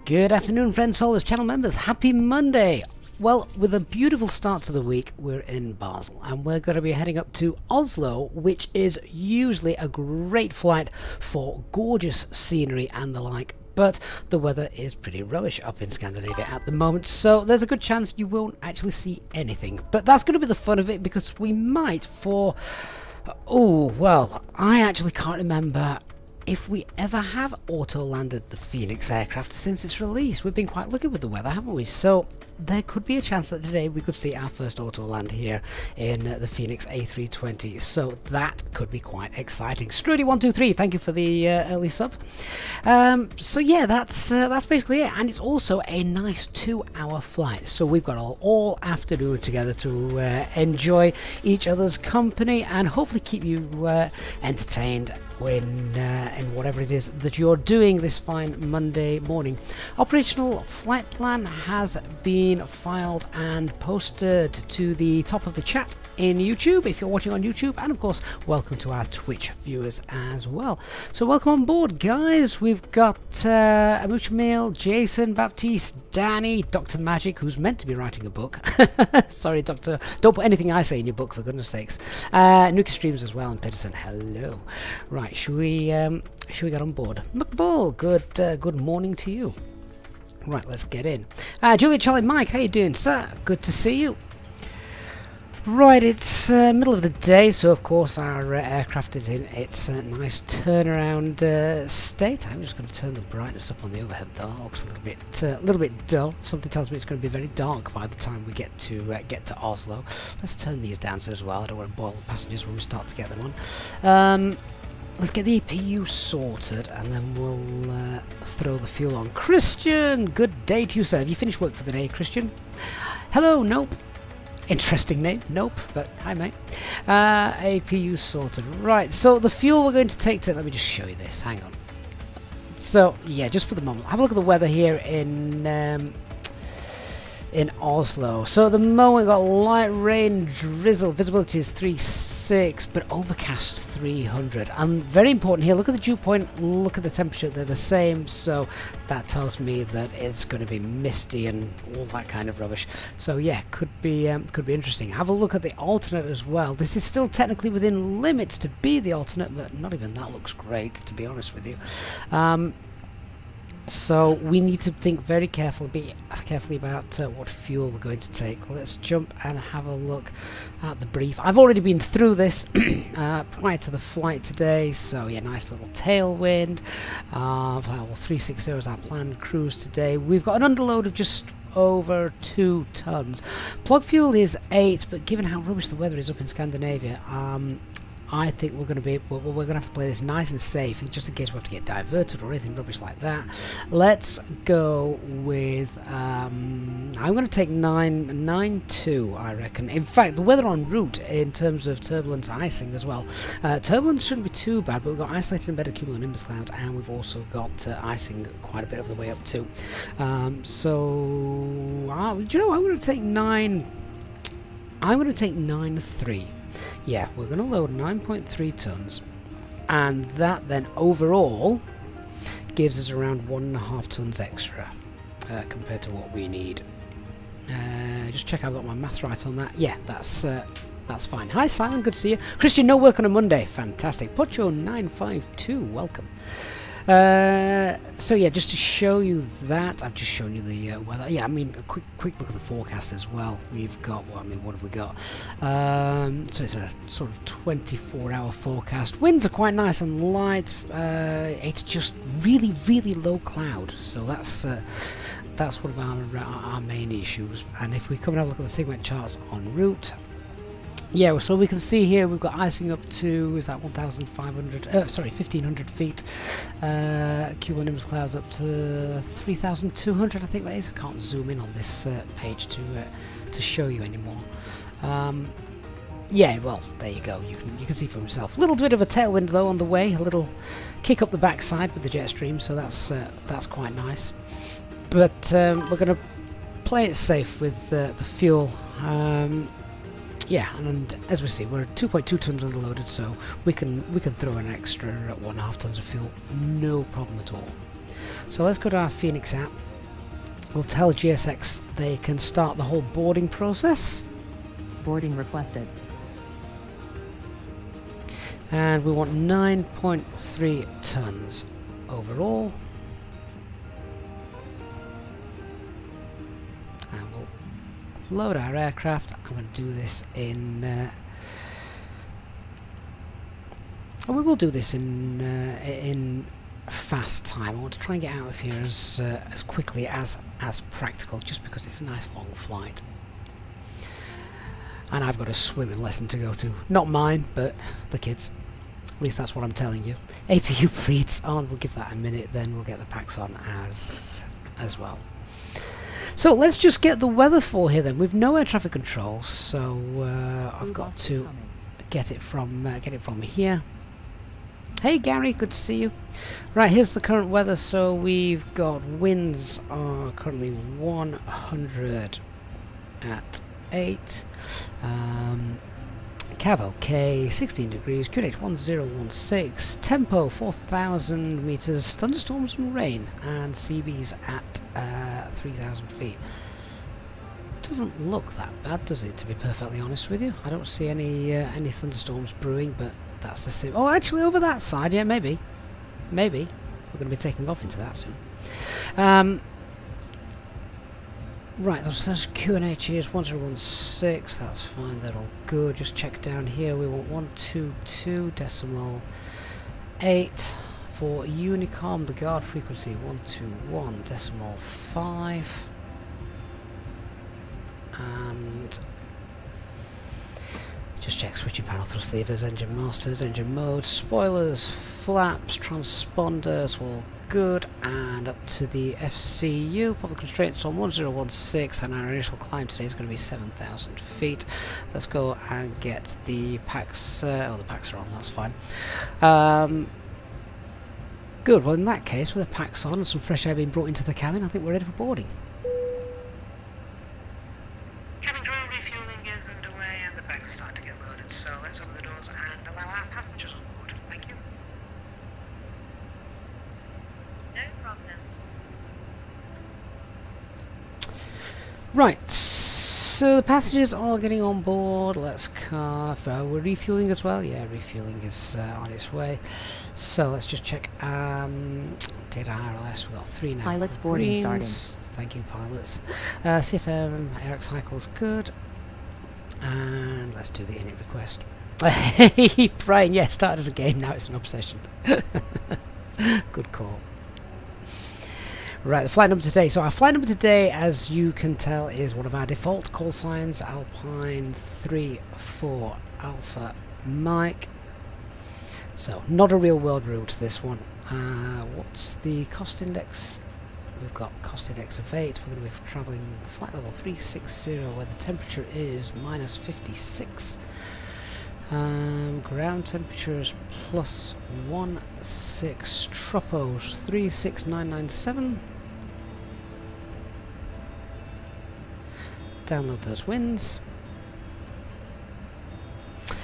Good afternoon, friends, followers, channel members. Happy Monday. Well, with a beautiful start to the week, we're in Basel and we're going to be heading up to Oslo, which is usually a great flight for gorgeous scenery and the like. But the weather is pretty rubbish up in Scandinavia at the moment, so there's a good chance you won't actually see anything. But that's going to be the fun of it, because we might oh, well, I actually can't remember if we ever have auto-landed the Fenix aircraft since its release. We've been quite lucky with the weather, haven't we? So there could be a chance that today we could see our first auto-land here in the Fenix A320. So that could be quite exciting. Strudy123, thank you for the early sub. So yeah, that's basically it. And it's also a nice 2-hour flight. So we've got all afternoon together to enjoy each other's company and hopefully keep you entertained in whatever it is that you're doing this fine Monday morning. Operational flight plan has been filed and posted to the top of the chat in YouTube if you're watching on YouTube, and of course welcome to our Twitch viewers as well. So welcome on board, guys. We've got Amuchamil, Jason, Baptiste, Danny, Dr. Magic, who's meant to be writing a book. Sorry, Doctor, don't put anything I say in your book, for goodness sakes. Nuka Streams as well, and Peterson, hello. Right, should we get on board? McBall, good morning to you. Right, let's get in. Julia, Charlie, Mike, how you doing, sir? Good to see you. Right, it's middle of the day, so of course our aircraft is in its nice turnaround state. I'm just going to turn the brightness up on the overhead though. It looks a little bit dull. Something tells me it's going to be very dark by the time we get to Oslo. Let's turn these down as well. I don't want to boil the passengers when we start to get them on. Let's get the EPU sorted and then we'll throw the fuel on. Christian, good day to you, sir. Have you finished work for the day, Christian? Hello, nope. Interesting name, nope, but hi mate. APU sorted. Right, so the fuel we're going to take let me just show you this, hang on. So, yeah, just for the moment, have a look at the weather here in Oslo. So at the moment we've got light rain, drizzle, visibility is 3.6, but overcast 300. And very important here, look at the dew point, look at the temperature, they're the same, so that tells me that it's going to be misty and all that kind of rubbish. So yeah, could be interesting. Have a look at the alternate as well. This is still technically within limits to be the alternate, but not even that looks great, to be honest with you. So we need to think very carefully about what fuel we're going to take. Let's jump and have a look at the brief. I've already been through this prior to the flight today, so yeah, nice little tailwind. 360 is our planned cruise today. We've got an underload of just over 2 tons. Plug fuel is 8, but given how rubbish the weather is up in Scandinavia, I think we're going to have to play this nice and safe, just in case we have to get diverted or anything rubbish like that. Let's go with I'm going to take 9.2, I reckon. In fact, the weather en route in terms of turbulence, icing as well. Turbulence shouldn't be too bad, but we've got isolated embedded cumulonimbus clouds, and we've also got icing quite a bit of the way up too. So do you know, I'm going to take 9.3. Yeah, we're going to load 9.3 tons, and that then overall gives us around 1.5 tons extra compared to what we need. Just check I've got my maths right on that. Yeah, that's fine. Hi Simon, good to see you. Christian, no work on a Monday. Fantastic. Pocho952, welcome. So yeah, just to show you that, I've just shown you the weather. Yeah, I mean, a quick look at the forecast as well. We've got, what have we got? So it's a sort of 24-hour forecast. Winds are quite nice and light. It's just really, really low cloud. So that's one of our main issues. And if we come and have a look at the SIGMET charts en route, yeah, so we can see here we've got icing up to, is that 1,500 feet. Cumulonimbus clouds up to 3,200, I think that is. I can't zoom in on this page to show you anymore. Yeah, well, there you go. You can see for yourself. A little bit of a tailwind though on the way, a little kick up the backside with the jet stream, so that's quite nice. But we're going to play it safe with the fuel. Yeah, and as we see, we're 2.2 tons underloaded, so we can throw an extra 1.5 tons of fuel, no problem at all. So let's go to our Fenix app We'll tell GSX they can start the whole boarding process. Boarding requested. And we want 9.3 tons overall. And we'll load our aircraft. I'm going to do this in... we will do this in fast time. I want to try and get out of here as quickly as practical, just because it's a nice long flight. And I've got a swimming lesson to go to. Not mine, but the kids. At least that's what I'm telling you. APU bleeds on. We'll give that a minute, then we'll get the packs on as well. So let's just get the weather for here then. We've no air traffic control, so I've got to get it from here. Hey Gary, good to see you. Right, here's the current weather. So we've got winds are currently 100 at 8. Cav OK, 16 degrees, QNH 1016, tempo 4,000 meters, thunderstorms and rain, and CB's at 3,000 feet. Doesn't look that bad, does it, to be perfectly honest with you? I don't see any thunderstorms brewing, but that's the same. Oh, actually over that side, yeah, maybe. We're going to be taking off into that soon. Right, that's QNH here is 1016, that's fine, they're all good. Just check down here, we want 122.8 for Unicom, the guard frequency 121.5, and just check switching panel, thrust levers, engine masters, engine mode, spoilers, flaps, transponders, all good, and up to the FCU. Public constraints on 1016, and our initial climb today is going to be 7,000 feet. Let's go and get the packs. Oh, the packs are on, that's fine. Good, well in that case, with the packs on and some fresh air being brought into the cabin, I think we're ready for boarding. Cabin crew, refueling is underway and the packs are starting to get loaded, so let's open the doors and allow our passengers on board. Thank you. No problem. Right, so the passengers are getting on board. Let's carve. We're refueling as well. Yeah, refueling is on its way. So let's just check. Data RLS. We've got 3 now. Pilots boarding starting. Thank you, pilots. CFM Eric Cycles good. And let's do the init request. Hey, Brian. Yeah, started as a game. Now it's an obsession. Good call. Right, the flight number today. So our flight number today, as you can tell, is one of our default call signs, Alpine 34 Alpha Mike. So not a real world route, this one. What's the cost index? We've got cost index of 8. We're going to be travelling flight level 360, where the temperature is minus 56. Ground temperature is plus 16. Tropos 36997. Download those winds.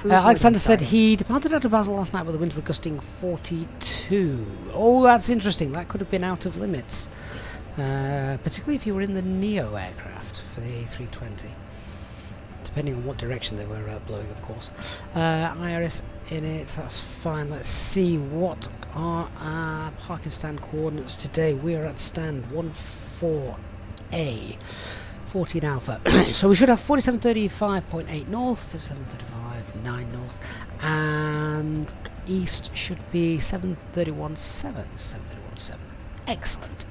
Alexander said he departed out of Basel last night, but the winds were gusting 42. Oh, that's interesting. That could have been out of limits, particularly if you were in the Neo aircraft for the A320. Depending on what direction they were blowing, of course. IRS in it, that's fine. Let's see what are our parking stand coordinates today. We are at stand 14A, 14 Alpha. So we should have 4735.8 north, 4735.9 north, and east should be 731.7, 731.7. Excellent.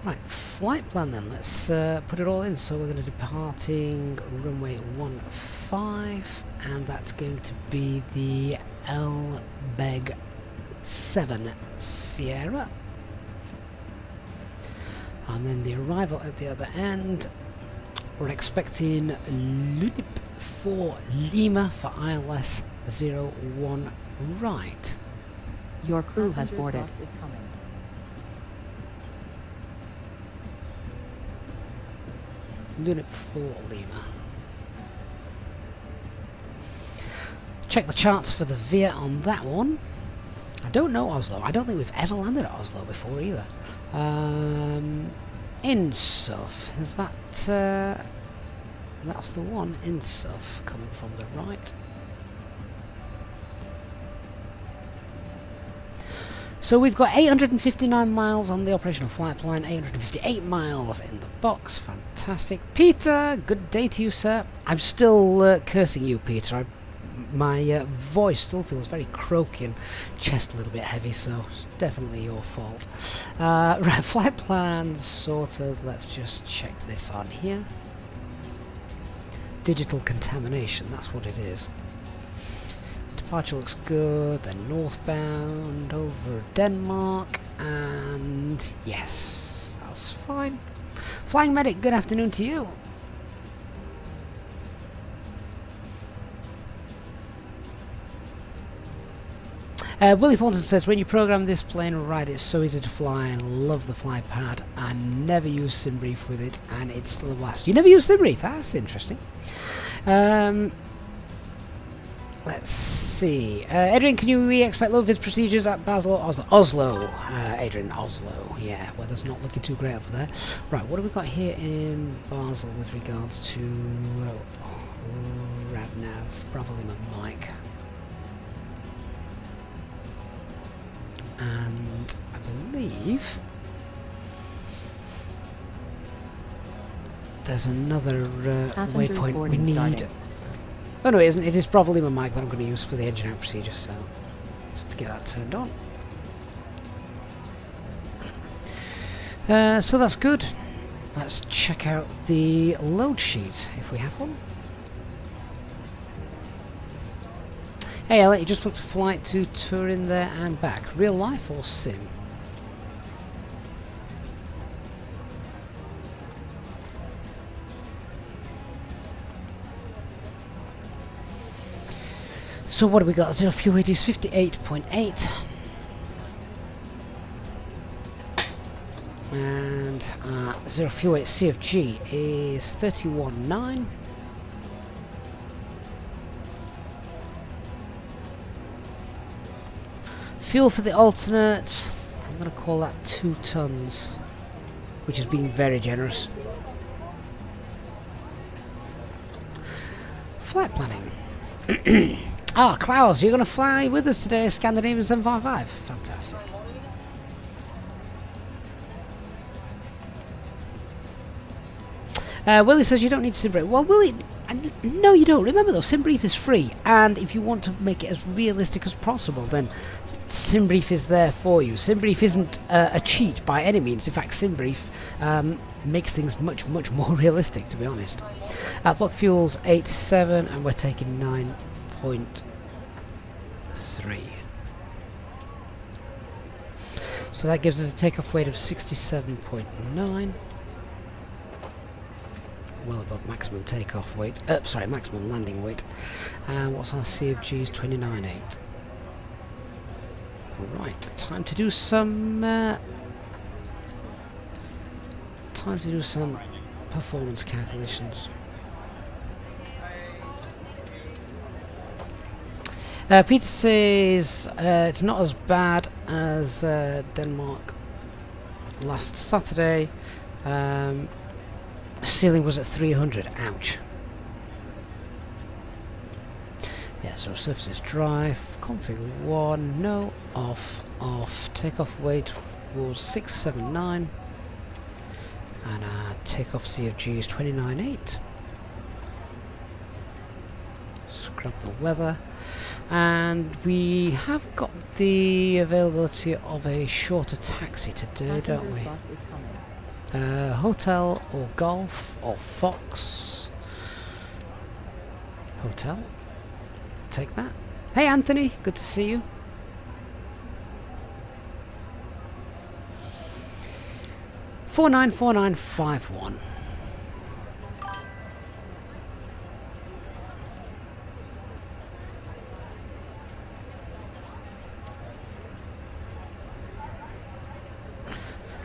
Right, flight plan then, let's put it all in. So we're going to be departing runway 15, and that's going to be the LBEG 7 Sierra. And then the arrival at the other end, we're expecting Lunip 4 Lima for ILS 01 right. Your crew has boarded. Lunip 4 Lima. Check the charts for the VIA on that one. I don't know Oslo. I don't think we've ever landed at Oslo before either. Insuf. Is that... that's the one. Insuf coming from the right. So we've got 859 miles on the operational flight plan, 858 miles in the box. Fantastic. Peter, good day to you, sir. I'm still cursing you, Peter. My voice still feels very croaky and chest a little bit heavy, so it's definitely your fault. Right, flight plans sorted. Let's just check this on here. Digital contamination, that's what it is. Departure looks good, then northbound over Denmark, and yes, that's fine. Flying Medic, good afternoon to you. Willie Thornton says, when you program this plane right, it's so easy to fly and love the fly pad. I never use SimBrief with it and it's still a blast. You never use SimBrief? That's interesting. Let's see. Adrian, can we expect low vis procedures at Basel or Oslo? Oslo, Adrian, Oslo. Yeah, weather's not looking too great over there. Right, what have we got here in Basel with regards to Radnav, Bravo Lima Mike? And I believe there's another waypoint we need. Starting. Oh no, it isn't. It is Bravo Lima Mike that I'm going to use for the engine out procedure, so just to get that turned on. So that's good. Let's check out the load sheet if we have one. Hey, Elliot, you just booked a flight to Turin there and back. Real life or sim? So what have we got? Zero fuel weight is 58.8. And zero fuel weight CFG is 31.9. Fuel for the alternate, I'm going to call that 2 tons, which is being very generous. Flight planning. Ah, Klaus, you're going to fly with us today, Scandinavian 755. Fantastic. Willie says you don't need SimBrief. Well, Willie, no you don't. Remember though, SimBrief is free, and if you want to make it as realistic as possible, then SimBrief is there for you. SimBrief isn't a cheat by any means. In fact, SimBrief makes things much more realistic, to be honest. Block fuel's 8.7 and we're taking 9.3. So that gives us a takeoff weight of 67.9. Well above maximum takeoff weight. Sorry, maximum landing weight. What's our CFG's 29.8. Right, time to do some performance calculations. Peter says it's not as bad as Denmark last Saturday. Ceiling was at 300. Ouch. Yeah, so surface is dry. Config 1. No. Off. Takeoff weight was 679. And our takeoff CFG is 29.8. Scrub the weather. And we have got the availability of a shorter taxi today, don't we? Bus is coming. Hotel or Golf or Fox. Hotel. Take that. Hey Anthony, good to see you. $494951.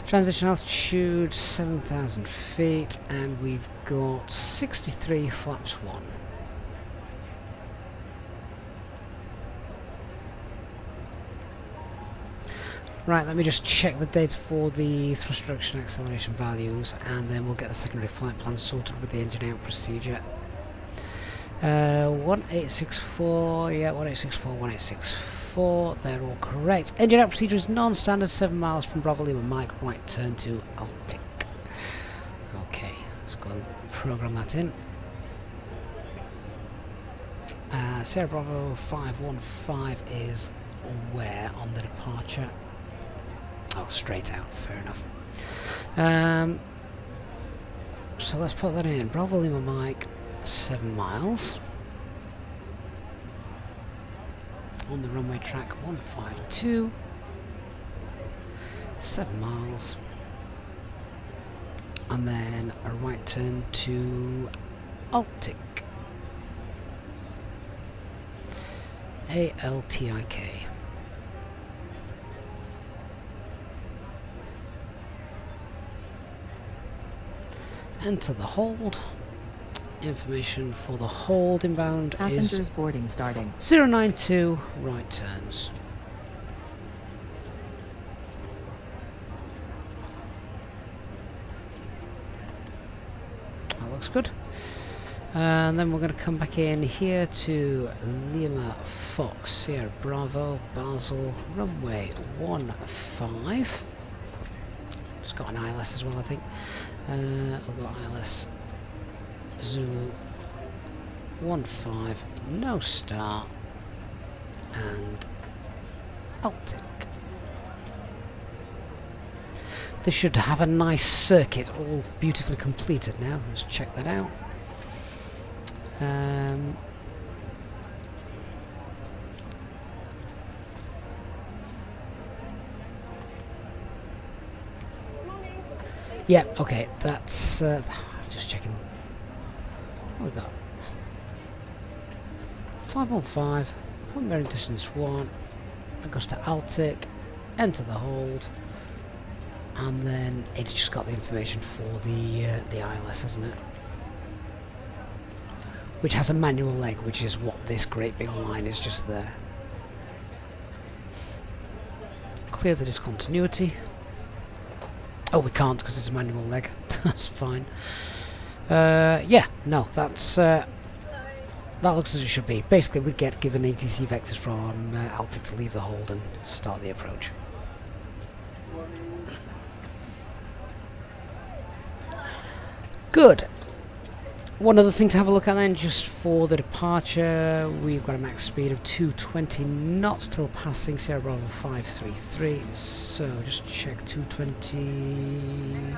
Transition altitude 7,000 feet, and we've got 63 flaps 1. Right, let me just check the data for the thrust reduction acceleration values, and then we'll get the secondary flight plan sorted with the engine out procedure. 1864, yeah, 1864, 1864, they're all correct. Engine out procedure is non-standard, 7 miles from Bravo Lima Mike, right turn to Altic. Okay, let's go and program that in. Sierra Bravo 515 is where on the departure? Oh, straight out, fair enough. So let's put that in. Bravo Lima Mike, 7 miles. On the runway track 152. 7 miles. And then a right turn to Altic. ALTIK. Enter the hold. Information for the hold inbound Passengers is boarding starting. 092 right turns. That looks good. And then we're going to come back in here to Lima Fox, Sierra Bravo, Basel, runway 15. It's got an ILS as well, I think. I've got ILS Zulu 15, no star, and Altic. This should have a nice circuit, all beautifully completed now. Let's check that out. Yeah, okay, that's just checking. What we got? 515, point bearing distance 1, it goes to Altic, enter the hold, and then it's just got the information for the ILS, hasn't it? Which has a manual leg, which is what this great big line is just there. Clear the discontinuity. Oh, we can't because it's a manual leg. That's fine. Yeah, no, that's that looks as it should be. Basically, we'd get given ATC vectors from Altic to leave the hold and start the approach. Good. One other thing to have a look at then, just for the departure, we've got a max speed of 220 knots till passing Sierra Bravo 533. So just check 220.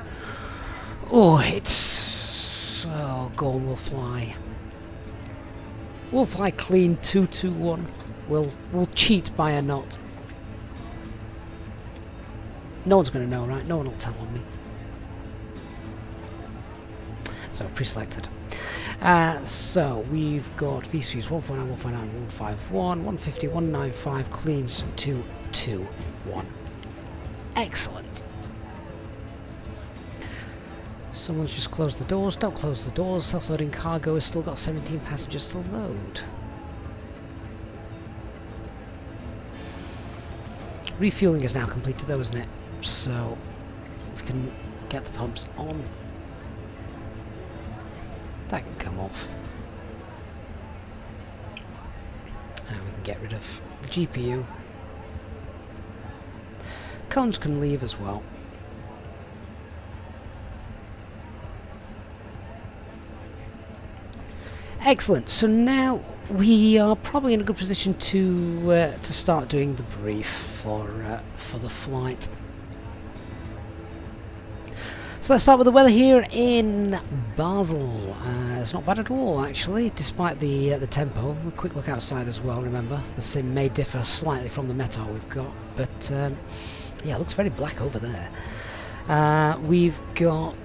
Oh, it's go on, we'll fly. We'll fly clean 221. We'll cheat by a knot. No one's going to know, right? No one will tell on me. So pre-selected. So we've got VCs 149, 149, 151, 150, 195, cleans 221. Excellent. Someone's just closed the doors. Don't close the doors. Self-loading cargo has still got 17 passengers to load. Refueling is now completed though, isn't it? So we can get the pumps on. That can come off. And we can get rid of the GPU. Cones can leave as well. Excellent. So now we are probably in a good position to start doing the brief for the flight. So let's start with the weather here in Basel. It's not bad at all, actually, despite the tempo. A quick look outside as well. Remember, the sim may differ slightly from the METAR we've got, but yeah, it looks very black over there. We've got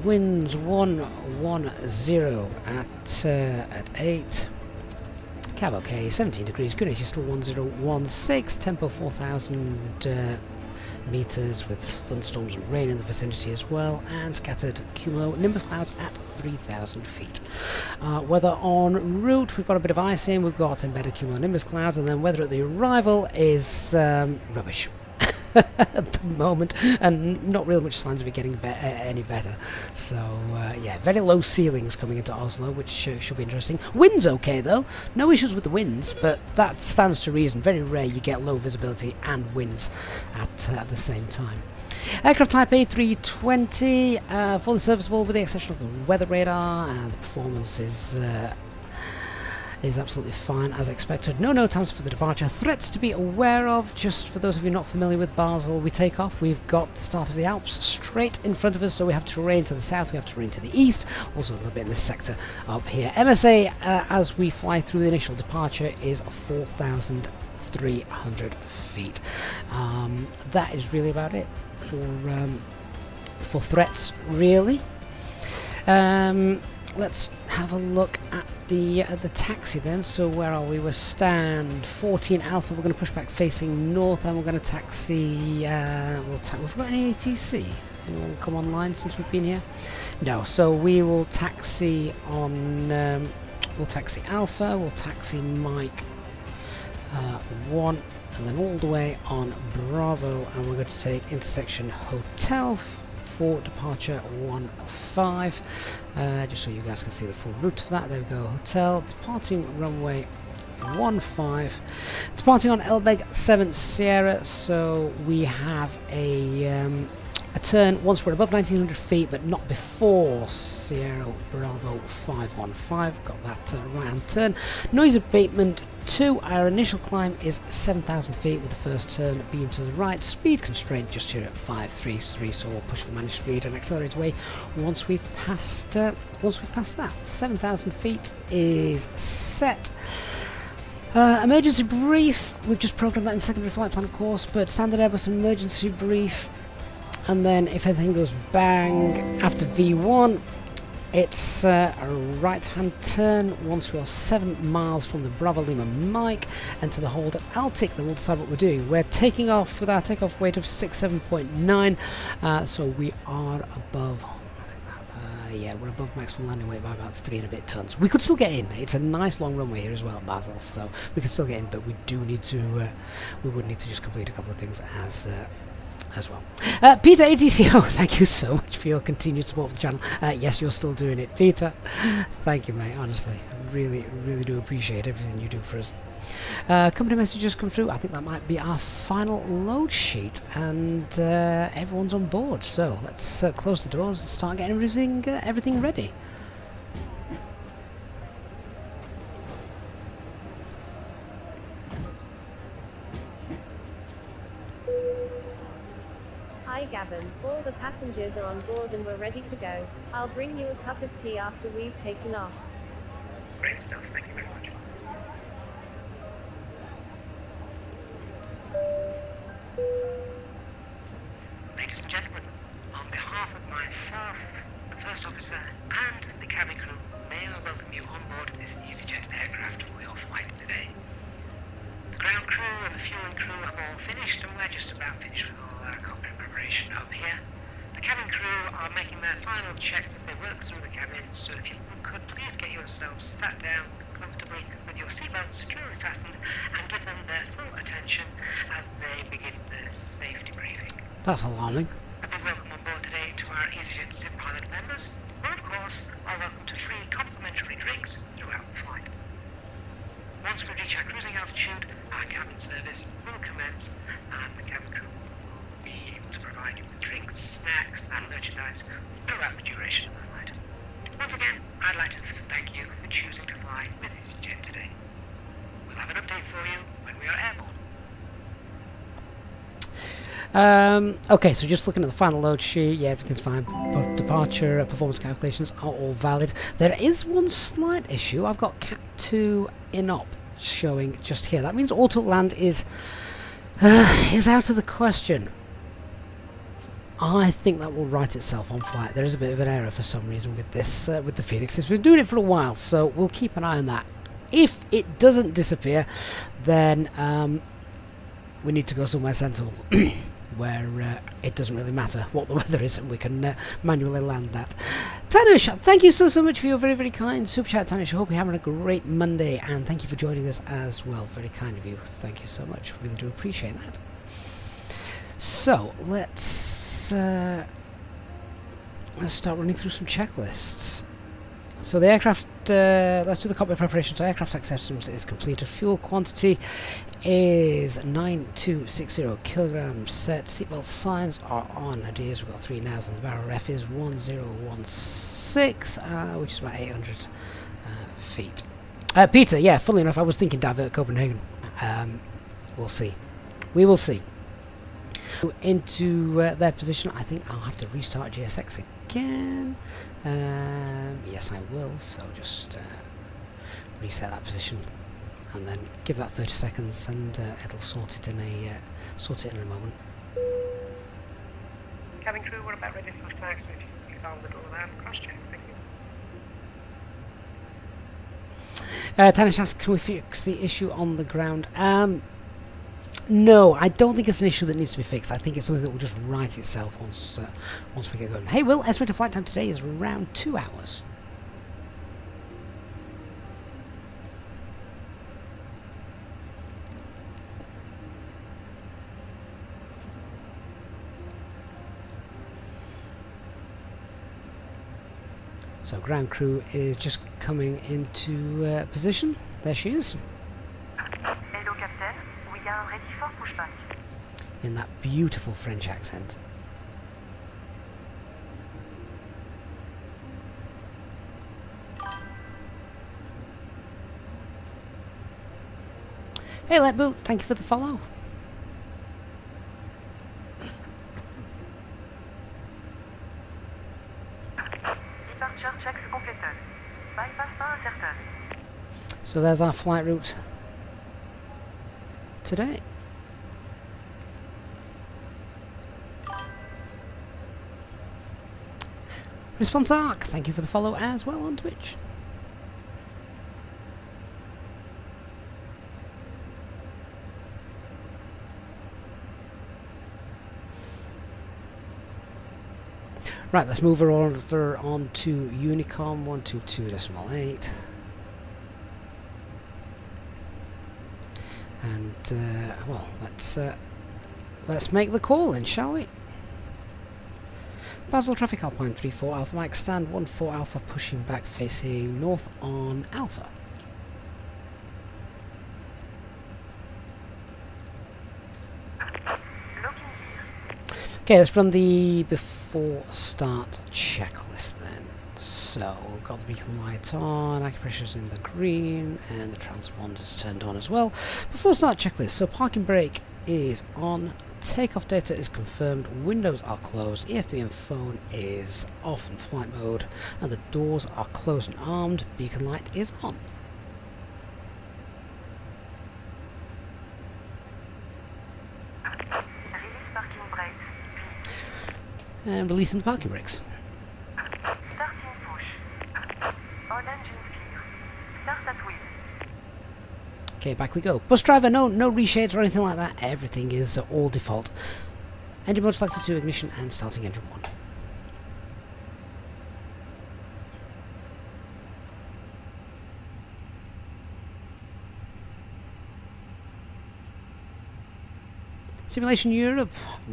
winds 110 at 8. Cab okay, 17 degrees. Good, it's still 1016. Tempo 4,000. Meters with thunderstorms and rain in the vicinity as well, and scattered cumulonimbus clouds at 3,000 feet. Weather en route, we've got a bit of ice in, we've got embedded cumulonimbus clouds, and then weather at the arrival is rubbish. at the moment, and not really much signs of it getting any better. So yeah, very low ceilings coming into Oslo, which should be interesting. Wind's okay though, no issues with the winds, but that stands to reason. Very rare you get low visibility and winds at the same time. Aircraft type A320, fully serviceable with the exception of the weather radar, and the performance is absolutely fine as expected. No times for the departure. Threats to be aware of, just for those of you not familiar with Basel, we take off, we've got the start of the Alps straight in front of us, so we have terrain to the south, we have terrain to the east, also a little bit in this sector up here. MSA as we fly through the initial departure is 4,300 feet. That is really about it for threats, really. Let's have a look at the taxi then. So where are we? We're stand 14 Alpha. We're going to push back facing north, and we're going to taxi. We've got any ATC. Anyone come online since we've been here? No. So we will taxi on. We'll taxi Alpha. We'll taxi Mike 1, and then all the way on Bravo, and we're going to take intersection Hotel for departure 15, just so you guys can see the full route of that. There we go, hotel, departing runway 15, departing on Elbeg 7 Sierra, so we have a turn once we're above 1900 feet, but not before Sierra Bravo 515, got that right hand turn. Noise abatement 2, our initial climb is 7,000 feet with the first turn being to the right. Speed constraint just here at 533, so we'll push for managed speed and accelerate away once we've passed that. 7,000 feet is set. Emergency brief, we've just programmed that in secondary flight plan of course, but standard Airbus emergency brief, and then if anything goes bang after V1, it's a right hand turn once we are 7 miles from the Bravo Lima Mike, and to the hold at Altic. Then we'll decide what we're doing. We're taking off with our takeoff weight of 67.9, so we are above. Yeah, we're above maximum landing weight by about 3 and a bit tons. We could still get in. It's a nice long runway here as well at Basel, so we could still get in, but we do need to. We would need to just complete a couple of things as well. Peter ATCO, thank you so much for your continued support of the channel. Yes, you're still doing it, Peter. Thank you, mate. Honestly, really do appreciate everything you do for us. Company messages come through. I think that might be our final load sheet, and everyone's on board. So let's close the doors and start getting everything ready. Hi Gavin, all the passengers are on board and we're ready to go. I'll bring you a cup of tea after we've taken off. Great stuff, thank you very much. Ladies and gentlemen, on behalf of myself, the first officer, and the cabin crew, may I welcome you on board this Easyjet aircraft for your flight today. The ground crew and the fueling crew have all finished, and we're just about finished with all our cockpit preparation up here. The cabin crew are making their final checks as they work through the cabin, so if you could please get yourselves sat down comfortably with your seatbelts securely fastened and give them their full attention as they begin their safety briefing. That's alarming. A big welcome on board today to our Easyjet SIP pilot members, who of course are welcome to free complimentary drinks throughout the flight. Once we reach our cruising altitude, our cabin service will commence, and the cabin crew will be able to provide you with drinks, snacks, and merchandise throughout the duration of the flight. Once again, I'd like to thank you for choosing to fly with Easyjet today. We'll have an update for you when we are airborne. Okay, so just looking at the final load sheet, yeah, everything's fine. Both departure, performance calculations are all valid. There is one slight issue. I've got Cat 2 INOP showing just here. That means auto land is out of the question. I think that will right itself on flight. There is a bit of an error for some reason with this, with the Phoenix. We've been doing it for a while, so we'll keep an eye on that. If it doesn't disappear, then we need to go somewhere sensible. Where it doesn't really matter what the weather is, and we can manually land that. Tanush, thank you so much for your very kind super chat, Tanush. I hope you're having a great Monday, and thank you for joining us as well. Very kind of you. Thank you so much. Really do appreciate that. So let's start running through some checklists. So the aircraft, let's do the cockpit preparation. So aircraft acceptance is completed. Fuel quantity is 9260 kilograms set. Seatbelt signs are on. Ideas, we've got 3 nows and the barrel ref is 1016, which is about 800 feet. Peter, yeah, funnily enough, I was thinking divert Copenhagen. We'll see. We will see. Into their position, I think I'll have to restart GSX again. Yes, I will. So just reset that position, and then give that 30 seconds, and it'll sort it in a moment. Cabin crew, we're about ready for taxi. Please on the door and cross-check. Thank you. Tanish asks, can we fix the issue on the ground? No, I don't think it's an issue that needs to be fixed. I think it's something that will just right itself once we get going. Hey, Will, estimated flight time today is around 2 hours. So ground crew is just coming into position. There she is. Hello, Captain. We are ready for pushback. In that beautiful French accent. Hey, Letboot, thank you for the follow. Departure checks completed. Bypass pas incertain. So there's our flight route today. Response Arc, thank you for the follow as well on Twitch. Right, let's move her over on to Unicom 122.8. And well, let's make the call then, shall we? Basel traffic Alpine 34 Alpha Mike, stand 14 Alpha, pushing back facing north on Alpha. Okay, let's run the before start checklist then. So we've got the beacon light on, acupressure's in the green, and the transponder's turned on as well. Before start checklist, so parking brake is on, takeoff data is confirmed, windows are closed, EFB and phone is off in flight mode, and the doors are closed and armed, beacon light is on. Release parking brakes. And releasing the parking brakes. Starting push. All engines clear. Start at wheel. Okay, back we go. Bus driver, no reshades or anything like that. Everything is all default. Engine mode selected to ignition and starting engine 1. Simulation Europe,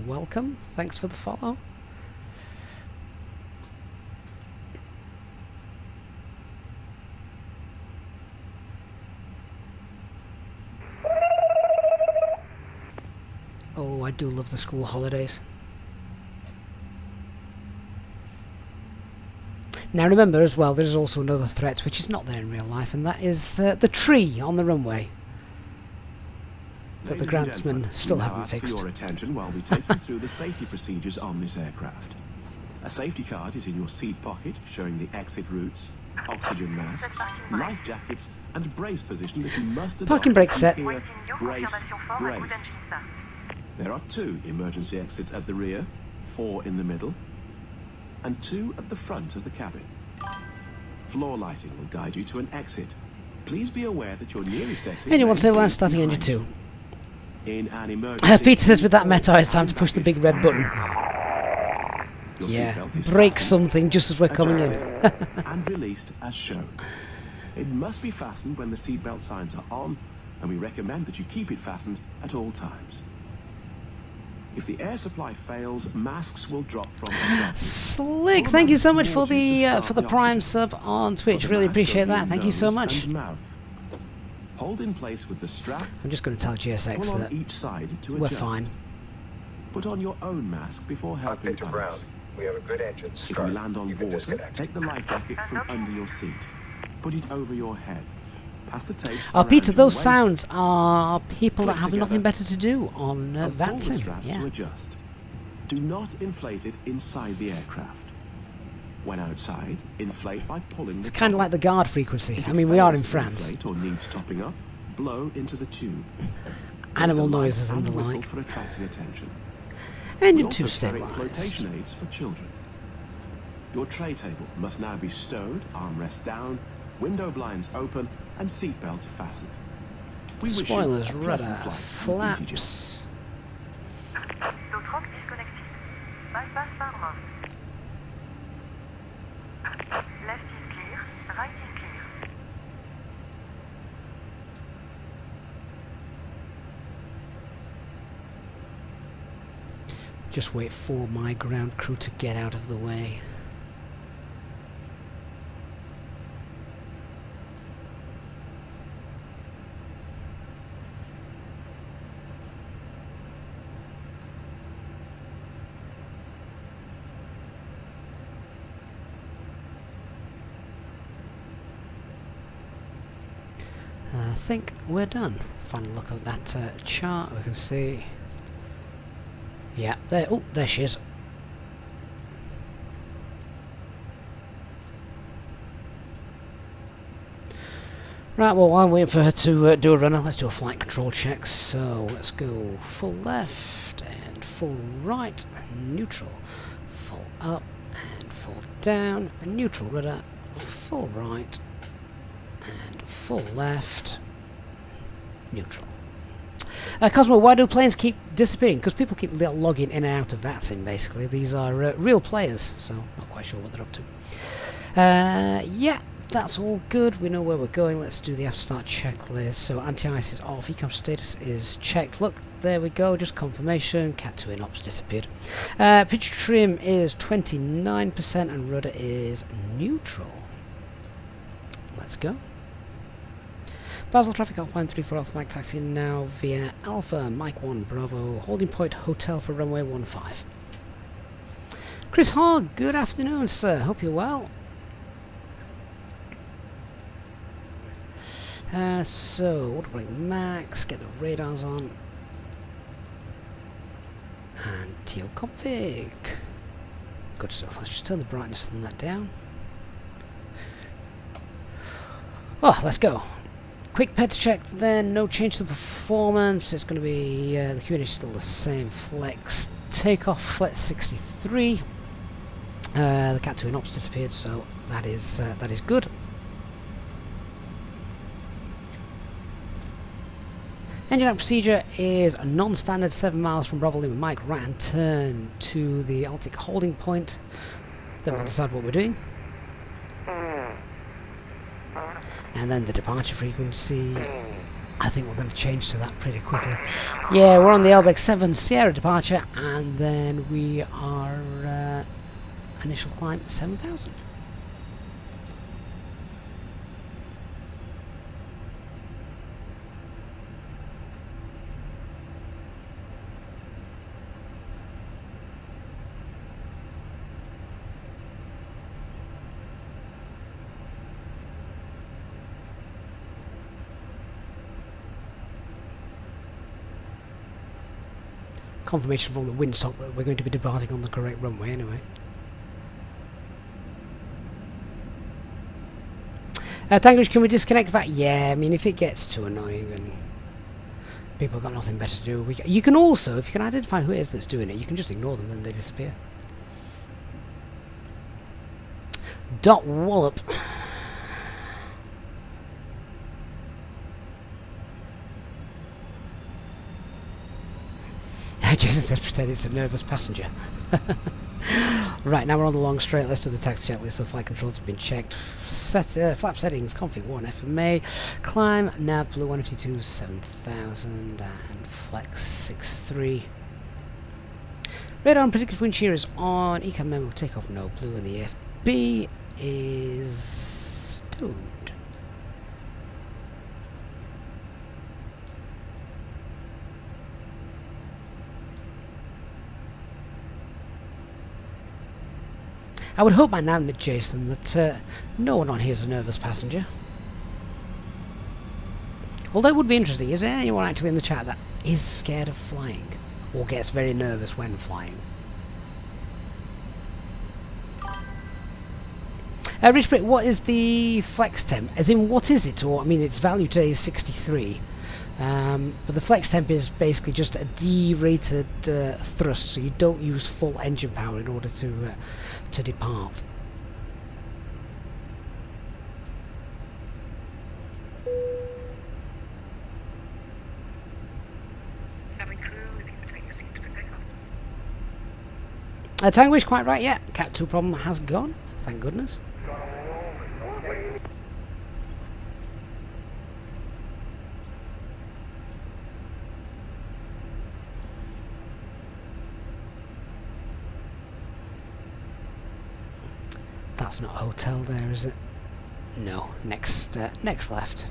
welcome. Thanks for the follow. Oh, I do love the school holidays. Now remember as well, there's also another threat which is not there in real life, and that is the tree on the runway that the groundsmen still haven't fixed. For your attention while we take you through the safety procedures on this aircraft. A safety card is in your seat pocket showing the exit routes, oxygen masks, life jackets, and brace position that you must adopt. Parking brake set. Here, brace, brace. There are 2 emergency exits at the rear, 4 in the middle, and 2 at the front of the cabin. Floor lighting will guide you to an exit. Please be aware that your nearest exit... Anyone say last starting engine 2? In an emergency... Peter says with that meta it's time to push the big red button. Yeah, break something just as we're coming in. And released as shown. It must be fastened when the seatbelt signs are on, and we recommend that you keep it fastened at all times. If the air supply fails, masks will drop from the Slick, thank you so much for the Prime sub on Twitch. Really appreciate that. Thank you so much. Hold in place with the strap. I'm just going to tell GSX Pull on that each side to we're adjust. fine. Put on your own mask before helping Cockpit to others. ground. We have a good engine If you start. land on You can water, disconnect. take the life jacket from under your seat. Put it over your head. Pass the tape Oh, around Peter, your those waist. sounds are people that Click have together. nothing better to do on And pull the VATSIM. strap Yeah. to adjust. Do not inflate it inside the aircraft. When outside, inflate by pulling It's the kind of top. like the guard frequency. If I it mean, we are in fails to France. inflate or needs topping up, blow into the tube. Animal Raise a light noises and and the whistle like. for attracting attention. Engine We 2 also carry stabilised. flotation aids for children. Your tray table must now be stowed, armrest down, window blinds open, and seatbelt fastened. We wish you Spoilers, a pleasant rudder, flight with EasyJet. flaps. D'autroc disconnected. Bypass Parma. Left is clear, right is clear. Just wait for my ground crew to get out of the way. I think we're done. Final look at that chart. We can see. Yeah, there. Oh, there she is. Right, well, while I'm waiting for her to do a runner, let's do a flight control check. So let's go full left and full right, neutral, full up and full down, and neutral rudder, full right and full left, neutral. Cosmo, why do planes keep disappearing? Because people keep logging in and out of VATSIM, basically. These are real players, so not quite sure what they're up to. Yeah, that's all good. We know where we're going. Let's do the after start checklist. So anti-ice is off, ecom status is checked. Look, there we go, just confirmation. Cat 2 in ops disappeared. Pitch trim is 29% and rudder is neutral. Let's go. Basel traffic Alpine 34 Alpha Mike taxi now via Alpha Mike 1 Bravo holding point hotel for runway 15. Chris Hogg, good afternoon sir, hope you're well. So auto brake max, get the radars on and TL config. Good stuff. Let's just turn the brightness on that down. Oh, let's go. Quick pet check then, no change to the performance. It's going to be the Q&A is still the same. Flex takeoff, flex 63. The Cat 2 in ops disappeared, so that is good. Engine out procedure is a non-standard 7 miles from Bravo Lima Mike, right hand turn to the Altic holding point. Then we'll decide what we're doing. And then the departure frequency, I think we're going to change to that pretty quickly. Yeah, we're on the Elbeck 7 Sierra departure, and then we are initial climb 7,000. Confirmation from the windsock that we're going to be departing on the correct runway anyway. Tanglers, can we disconnect that? Yeah, I mean, if it gets too annoying and people have got nothing better to do, you can also, if you can identify who it is that's doing it, you can just ignore them and they disappear. Dot wallop. Jason says pretend it's a nervous passenger. Right, now we're on the long straight. Let's do the taxi checklist. So flight controls have been checked. Flap settings, config 1 FMA. Climb, nav blue 152 7000 and flex 63. Radar and predicted wind shear is on. Ecam memo takeoff no blue, and the FB is stowed. I would hope by now, Jason, that no one on here is a nervous passenger. Although it would be interesting, is there anyone actually in the chat that is scared of flying? Or gets very nervous when flying? Rich Brit, what is the flex temp? As in, what is it? Or, I mean, its value today is 63. But the flex temp is basically just a derated thrust, so you don't use full engine power in order to depart. Cabin crew, if you could take your seat for takeoff. Tanguish, quite right, yeah. Cat 2 problem has gone, thank goodness. That's not a hotel there, is it? No, next left.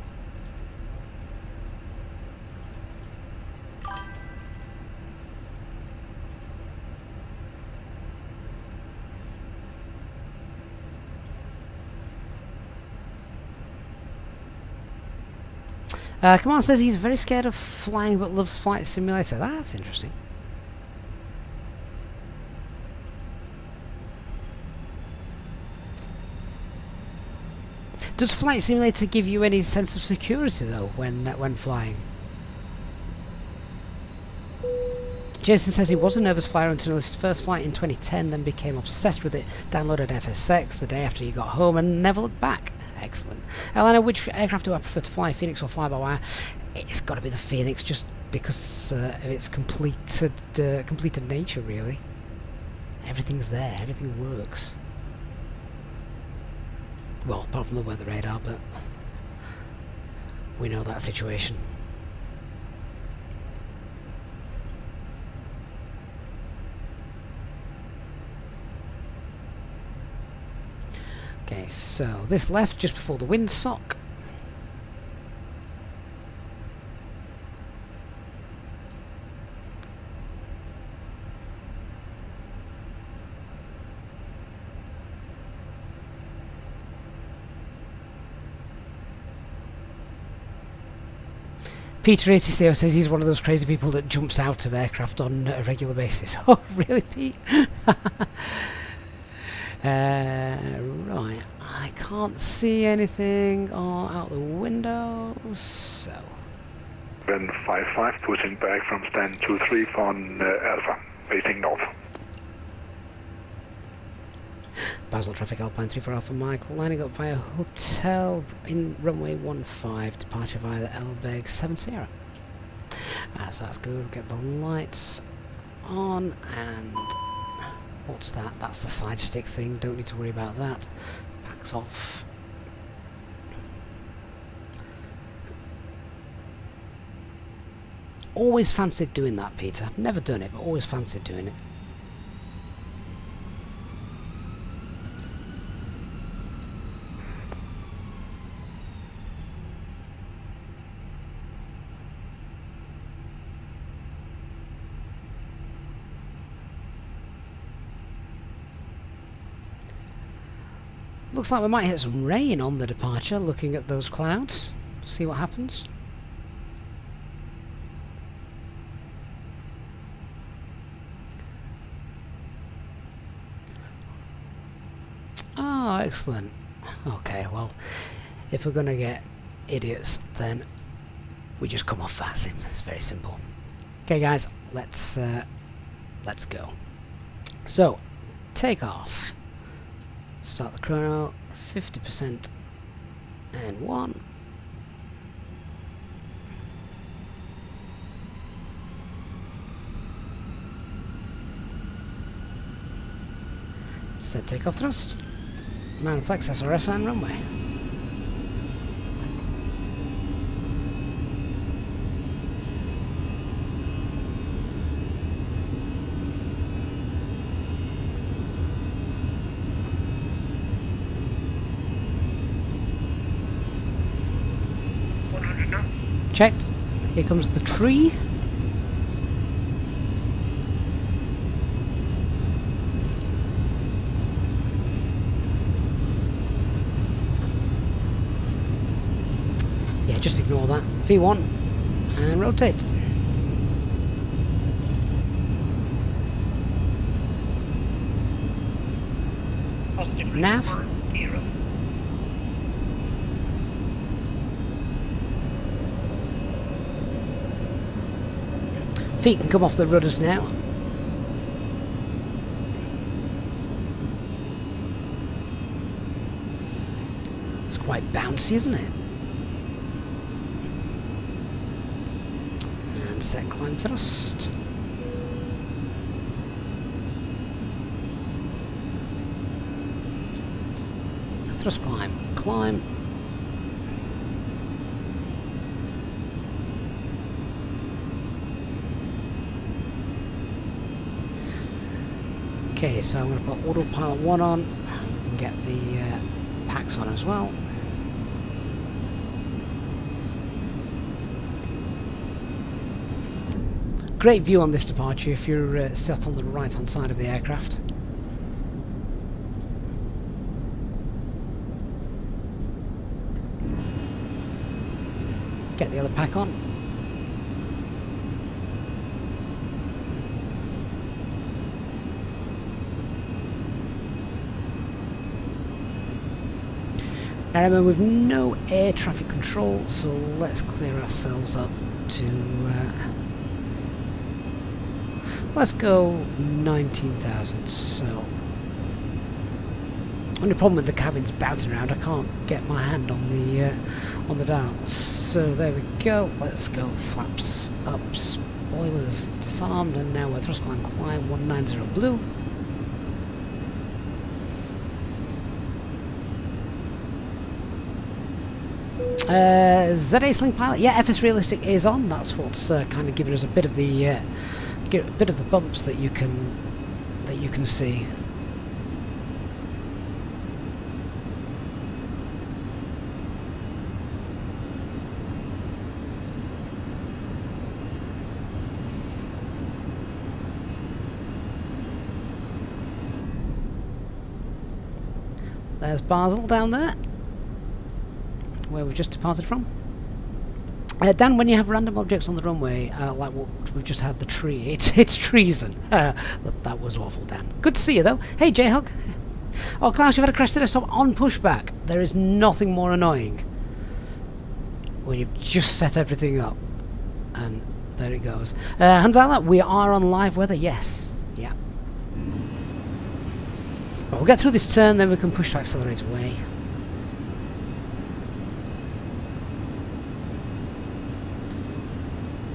Command says he's very scared of flying but loves Flight Simulator. That's interesting. Does Flight Simulator give you any sense of security though when flying? Jason says he was a nervous flyer until his first flight in 2010, then became obsessed with it, downloaded FSX the day after he got home and never looked back. Excellent. Elena, which aircraft do I prefer to fly, Phoenix or fly-by-wire? It's got to be the Phoenix, just because of its completed nature, really. Everything's there, everything works. Well, apart from the weather radar, but we know that situation. Okay, so this left just before the windsock. Peter 80 says he's one of those crazy people that jumps out of aircraft on a regular basis. Oh, really, Pete? Right, I can't see anything out the window, so... Then 55 pushing back from stand 23 on Alpha, facing north. Basel traffic Alpine 3 for Alpha Michael, lining up via hotel in runway 15, departure via the Elbeg 7 Sierra. So that's good, we'll get the lights on, and what's that? That's the side stick thing, don't need to worry about that. Backs off. Always fancied doing that, Peter. I've never done it, but always fancied doing it. Looks like we might hit some rain on the departure, looking at those clouds. See what happens. Oh, excellent. Okay, well, if we're going to get idiots, then we just come off VATSIM. It's very simple. Okay, guys, let's go. So, take off. Start the chrono, 50% and 1. Set takeoff thrust. Man flex SRS and runway. 200 knots. Checked. Here comes the tree. Yeah, just ignore that. V1 and rotate. Positive Nav. 0. Feet can come off the rudders now. It's quite bouncy, isn't it? And set climb thrust. Thrust climb. Climb. Okay, so I'm going to put autopilot 1 on. We can get the packs on as well. Great view on this departure if you're set on the right hand side of the aircraft. Get the other pack on. Now remember, we've no air traffic control, so let's clear ourselves up to let's go 19,000. So only problem with the cabin's bouncing around, I can't get my hand on the dial. So there we go. Let's go flaps up, spoilers disarmed, and now we're thrust climb 190 blue. ZA Sling Pilot, yeah, FS Realistic is on. That's what's kind of giving us a bit of the bumps that you can see. There's Basel down there, where we've just departed from. Dan, when you have random objects on the runway, like what we've just had, the tree, it's treason. That was awful, Dan. Good to see you, though. Hey, J-Hog. Oh, Klaus, you've had a crash today, so on pushback. There is nothing more annoying when you've just set everything up. And there it goes. Hanzala, we are on live weather, yes. Yeah. Right, we'll get through this turn, then we can push to accelerate away.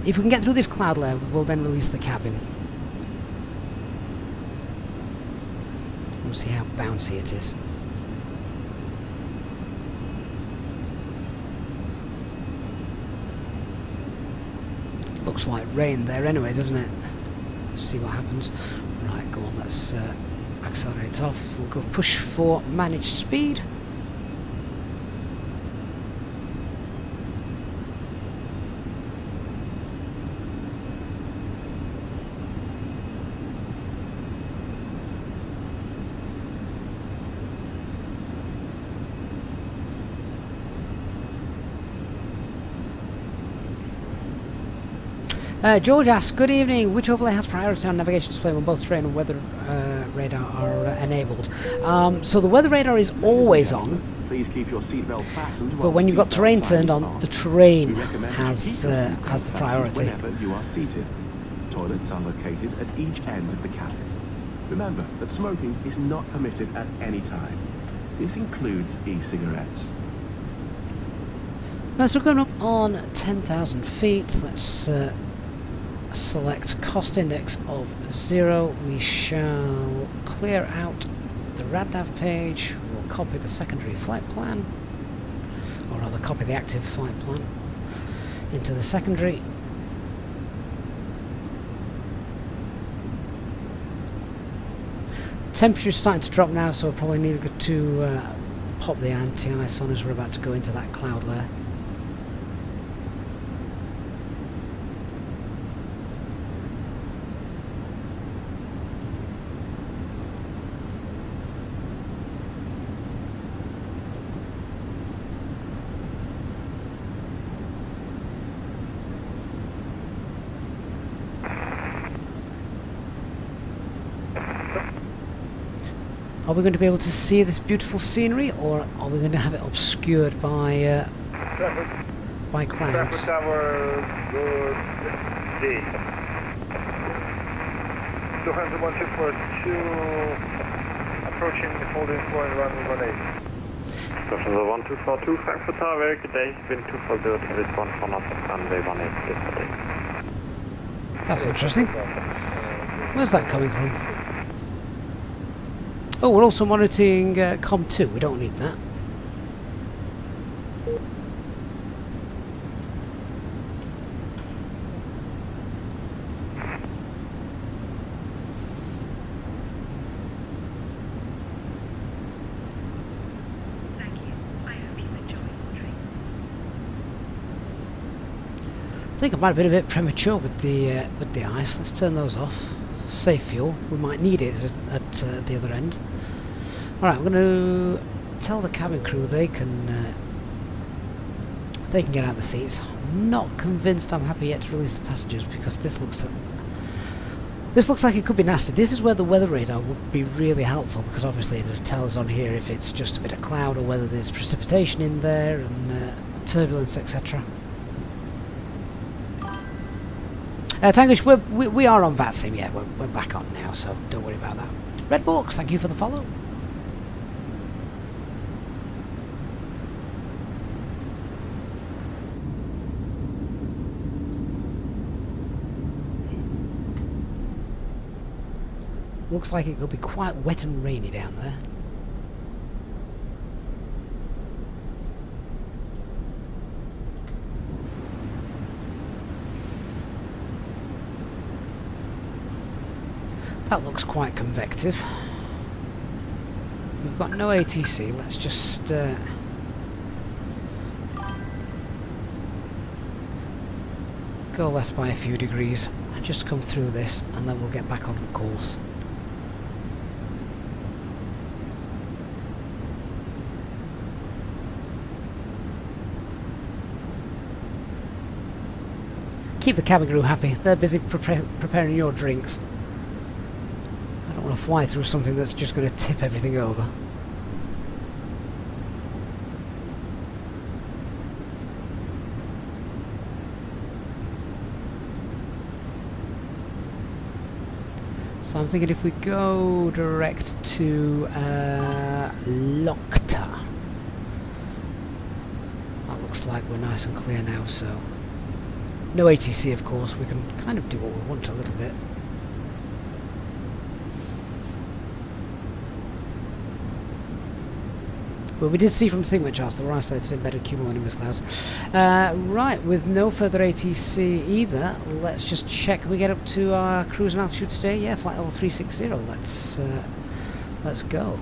If we can get through this cloud layer, we'll then release the cabin. We'll see how bouncy it is. Looks like rain there anyway, doesn't it? See what happens. Right, go on, let's accelerate off. We'll go push for managed speed. George asks, good evening, which overlay has priority on navigation display when both terrain and weather radar are enabled? So the weather radar is always on, Please keep your seatbelt fastened, but when you've got terrain turned on, the terrain has the priority. Whenever you are seated. Toilets are located at each end of the cabin. Remember that smoking is not permitted at any time. This includes e-cigarettes. So we're going up on 10,000 feet. Let's select cost index of 0. We shall clear out the RadNav page. We'll copy the secondary flight plan, or rather copy the active flight plan into the secondary. Temperature's starting to drop now, so we'll probably need to pop the anti-ice on as we're about to go into that cloud layer. Are we going to be able to see this beautiful scenery, or are we going to have it obscured by clouds? Tower, good day. 21242, approaching holding for runway 18. Passenger 1242, Frankfurt Tower, good day. Wind 240, headed 1 for knots, runway 18, good day. That's interesting. Where's that coming from? Oh, we're also monitoring COM2. We don't need that. Thank you. I hope you enjoy your trip. I think I might have been a bit premature with the ice. Let's turn those off. Save fuel. We might need it at the other end. All right, we're going to tell the cabin crew they can get out of the seats. I'm not convinced I'm happy yet to release the passengers because this looks like it could be nasty. This is where the weather radar would be really helpful because obviously it'll tell us on here if it's just a bit of cloud or whether there's precipitation in there and turbulence, etc. Tanglish, we are on VATSIM, yeah, we're back on now, so don't worry about that. Red Box, thank you for the follow. Looks like it could be quite wet and rainy down there. That looks quite convective. We've got no ATC, let's just go left by a few degrees and just come through this and then we'll get back on course. Keep the cabin crew happy, they're busy preparing your drinks. I don't want to fly through something that's just going to tip everything over. So I'm thinking if we go direct to Lokta. That looks like we're nice and clear now, so no ATC of course, we can kind of do what we want a little bit. Well, we did see from the Sigma charts that we're isolated embedded cumulonimbus clouds. Right, with no further ATC either, let's just check. Can we get up to our cruising altitude today? Yeah, flight level 360. Let's go.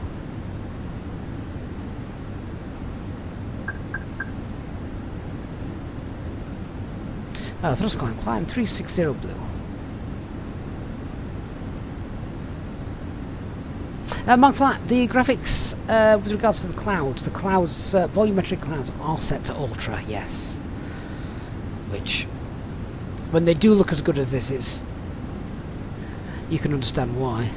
Thrust climb 360 blue. Mark that, the graphics with regards to the clouds, volumetric clouds are set to ultra, yes. Which, when they do look as good as this, you can understand why.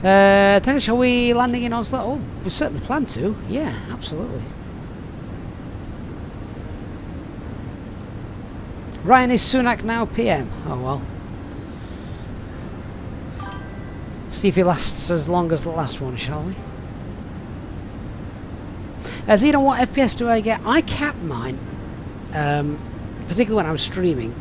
Takeoff, are we landing in Oslo? Oh, we certainly plan to. Yeah, absolutely. Ryan, is Sunak now PM? Oh well. See if he lasts as long as the last one, shall we? Zeno, what FPS do I get? I cap mine, particularly when I'm streaming.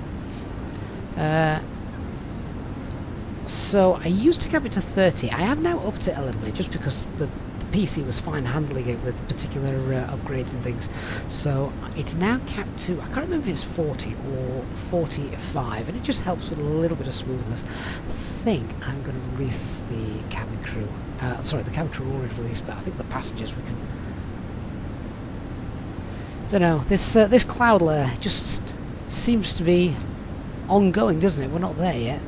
So I used to cap it to 30. I have now upped it a little bit just because the PC was fine handling it with particular upgrades and things. So it's now capped to, I can't remember if it's 40 or 45, and it just helps with a little bit of smoothness. I think I'm going to release the cabin crew. Sorry, the cabin crew already released, but I think the passengers we can. Don't know. This cloud layer just seems to be ongoing, doesn't it? We're not there yet.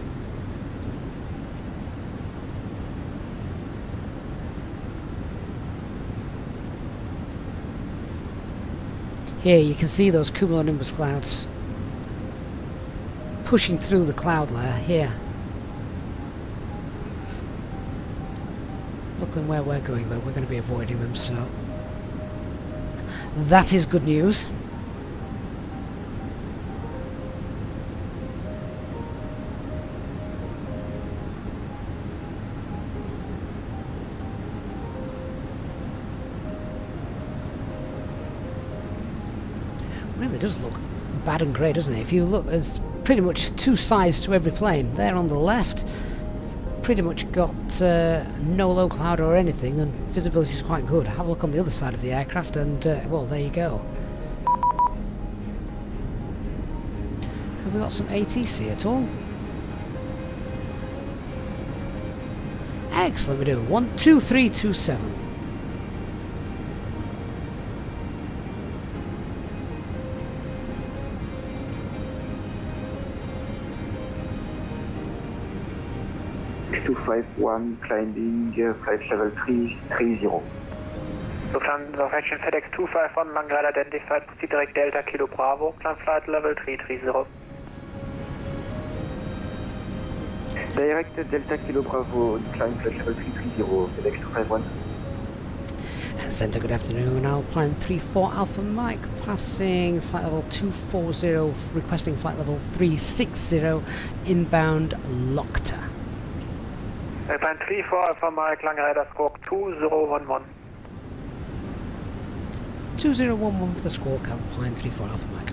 Here you can see those cumulonimbus clouds pushing through the cloud layer here. Looking where we're going though, we're going to be avoiding them, so that is good news. Really does look bad and grey, doesn't it? If you look, there's pretty much two sides to every plane. There on the left, pretty much got no low cloud or anything, and visibility is quite good. Have a look on the other side of the aircraft, and well, there you go. Have we got some ATC at all? Excellent, we do. 12327. One climbing flight level 330. Lufthansa Action FedEx 251, long ride identified, proceed direct Delta Kilo Bravo, climb flight level 330. Direct Delta Kilo Bravo, climb flight level 330, FedEx 251. Centre, good afternoon. Alpine 34 Alpha Mike, passing flight level 240, requesting flight level 360, inbound Lockter. Alpine 34 Alpha Mike, long rider squawk 2011. 2011 for the squawk, Alpine 34 Alpha Mike.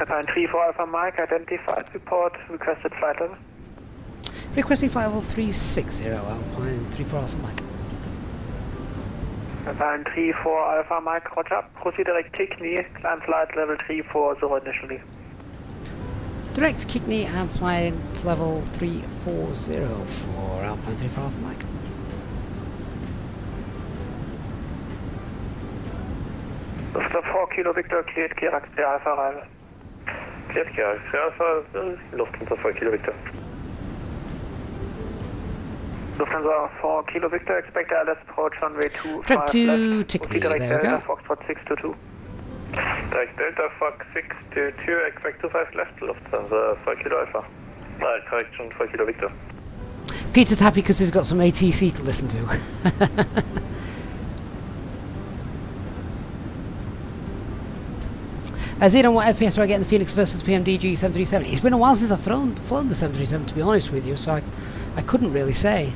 Alpine 34 Alpha Mike, identified, report, requested flight level. Requesting flight level 360, Alpine 34 Alpha Mike. Alpine 34 Alpha Mike, roger. Proceed direct Kickney, climb flight level 340 initially. Direct Kickney and flight level 340 for Alpine 34 Alpha Mike. Lufthansa 4 Kilo Victor, cleared Kirax Alpha arrival. Cleared Kirax Alpha, Lufthansa 4 Kilo Victor. Lufthansa 4 Kilo Victor, expect ILS approach runway 25 Direct to left. Tickney, Direct there we Delta go. Foxtrot 622. Direct Delta Fox 622, expect 25 left, Lufthansa 4 Kilo Alpha. Direct correction 4 Kilo Victor. Peter's happy because he's got some ATC to listen to. Zidane, what FPS do I get in the Phoenix versus PMDG 737? It's been a while since I've flown the 737, to be honest with you, so I couldn't really say.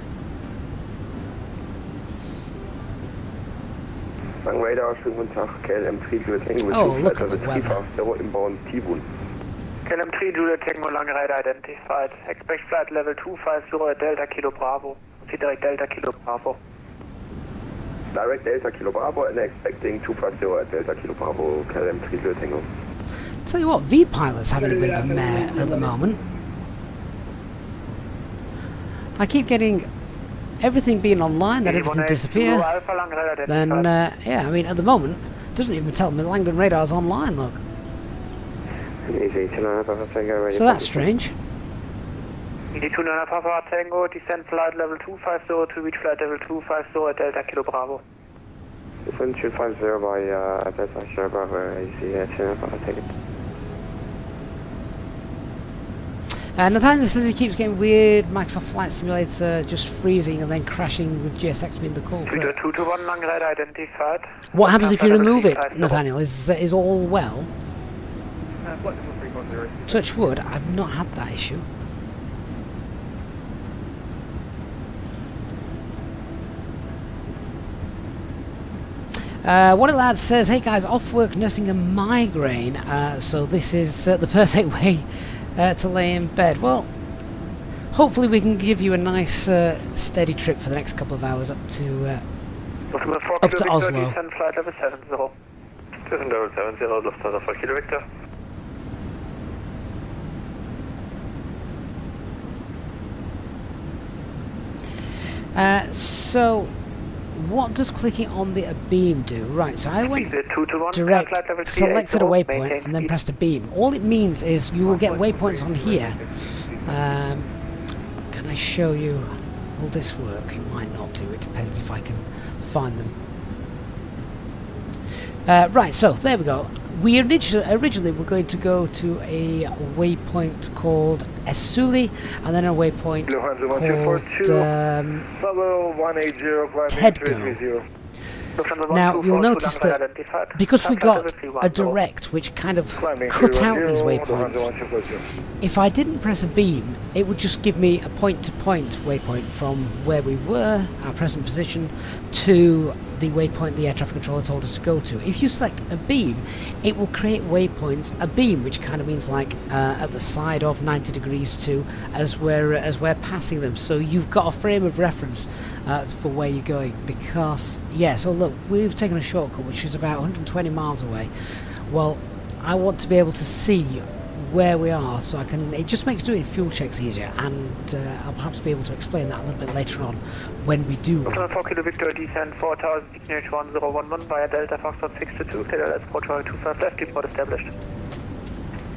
Radar, schönen guten Tag, KLM 3 Juliet Tango. Oh, look at the weather. Inbound T-Bun. KLM 3 Juliet Tango, long ride identified. Expect flight level 250 at Delta Kilo Bravo. Proceed direct Delta Kilo Bravo. Direct Delta Kilo Bravo and expecting 250 at Delta Kilo Bravo, KLM 3 Juliet Tango. Tell you what, V-Pilot's having a bit of a mare at the moment. I keep getting everything being online, then everything disappear. Then, yeah, I mean, at the moment, it doesn't even tell me Langdon Radar's online, look. So that's strange. ED29 Papa Tango, descend flight level 250 to reach flight level 250 at Delta Kilo Bravo. Descend 250 by Delta Kilo Bravo, Easyjet, take it. Nathaniel says he keeps getting weird Microsoft Flight Simulator just freezing and then crashing with GSX being the culprit. 221 long ride identified. What happens if you remove it, Nathaniel? Is all well? Touch wood, I've not had that issue. One of the lads says, hey guys, off work nursing a migraine, so this is the perfect way to lay in bed. Well, hopefully we can give you a nice steady trip for the next couple of hours up to Oslo. Descend flight level 70. Descend level 70, Lufthansa 4 Kilo Victor. So, what does clicking on the beam do? Right, so I went direct, selected a waypoint, and then pressed a beam. All it means is you will get waypoints on here. Can I show you Will this work? It might not do. It depends if I can find them. Right, so there we go. We originally were going to go to a waypoint called Esuli, and then a waypoint called Tedgo. Now you'll notice that because we got a direct which kind of cut out these waypoints, if I didn't press a beam it would just give me a point-to-point waypoint from where we were, our present position, to the waypoint the air traffic controller told us to go to. If you select a beam, it will create waypoints, a beam which kind of means like at the side of 90 degrees to as we're passing them, so you've got a frame of reference for where you're going. Because yeah, so look, we've taken a shortcut which is about 120 miles away. Well, I want to be able to see where we are, so I can. It just makes doing fuel checks easier, and I'll perhaps be able to explain that a little bit later on when we do. 4 Kilo Victor descent 4000 signage 1011 via Delta Foxtrot 622 clear let's approach 25 left report established.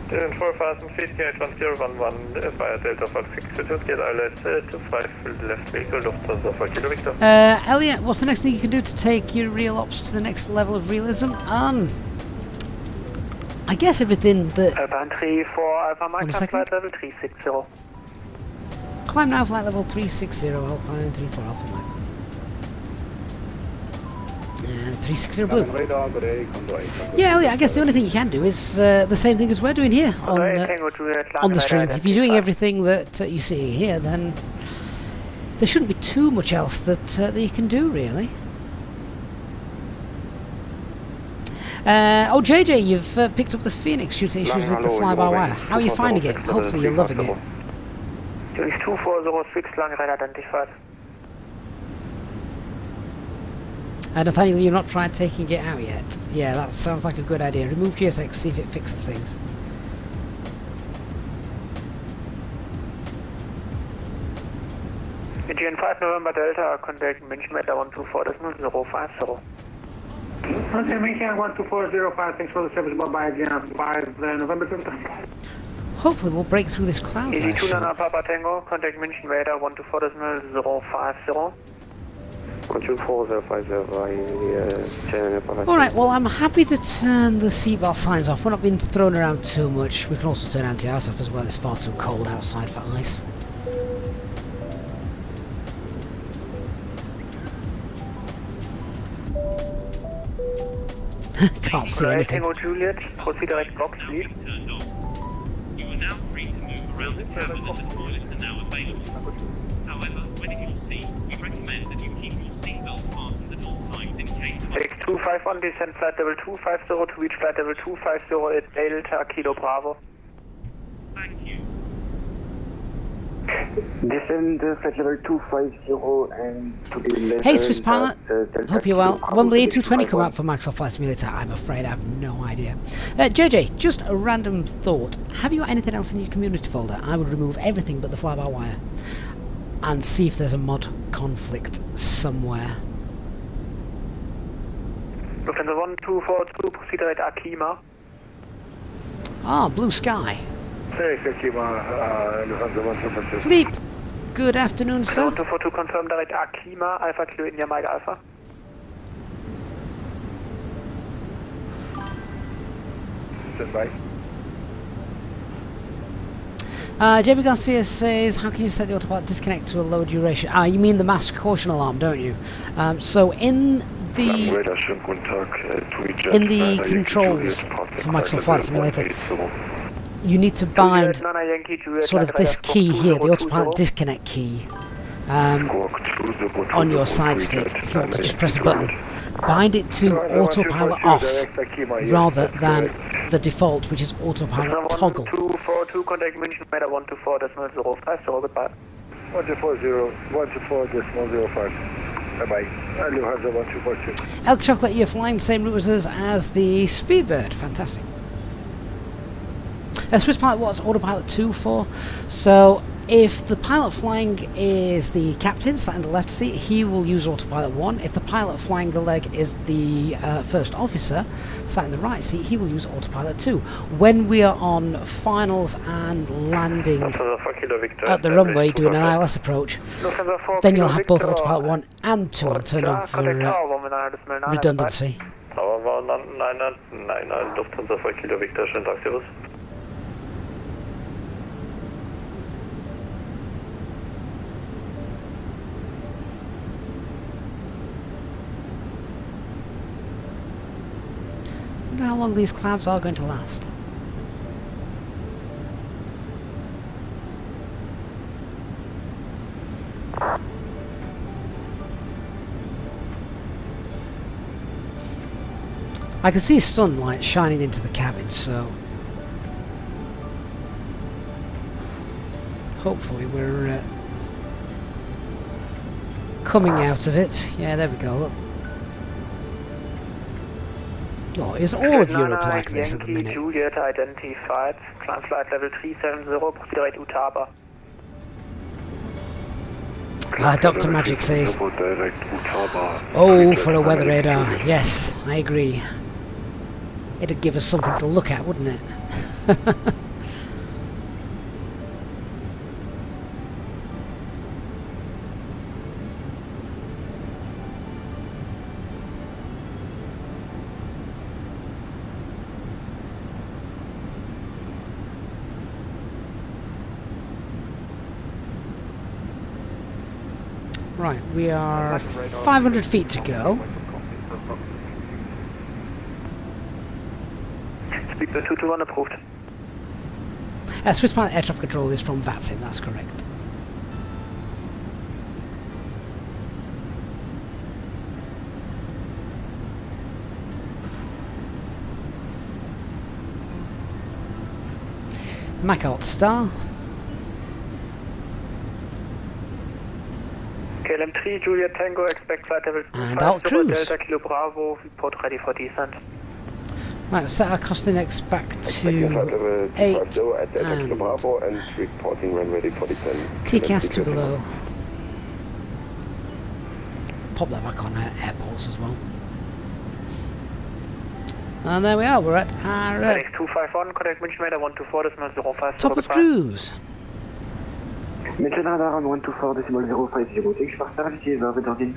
4000 feet signage 1011 via Delta Fox 622 clear let's 25 left vehicle Lufthansa 4 Kilo Victor. Elliot, what's the next thing you can do to take your real ops to the next level of realism? I guess everything that... Alpine 34 Alpha Mike flight level 360. Climb now flight level 360 Alpine 34 Alpha Mike. And 360 blue. Yeah, Elliot, I guess the only thing you can do is the same thing as we're doing here on the stream. If you're doing everything that you see here, then there shouldn't be too much else that you can do, really. Oh, JJ, you've picked up the Phoenix due to issues with the fly-by-wire. How are you finding it? Hopefully you're loving it. 2406 long red identified. Nathaniel, you've not tried taking it out yet? Yeah, that sounds like a good idea. Remove GSX, see if it fixes things. Indian 5 November Delta, contact München Meter 124.050. Okay, München 124.05, thanks for the service, bye-bye again, 5 November Delta. Hopefully we'll break through this cloud. Easy 2 Nana Papa Tango, contact München Meter 124.050. 124.050, Alright, well I'm happy to turn the seatbelt signs off. We're not being thrown around too much. We can also turn anti-ice off as well. It's far too cold outside for ice. Can't see anything. Tango Juliet, proceed direct box lead. You are now free to move around the cabin and the toilets are now available. However, when in your seat, we recommend that you keep your seatbelt fastened at all times in case of... Take 251, descend flight level 250 to reach flight level 250 at Delta Kilo Bravo. Thank you. Descend flight level 250 and to the left. Hey Swiss pilot, hope you're well. When will the A320 come out for Microsoft Flight Simulator? I'm afraid I have no idea. JJ, just a random thought. Have you got anything else in your community folder? I would remove everything but the fly-by-wire and see if there's a mod conflict somewhere. Lufthansa 1242, proceed direct Akima. Ah, blue sky. Lufthansa Sleep. Good afternoon, sir. 1242, confirm direct Akima, Alpha Kilo India Mike Alpha. Stand by. JB Garcia says, how can you set the autopilot disconnect to a low duration? Ah, you mean the mass caution alarm, don't you? So in the controls for Microsoft Flight Simulator, you need to bind sort of this key here, the autopilot disconnect key, on your side stick. If you want to just press a button, bind it to autopilot off rather than the default, which is autopilot toggle. 242, contact München Meter 124.050, goodbye. 124.050. Bye-bye. Lufthansa 1242. Elk Chocolate, you're flying the same route as the Speedbird. Fantastic. Swiss pilot, what's autopilot 2 for? So If the pilot flying is the captain sat in the left seat, he will use autopilot 1. If the pilot flying the leg is the first officer sat in the right seat, he will use autopilot 2. When we are on finals and landing at the runway doing an ILS approach, then you'll have both autopilot 1 and 2 on turn on for redundancy. Lufthansa 4 Kilo Victor, schönen Tag, Servus. I wonder how long these clouds are going to last. I can see sunlight shining into the cabin, so hopefully we're coming out of it. Yeah, there we go, look. Oh, is all of Europe like this at the minute? Juliet identified, climb flight level 370, proceed right Utaba. Dr. Magic says, oh, for a weather radar. Yes, I agree. It'd give us something to look at, wouldn't it? Right, we are 500 feet to go. Speak to 221 approved. Swiss pilot air traffic control is from VATSIM, that's correct. Mac Alt Star. KLM 3 Juliet Tango, expect flight level and Alt Cruise. Delta Kilo Bravo, report ready for descent. Right, set our cost index back to 8 and TCAS to below. Pop that back on airports as well. And there we are, we're at our 251, contact München Radar 124.05. top of cruise. München Radar 124.05, take for service, over Dorkin.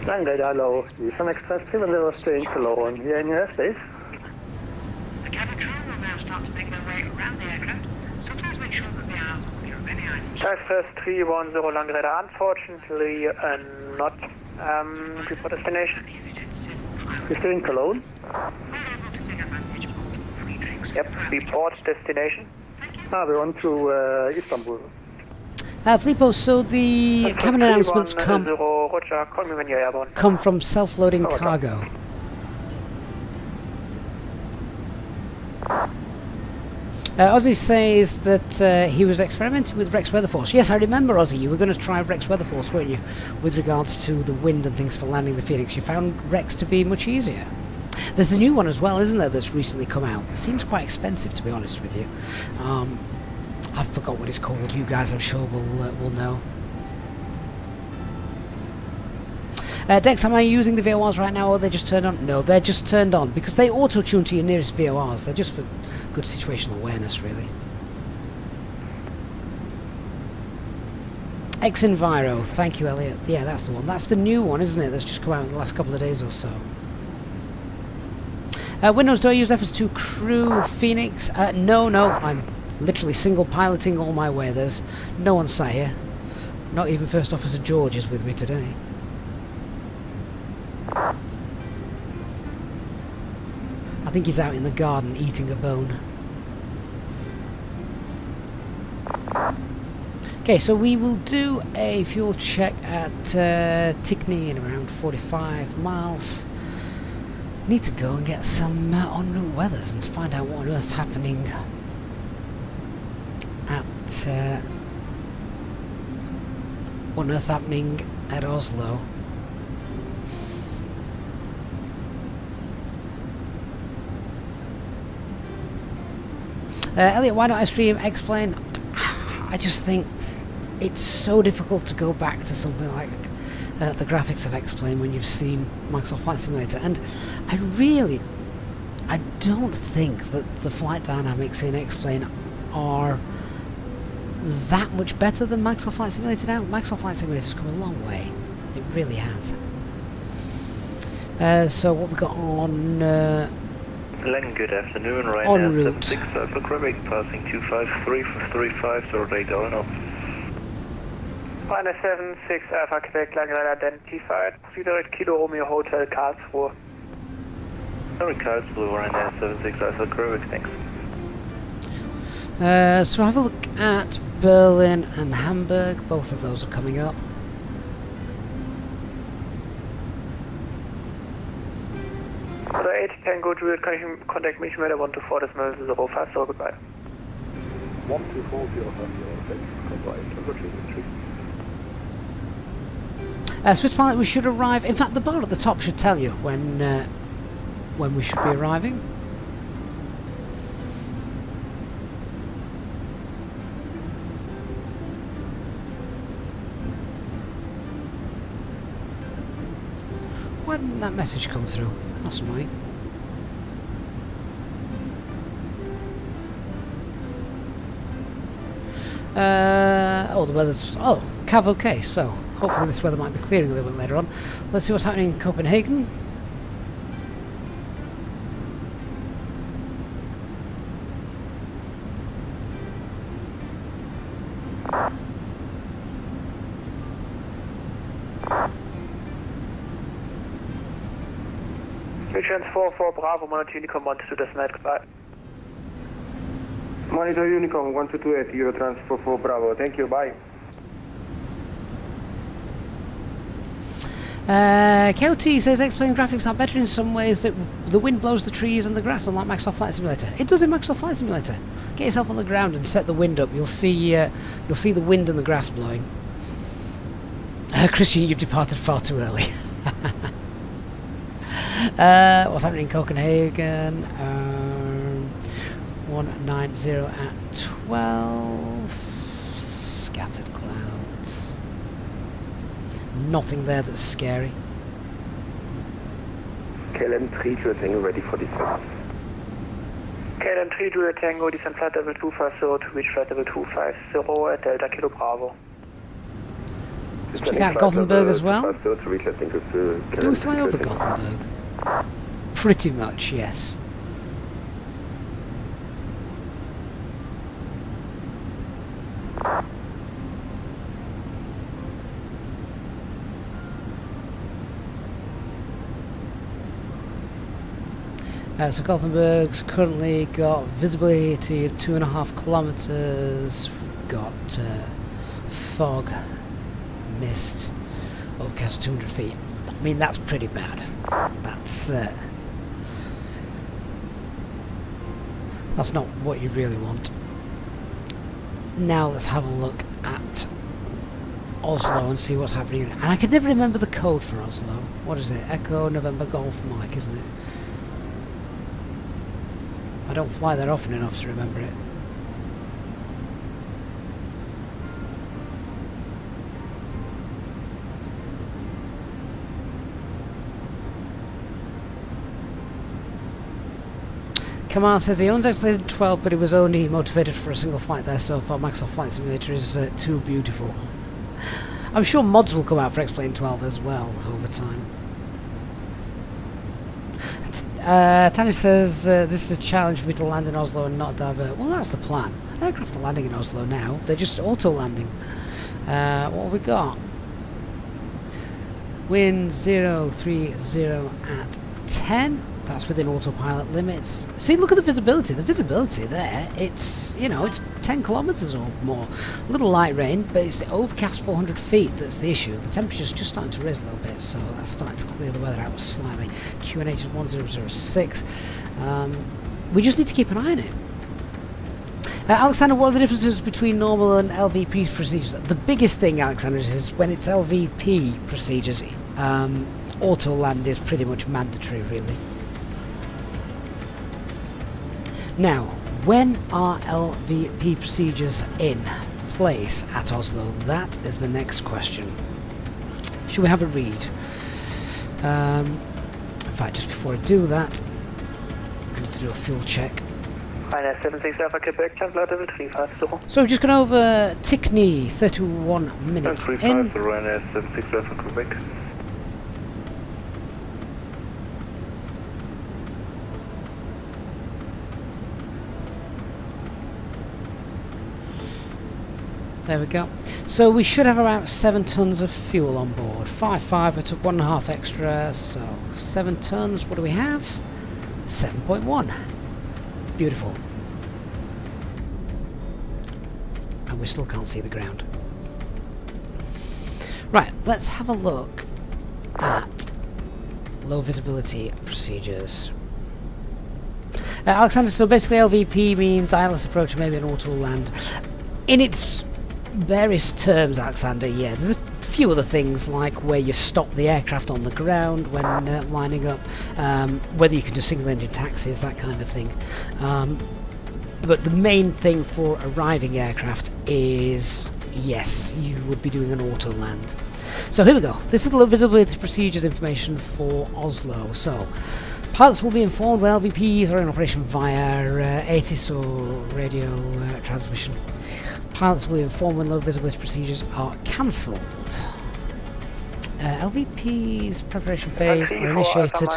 Landing hello. Some Express 70 staying below and here in your airspace. The cabin crew will now start to make their way around the aircraft, so please make sure that the aisles are clear of any items. Express 310 Lang Radar, unfortunately not report destination. You're still in Cologne? Yep, report destination. We're on to Istanbul. Filippo, so the cabin announcements come from self-loading cargo. Ozzy says that he was experimenting with Rex Weather Force. Yes, I remember, Ozzy, you were going to try Rex Weather Force, weren't you? With regards to the wind and things for landing the Phoenix. You found Rex to be much easier. There's a new one as well, isn't there, that's recently come out. It seems quite expensive, to be honest with you. I forgot what it's called. You guys, I'm sure, will know. Dex, am I using the VORs right now, or are they just turned on? No, they're just turned on, because they auto-tune to your nearest VORs. They're just for good situational awareness, really. X-Enviro, thank you, Elliot. Yeah, that's the one. That's the new one, isn't it? That's just come out in the last couple of days or so. Windows, do I use FS2 Crew Phoenix? No, I'm literally single piloting all my way. There's no one sat here. Not even First Officer George is with me today. I think he's out in the garden eating a bone. Okay, so we will do a fuel check at Tickney in around 45 miles. Need to go and get some en route weathers and find out what on earth's happening at Oslo. Elliot, why don't I stream X-Plane? I just think it's so difficult to go back to something like the graphics of X-Plane when you've seen Microsoft Flight Simulator, and I don't think that the flight dynamics in X-Plane are that much better than Microsoft Flight Simulator now. Microsoft Flight Simulator's come a long way. It really has. So what we got on Len, good afternoon. Right en now, route. 76 Alpha Quebec, passing 253 for 35, so radar and off. Ryanair 76 Alpha Quebec, landing identified. Proceed Kilo Romeo Hotel Karlsruhe. Sorry, Karlsruhe, Ryanair 76 Alpha Quebec, thanks. So have a look at Berlin and Hamburg. Both of those are coming up. So 8 Tango Juliet, contact me at 124.05, so goodbye. 124.05, Swiss pilot, we should arrive. In fact, the bar at the top should tell you when we should be arriving. Why didn't that message come through? That's annoying. Oh, the weather's... Oh, Cav okay, so hopefully this weather might be clearing a little bit later on. Let's see what's happening in Copenhagen. Chance 44 Bravo, Monitor Unicom 122, destinate, goodbye. Monitor Unicom 1228, Eurotrans 44 Bravo, thank you, bye. KOT says X-Plane graphics are better in some ways, that the wind blows the trees and the grass, unlike Microsoft Flight Simulator. It does in Microsoft Flight Simulator. Get yourself on the ground and set the wind up. You'll see the wind and the grass blowing. Christian, you've departed far too early. What's happening in Copenhagen? 190 at 12. Scattered clouds. Nothing there that's scary. KLM 3 to Tango ready for descent. KLM 3 to Tango, descent flight level 250 to reach flight level 250 at Delta Kilo Bravo. Let's check out Gothenburg as well. To reach, I think, Do we fly over Gothenburg? Pretty much, yes. So Gothenburg's currently got visibility of 2.5 kilometers. We've got fog, mist, overcast 200 feet. I mean, that's pretty bad. That's not what you really want. Now let's have a look at Oslo and see what's happening. And I can never remember the code for Oslo. What is it? Echo November Golf Mike, isn't it? I don't fly there often enough to remember it. Kamal says he owns X-Plane 12, but he was only motivated for a single flight there so far. Microsoft Flight Simulator is too beautiful. I'm sure mods will come out for X-Plane 12 as well over time. Tanya says this is a challenge for me to land in Oslo and not divert. Well, that's the plan. Aircraft are landing in Oslo now. They're just auto-landing. What have we got? Wind 030 at 10. That's within autopilot limits. See, look at the visibility. The visibility there, it's, you know, it's 10 kilometers or more. A little light rain, but it's the overcast 400 feet that's the issue. The temperature's just starting to raise a little bit, so that's starting to clear the weather out slightly. QNH is 1006. We just need to keep an eye on it. Alexander, what are the differences between normal and LVP procedures? The biggest thing, Alexander, is when it's LVP procedures, auto land is pretty much mandatory, really. Now, When are LVP procedures in place at Oslo? That is the next question. Should we have a read? In fact, just before I do that, I need to do a fuel check. Ryanair 76 Alpha Quebec, transport level 350. So we've just gone over Tickney, 31 minutes in. 35 Ryanair 76 Alpha Quebec. There we go. So we should have about 7 tons of fuel on board. 5.5, I took 1.5 extra, so 7 tons. What do we have? 7.1. Beautiful. And we still can't see the ground. Right, let's have a look at low visibility procedures. Alexander, so basically LVP means ILS approach, maybe an auto land. In its various terms, Alexander, yeah, there's a few other things like where you stop the aircraft on the ground when lining up, whether you can do single engine taxis, that kind of thing. But the main thing for arriving aircraft is, yes, you would be doing an auto land. So here we go. This is low visibility procedures information for Oslo. So pilots will be informed when LVPs are in operation via ATIS or radio transmission. Pilots will be informed when low visibility procedures are cancelled. LVP's preparation phase are initiated.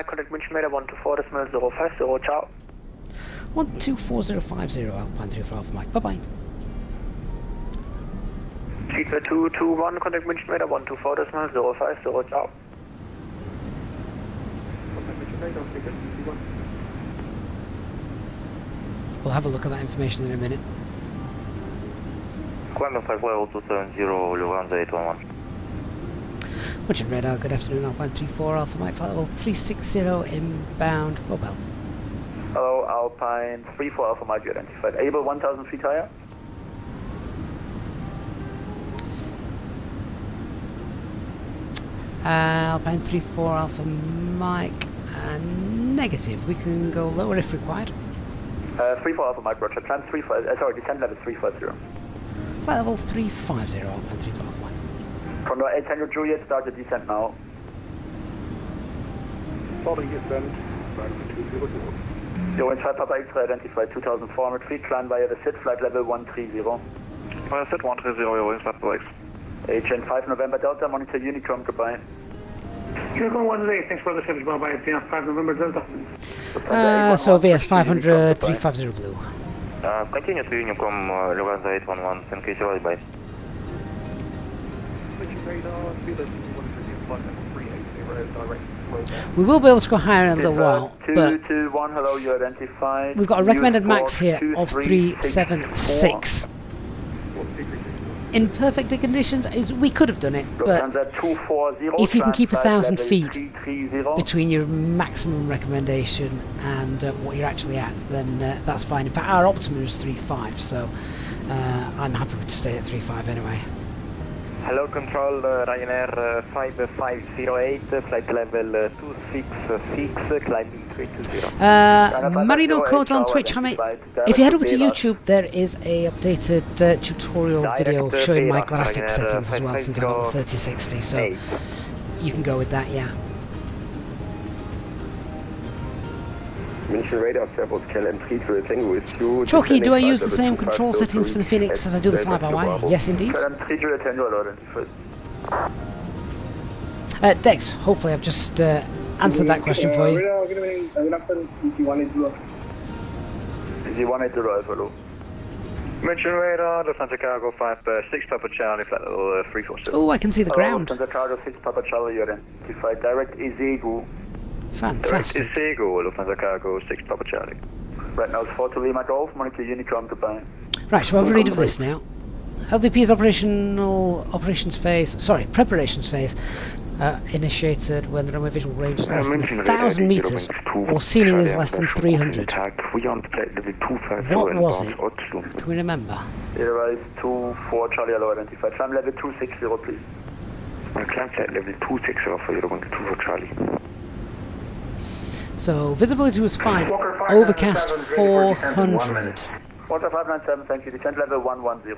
124050, Alpine 3 for Alpha Mike. Bye bye. 221, contact München Radar 124.050, ciao. We'll have a look at that information in a minute. Climb 5 level 270, Lufthansa 811. München Radar, good afternoon, Alpine 34 Alpha Mike, flight level 360 inbound, mobile. Hello, Alpine 34 Alpha Mike, you identified. Able 1000 feet higher? Alpine 34 Alpha Mike, negative, we can go lower if required. 34 Alpha Mike, Roger, climb 35, sorry, descent level 350. Flight level 350, Alpine 34 Alpha Mike. Condor 800 Juliet, start the descent now. Starting descent, climb 200. Zero in 5 Papa X-ray identified 2400 feet, climb via the SID, flight level 130. SID 130, you're in flight Papa X. HN 5 November Delta, monitor Unicron, goodbye. Unicron 108, thanks for the service, bye bye, VS 5 November Delta. So VS 500, 350 blue. Continue to Unicron, Lufthansa 811, thank you, bye. We will be able to go higher in a little while, but 221, hello, you identified. we've got a recommended max here of 376. In perfect conditions, we could have done it, but if you can keep 1,000 feet between your maximum recommendation and what you're actually at, then that's fine. In fact, our optimum is 3.5, so I'm happy to stay at 3.5 anyway. Hello, control, Ryanair 5508, flight level 266, climbing 320. Marino Code on Twitch, if you head over to YouTube, there is a updated tutorial video showing my graphic settings as well, since I got the 3060, so you can go with that, yeah. München Radar, Airbus KLM 3 Tango with you. Chalky, do I use the same control settings for the Phoenix as I do the fly-by-wire? Yes, indeed. Dex, hopefully I've just answered that question for you. München Radar, Lufthansa Cargo 56 Papa Charlie, flight level 347. Oh, I can see the ground. Lufthansa Cargo 6 Papa Charlie, you identified. Direct Easyjet. Fantastic. Lufthansa Cargo 6 Papa Charlie. Right now it's 4 to Lima Golf, monitor Unicron, goodbye. Right, so I've a read of this now. LVP's preparations phase initiated when the runway visual range is less than 1,000 meters or ceiling is less than 300. What was it? Can we remember? Airrise 24 Charlie Hello identified. Climb level 260, please. Climb flight level 260 for you, going to 24 Charlie. So visibility was fine. Overcast 400. Water 597, thank you. Descent level 110.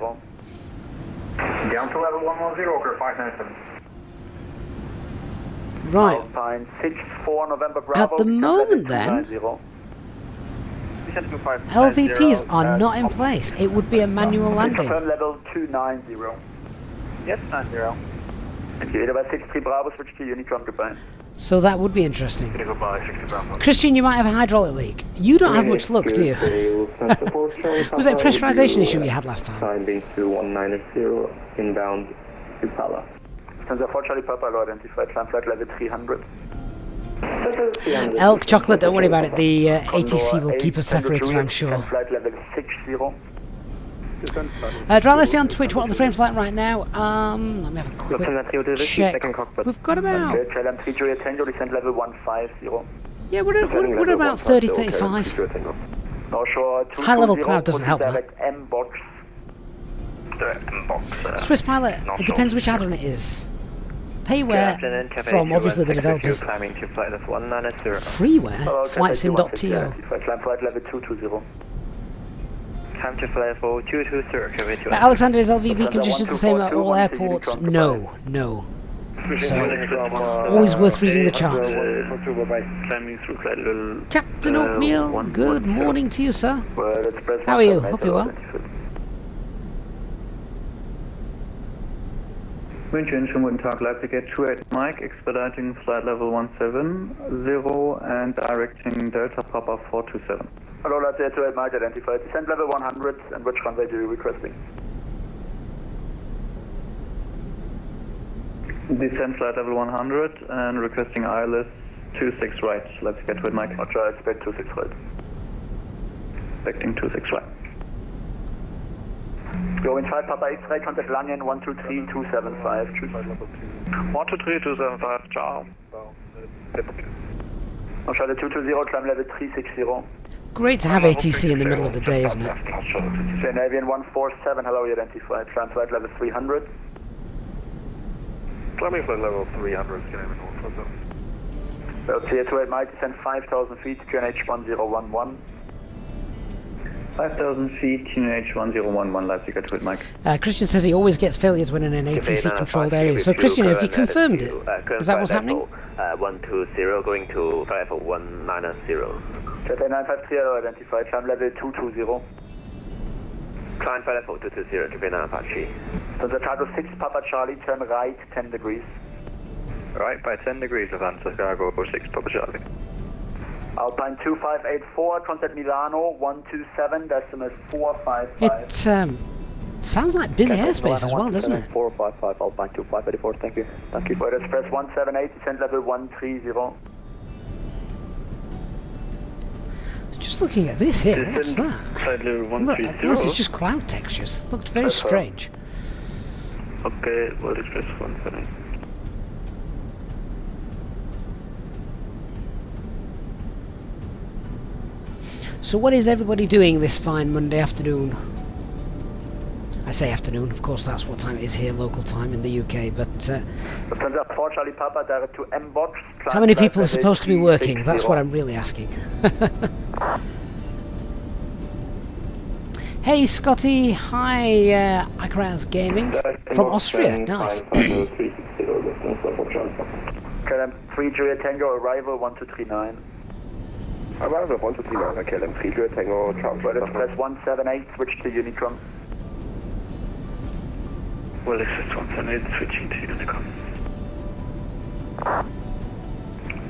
Down to level 110, Walker 597. Right. Alpine 64 November Bravo. At the moment then, LVPs are not in place. It would be a manual landing. Confirm level 290. Yes, 90. Thank you. About 63 Bravo, switch to Unicron, goodbye. So that would be interesting. Christian, you might have a hydraulic leak. You don't have much luck, do you? Was it a pressurization issue you had last time? Finding 2190 inbound to Pala. Stanza 4 Charlie Papa, identified, climb flight level 300. Elk chocolate, don't worry about it. The ATC will keep us separated, I'm sure. Flight level 60. Dry let's see on Twitch what are the frames like right now. Let me have a quick check. We've got about... Yeah, we're about 30, 35. High level cloud doesn't help that. Swiss Pilot, it depends which add-on it is. Payware from obviously the developers. Freeware, FlightSim.to. Time to fly for 220. Alexander, is LVP conditions the same at all airports? No. So, always worth reading the charts. Captain Oatmeal, good morning to you, sir. How are you? Hope you're well. München, schönen guten Tag, Leipzig 28 Mike, expediting flight level 170 and directing Delta Papa 427. Hello, Leipzig 28 Mike, identified. Descent level 100, and which runway do you requesting? Descent flight level 100 and requesting ILS 26 right, Leipzig 28 Mike. Roger, expect 26 right. Expecting 26 right. Going 5 Papa X-ray, contact Langen 123275. 123275, ciao. Charlie 220, climb level 360. Great to have ATC in the middle of the day, isn't it? Scandinavian 147, hello, identified. Climb flight level 300. Climbing flight level 300, Scandinavian 147. So, CA28 Mike, descend 5,000 feet, QNH 1011. 5,000 feet, QNH 1011, Leipzig 28 Mike. Christian says he always gets failures when in an ATC controlled area. So Christian, have you confirmed it? Is that what's happening? 120 going to flight level 190. Cathay 953 identified, climb level 220. Climb flight level 220, Cathay 953. So the Chicago 6 Papa Charlie, turn right 10 degrees. Right by 10 degrees, Atlanta Chicago 6 Papa Charlie. Alpine 2584, contact Milano 127.455. It sounds like busy airspace as well, doesn't it? 455, Alpine 2584, thank you. Thank you. Wait, express 178, descent level 130. Just looking at this here, what's that? Look, this is just cloud textures. Looked very strange. Okay, World Express 178. So what is everybody doing this fine Monday afternoon? I say afternoon, of course that's what time it is here, local time in the UK, but how many people are supposed to be working? That's what I'm really asking. Hey Scotty, hi Akraz Gaming from Austria, nice. KLM 3 Juliet Tango, arrival 1239. Arrival 1239, KLM 3 Juliet Tango, Charles. Express 178, switch to Unicron. Well, Express 178, switching to Unicron.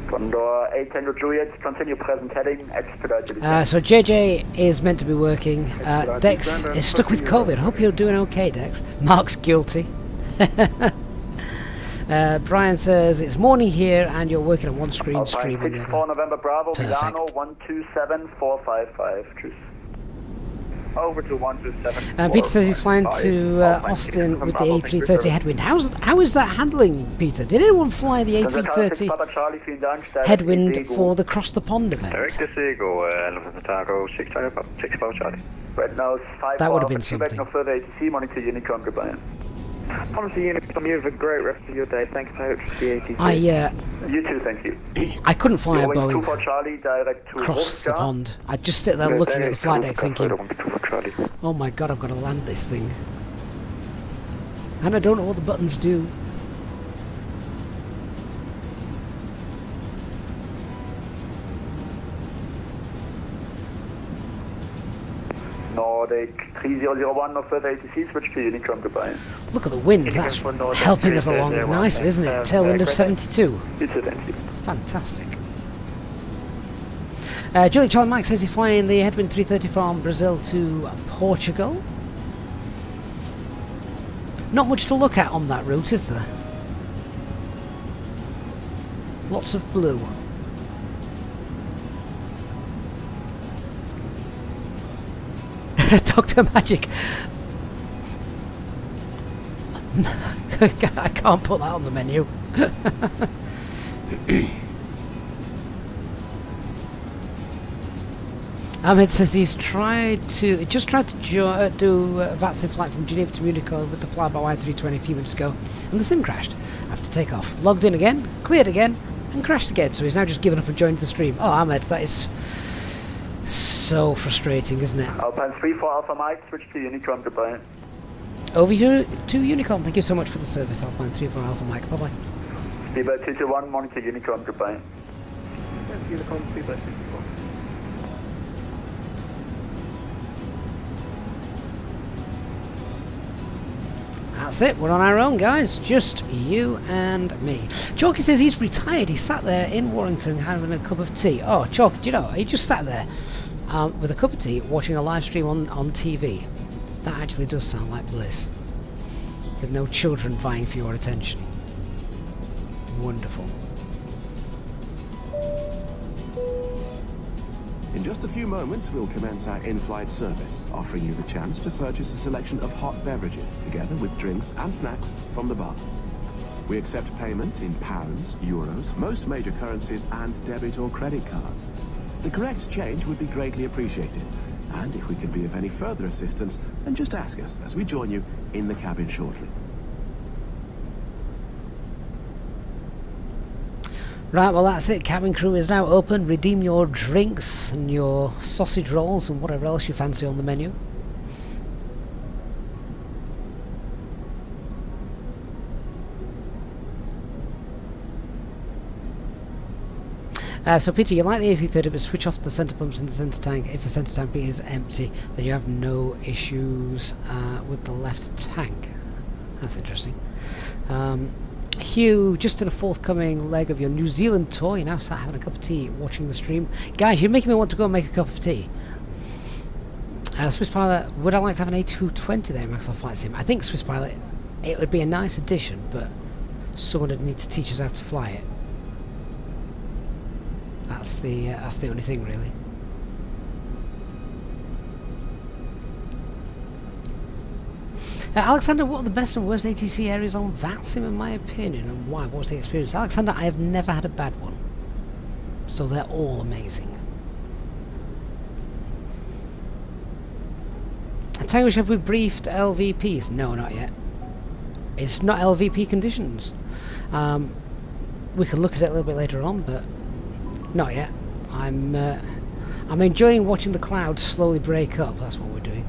Condor 8 Tango Juliet, continue present heading, expedited. So JJ is meant to be working. Dex is stuck with COVID. Hope you're doing okay, Dex. Mark's guilty. Brian says it's morning here and you're working on one screen, stream on the other. November Bravo, Perfect. Milano 127455. Truce. Over to 127. Peter says he's flying to Austin with the A330 headwind. How is that handling, Peter? Did anyone fly the A330 headwind for the Cross the Pond event? That would have been something. No further ATC, monitor Unicron, goodbye. Honestly, Unicom, you have a great rest of your day. Thanks for the ATC. You too, thank you. I couldn't fly a Going Boeing 24 Charlie, direct to across the Oscar. pond. I'd just sit there looking at the flight deck thinking, oh my god, I've got to land this thing. And I don't know what the buttons do. Nordic 3001 of further ATC, switch to Unicom, goodbye. Look at the wind, that's helping us along nicely, isn't it? Tailwind of 72. It's a thank you. Fantastic. Julie Charlie Mike says he's flying the Headwind 330 from Brazil to Portugal. Not much to look at on that route, is there? Lots of blue. Dr. Magic. I can't put that on the menu. Ahmed says he's just tried to do a VATSIM flight from Geneva to Munich with the flyby A320 a few minutes ago, and the sim crashed after takeoff. Logged in again, cleared again, and crashed again, so he's now just given up and joined the stream. Oh, Ahmed, that is so frustrating, isn't it? Alpine 34 Alpha Mike, switch to Unicom, goodbye. Over here to Unicom, thank you so much for the service, Alpine 34 Alpha Mike, bye bye. Speedbird 221, monitor Unicom, goodbye. Unicom, Speedbird 221. That's it, we're on our own, guys. Just you and me. Chalky says he's retired. He sat there in Warrington having a cup of tea. Oh, Chalky, do you know, he just sat there with a cup of tea watching a live stream on TV. That actually does sound like bliss. With no children vying for your attention. Wonderful. In just a few moments, we'll commence our in-flight service, offering you the chance to purchase a selection of hot beverages, together with drinks and snacks from the bar. We accept payment in pounds, euros, most major currencies, and debit or credit cards. The correct change would be greatly appreciated, and if we can be of any further assistance, then just ask us as we join you in the cabin shortly. Right, well that's it. Cabin crew is now open. Redeem your drinks and your sausage rolls and whatever else you fancy on the menu. So Peter, you like the A330, but switch off the centre pumps in the centre tank. If the centre tank is empty, then you have no issues with the left tank. That's interesting. Hugh, just in a forthcoming leg of your New Zealand tour, you're now sat having a cup of tea, watching the stream. Guys, you're making me want to go and make a cup of tea. Swiss Pilot, would I like to have an A220 there in Microsoft Flight Sim? I think Swiss Pilot, it would be a nice addition, but someone would need to teach us how to fly it. That's the only thing, really. Alexander, what are the best and worst ATC areas on VATSIM in my opinion, and why? What's the experience? Alexander, I have never had a bad one, so they're all amazing. Tango, have we briefed LVPs? No, not yet. It's not LVP conditions. We can look at it a little bit later on, but not yet. I'm enjoying watching the clouds slowly break up. That's what we're doing.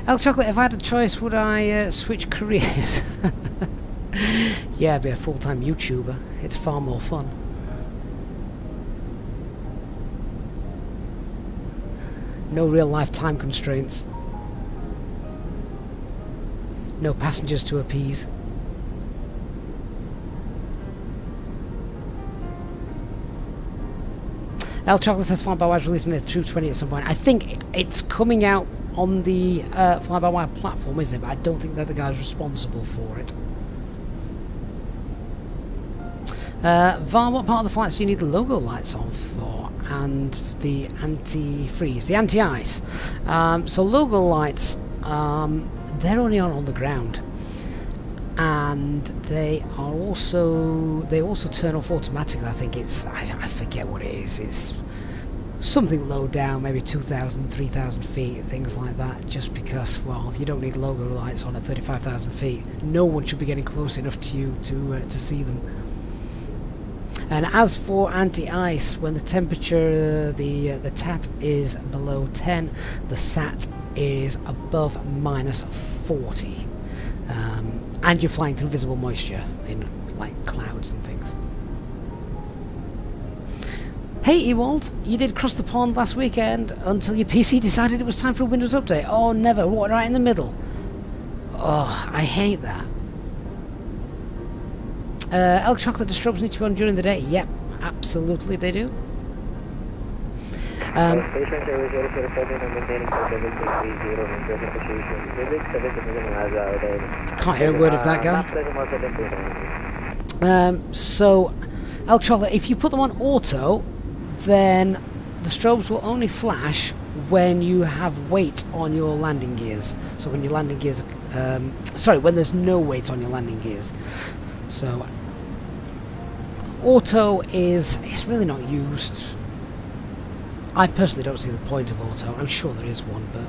El Chocolate, if I had a choice, would I switch careers? Yeah, I'd be a full-time YouTuber. It's far more fun. No real-life time constraints. No passengers to appease. El Chocolate says Fly-by-Wire is releasing the 220 at some point. I think it's coming out on the Fly-by-Wire platform, isn't it? But I don't think they're the guys responsible for it. Var, what part of the flights do you need the logo lights on for? And the anti-freeze, the anti-ice. So logo lights, they're only on the ground, and they also turn off automatically. I think it's I forget what it is. It's something low down, maybe 2,000, 3,000 feet, things like that, just because, well, you don't need logo lights on at 35,000 feet. No one should be getting close enough to you to see them. And as for anti-ice, when the temperature, the TAT is below 10, the SAT is above -40. And you're flying through visible moisture in like clouds and things. Hey Ewald, you did cross the pond last weekend until your PC decided it was time for a Windows update. Oh, never. What, right in the middle? Oh, I hate that. Elk chocolate strobes need to be on during the day. Yep, absolutely they do. Can't hear a word of that guy. So, Elk chocolate, if you put them on auto, then the strobes will only flash when you have weight on your landing gears. So when your landing gears, when there's no weight on your landing gears. So auto it's really not used. I personally don't see the point of auto. I'm sure there is one, but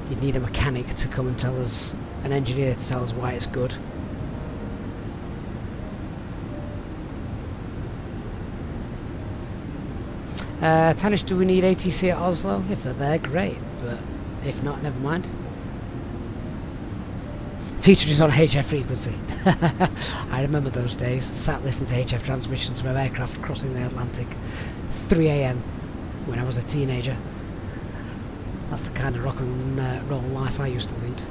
you'd need a mechanic to come and tell us, an engineer to tell us why it's good. Tanish, do we need ATC at Oslo? If they're there, great, but if not, never mind. Peter is on HF frequency. I remember those days, sat listening to HF transmissions from aircraft crossing the Atlantic, 3 AM when I was a teenager. That's the kind of rock and roll life I used to lead.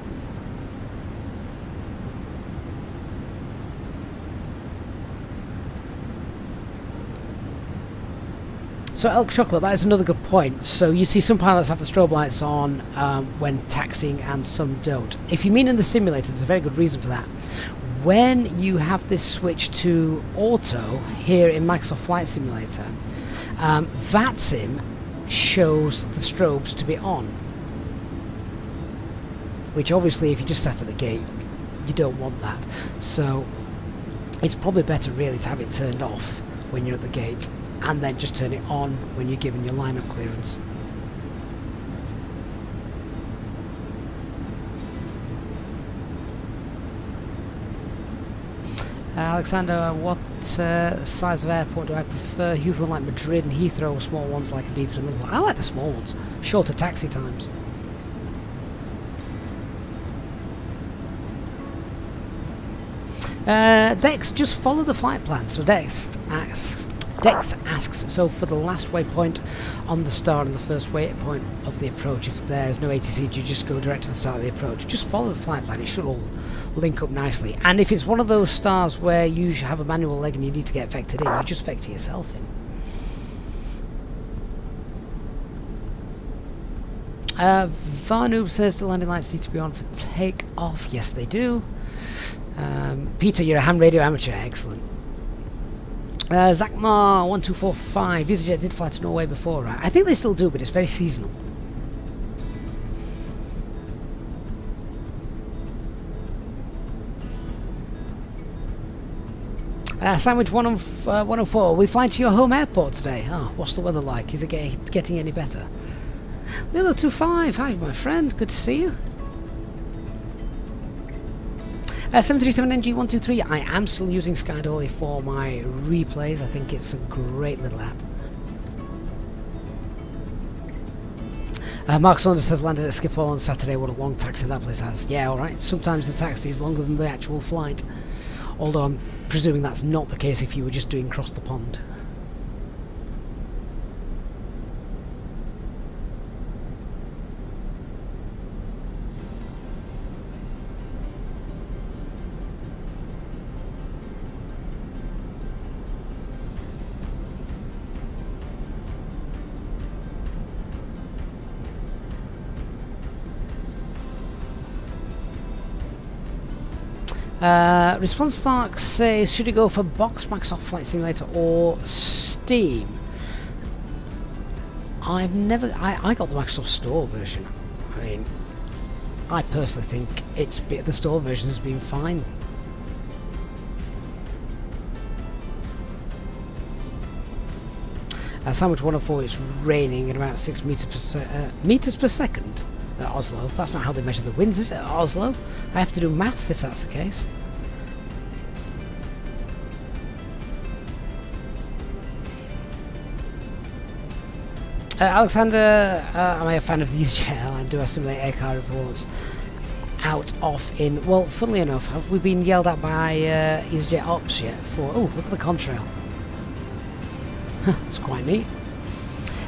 So Elk Chocolate, that is another good point. So you see some pilots have the strobe lights on when taxiing and some don't. If you mean in the simulator, there's a very good reason for that. When you have this switch to auto here in Microsoft Flight Simulator, VATSIM shows the strobes to be on. Which obviously if you just sat at the gate, you don't want that. So it's probably better really to have it turned off when you're at the gate, and then just turn it on when you're given your lineup clearance. Alexander, what size of airport do I prefer? Huge one like Madrid and Heathrow, or small ones like Ibiza and Liverpool? I like the small ones, shorter taxi times. Dex, just follow the flight plan. So Dex asks, so for the last waypoint on the start and the first waypoint of the approach, if there's no ATC, do you just go direct to the start of the approach? Just follow the flight plan, it should all link up nicely. And if it's one of those stars where you have a manual leg and you need to get vectored in, you just vector yourself in. Varnoob says the landing lights need to be on for takeoff. Yes, they do. Peter, you're a ham radio amateur. Excellent. Zachmar1245. Easyjet did fly to Norway before, right? I think they still do, but it's very seasonal. Sandwich 104. We flying to your home airport today. Oh, what's the weather like? Is it getting any better? Lilo25. Hi, my friend. Good to see you. 737NG123, I am still using Skydolly for my replays. I think it's a great little app. Mark Saunders says landed at Schiphol on Saturday. What a long taxi that place has. Yeah, alright. Sometimes the taxi is longer than the actual flight. Although I'm presuming that's not the case if you were just doing cross the pond. Response Stark says, should you go for Box, Microsoft Flight Simulator or Steam? I got the Microsoft Store version. I mean, I personally think the Store version has been fine. Sandwich 104, it's raining at about 6 meters per second at Oslo. That's not how they measure the winds, is it, at Oslo? I have to do maths if that's the case. Alexander, am I a fan of these Easyjet? Do I simulate aircar reports out off in... Well, funnily enough, have we been yelled at by Easyjet Ops yet for... Oh, look at the contrail. It's quite neat.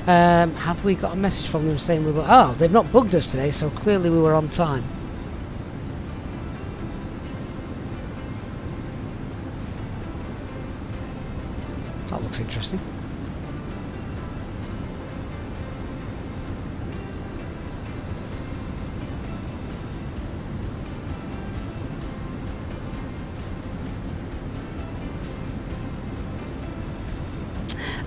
Have we got a message from them saying we were... Oh, they've not bugged us today, so clearly we were on time. That looks interesting.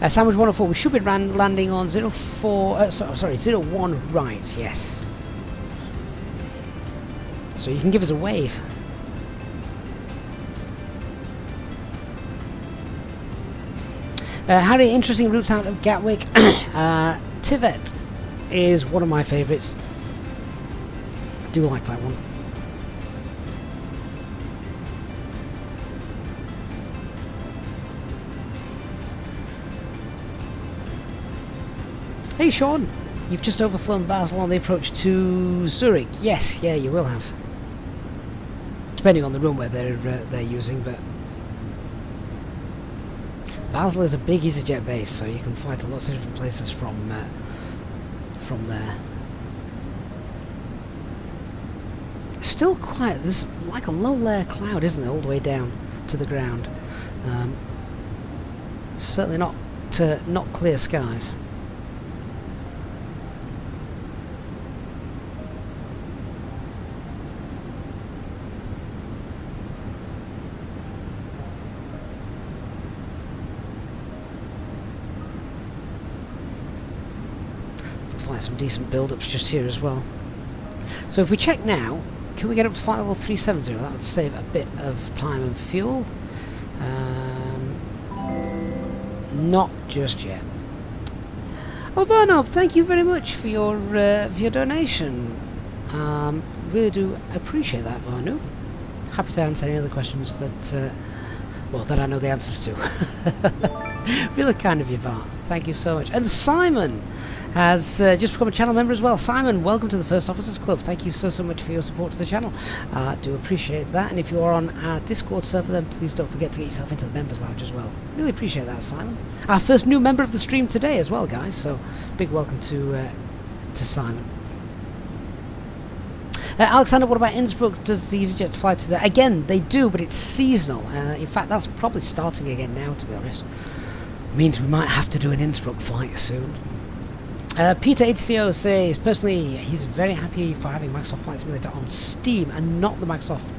Sandwich 104, we should be landing on 01 right, yes. So you can give us a wave. Harry, interesting routes out of Gatwick. Tivet is one of my favourites. I do like that one. Hey Sean, you've just overflown Basel on the approach to Zurich. Yes, yeah, you will have. Depending on the runway they're using, but Basel is a big EasyJet base, so you can fly to lots of different places from there. Still quiet. There's like a low layer cloud, isn't there, all the way down to the ground. Certainly not clear skies. Looks like some decent build-ups just here as well. So if we check now, can we get up to flight level 370? That would save a bit of time and fuel. Not just yet. Oh, Vernob, thank you very much for your donation. Really do appreciate that, Vernob. Happy to answer any other questions that, that I know the answers to. Really kind of you, Var. Thank you so much. And Simon has just become a channel member as well. Simon, welcome to the First Officers Club. Thank you so much for your support to the channel. Do appreciate that. And if you are on our Discord server, then please don't forget to get yourself into the Members Lounge as well. Really appreciate that, Simon. Our first new member of the stream today as well, guys. So big welcome to Simon. Alexander, what about Innsbruck? Does the EasyJet fly to there? Again, they do, but it's seasonal. In fact, that's probably starting again now, to be honest. Means we might have to do an Innsbruck flight soon. Peter HCO says, personally, he's very happy for having Microsoft Flight Simulator on Steam and not the Microsoft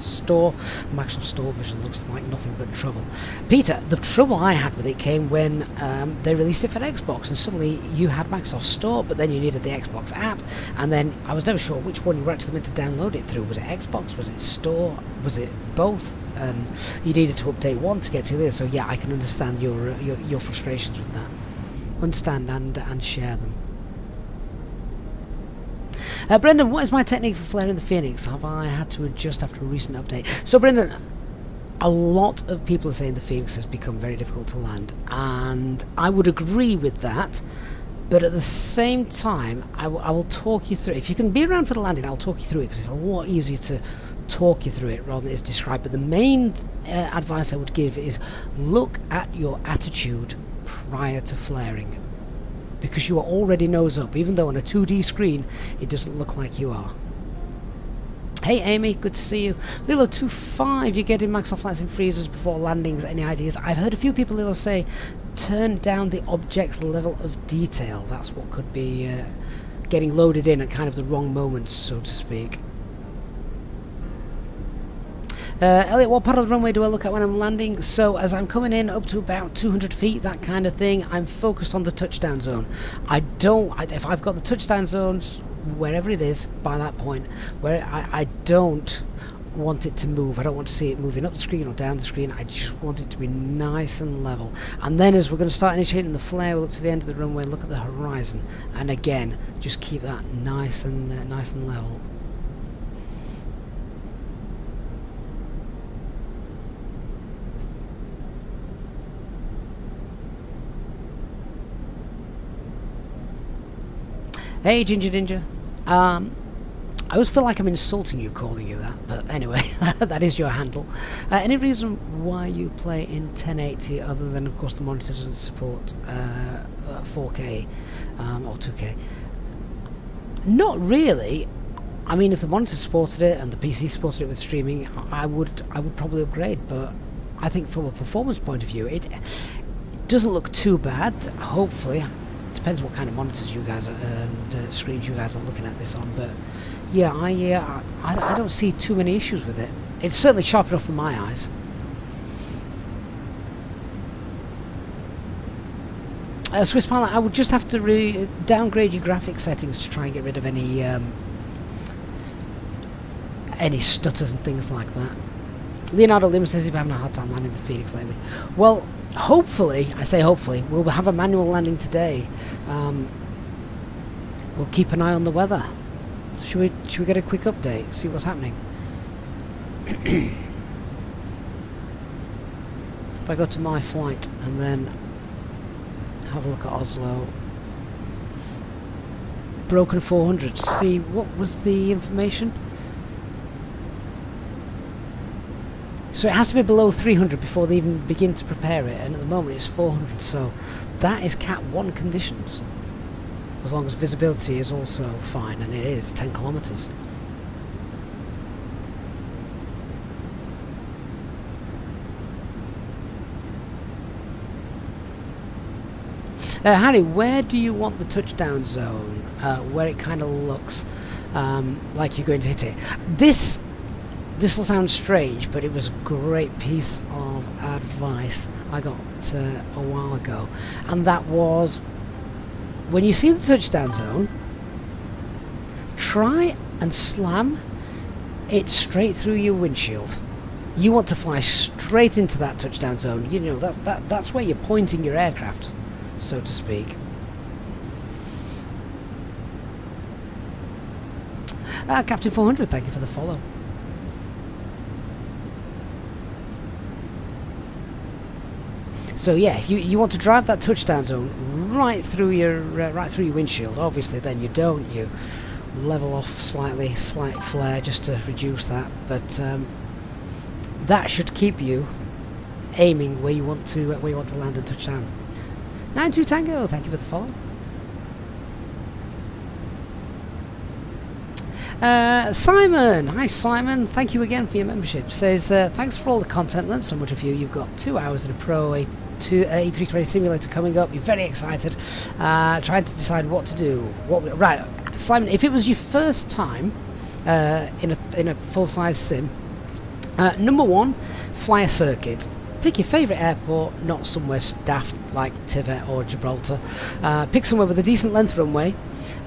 Store. The Microsoft Store version looks like nothing but trouble. Peter, the trouble I had with it came when they released it for Xbox, and suddenly you had Microsoft Store, but then you needed the Xbox app, and then I was never sure which one you were actually meant to download it through. Was it Xbox? Was it Store? Was it both? And you needed to update one to get to this. So yeah, I can understand your frustrations with that. Understand and share them. Brendan, what is my technique for flaring the Phoenix? Have I had to adjust after a recent update? So Brendan, a lot of people are saying the Phoenix has become very difficult to land, and I would agree with that, but at the same time I will talk you through. If you can be around for the landing, I'll talk you through it, because it's a lot easier to talk you through it rather than it's described. But the main advice I would give is look at your attitude prior to flaring, because you are already nose up, even though on a 2D screen it doesn't look like you are. Hey Amy, good to see you. Lilo25, you're getting Microsoft Flight Sim freezers before landings. Any ideas? I've heard a few people, Lilo, say turn down the object's level of detail. That's what could be getting loaded in at kind of the wrong moments, so to speak. Elliot, what part of the runway do I look at when I'm landing? So as I'm coming in up to about 200 feet, that kind of thing, I'm focused on the touchdown zone. If I've got the touchdown zones, wherever it is, by that point, where I don't want it to move. I don't want to see it moving up the screen or down the screen. I just want it to be nice and level. And then as we're going to start initiating the flare, we'll look to the end of the runway, look at the horizon, and again, just keep that nice and level. Hey, Ginger. I always feel like I'm insulting you calling you that, but anyway, that is your handle. Any reason why you play in 1080 other than, of course, the monitor doesn't support 4K or 2K? Not really. I mean, if the monitor supported it and the PC supported it with streaming, I would probably upgrade. But I think from a performance point of view, it doesn't look too bad. Hopefully. Depends what kind of monitors you guys are and screens you guys are looking at this on, but yeah, I don't see too many issues with it. It's certainly sharp enough for my eyes. Swiss Pilot, I would just have to downgrade your graphics settings to try and get rid of any stutters and things like that. Leonardo Lima says he's having a hard time landing the Phoenix lately. Well, hopefully, I say hopefully, we'll have a manual landing today. We'll keep an eye on the weather. Should we get a quick update, see what's happening? If I go to my flight and then have a look at Oslo. Broken 400, see what was the information? So it has to be below 300 before they even begin to prepare it, and at the moment it's 400, so that is Cat 1 conditions. As long as visibility is also fine, and it is 10 kilometers. Harry, where do you want the touchdown zone? Where it kind of looks like you're going to hit it. This will sound strange, but it was a great piece of advice I got a while ago, and that was, when you see the touchdown zone, try and slam it straight through your windshield. You want to fly straight into that touchdown zone. You know, that's where you're pointing your aircraft, so to speak. Captain 400, thank you for the follow. So yeah, you want to drive that touchdown zone right through your windshield. Obviously, then you level off slight flare just to reduce that. But that should keep you aiming where you want to land and touch down. 92 Tango, thank you for the follow. Simon, hi Simon, thank you again for your membership. Says thanks for all the content, learned so much of you. You've got 2 hours in a Pro A320 simulator coming up. You're very excited, trying to decide what to do. Right, Simon, if it was your first time in a full-size sim, number 1, fly a circuit. Pick your favourite airport, not somewhere daft like Tivet or Gibraltar. Pick somewhere with a decent length runway,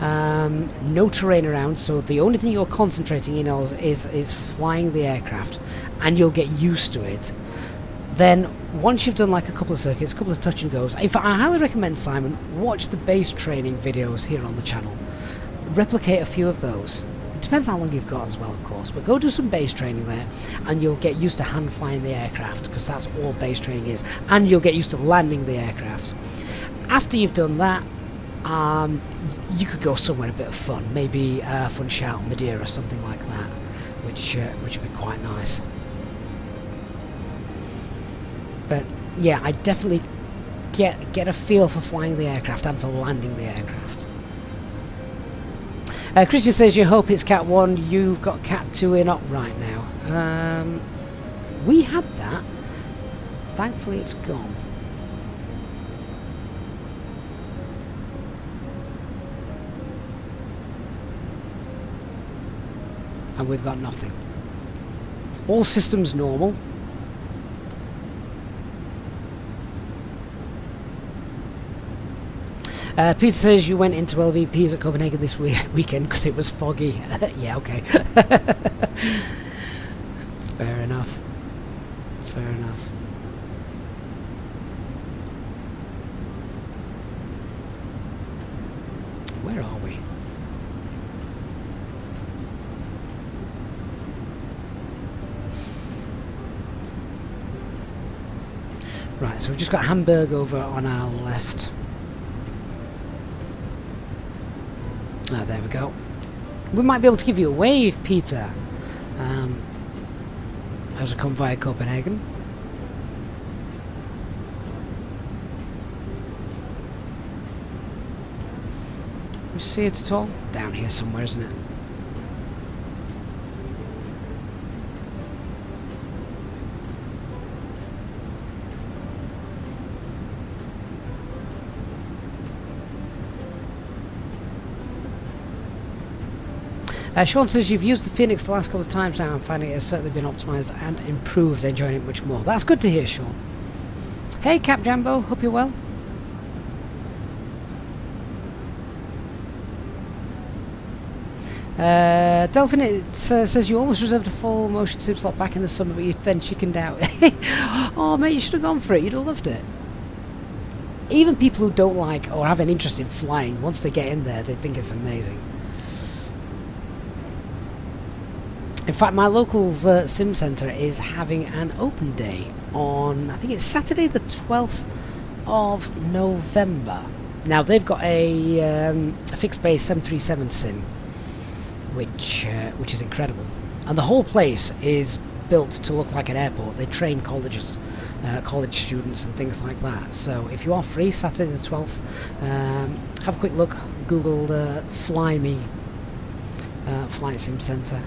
no terrain around, so the only thing you're concentrating in is flying the aircraft, and you'll get used to it. Then, once you've done like a couple of circuits, a couple of touch and goes, in fact, I highly recommend, Simon, watch the base training videos here on the channel. Replicate a few of those. It depends how long you've got as well, of course, but go do some base training there, and you'll get used to hand flying the aircraft, because that's all base training is, and you'll get used to landing the aircraft. After you've done that, you could go somewhere a bit of fun, maybe Funchal, Madeira, something like that, which would be quite nice. But yeah, I definitely get a feel for flying the aircraft and for landing the aircraft. Christian says you hope it's Cat 1, you've got Cat 2 in up right now. We had that. Thankfully it's gone. And we've got nothing. All systems normal. Peter says you went into LVPs at Copenhagen this weekend because it was foggy. Yeah, okay. Fair enough. Fair enough. Where are we? Right, so we've just got Hamburg over on our left. Ah, there we go. We might be able to give you a wave, Peter. As I come via Copenhagen. You see it at all? Down here somewhere, isn't it? Sean says you've used the Phoenix the last couple of times now and finding it has certainly been optimised and improved, enjoying it much more. That's good to hear, Sean. Hey Cap Jambo, hope you're well. Delphin says you almost reserved a full motion sim slot back in the summer, but you then chickened out. Oh mate, you should have gone for it, you'd have loved it. Even people who don't like or have an interest in flying, once they get in there, they think it's amazing. In fact, my local sim centre is having an open day on, I think it's Saturday the 12th of November. Now, they've got a fixed base 737 sim, which is incredible. And the whole place is built to look like an airport. They train colleges, college students and things like that. So if you are free, Saturday the 12th, have a quick look. Google Fly Me Flight Sim Centre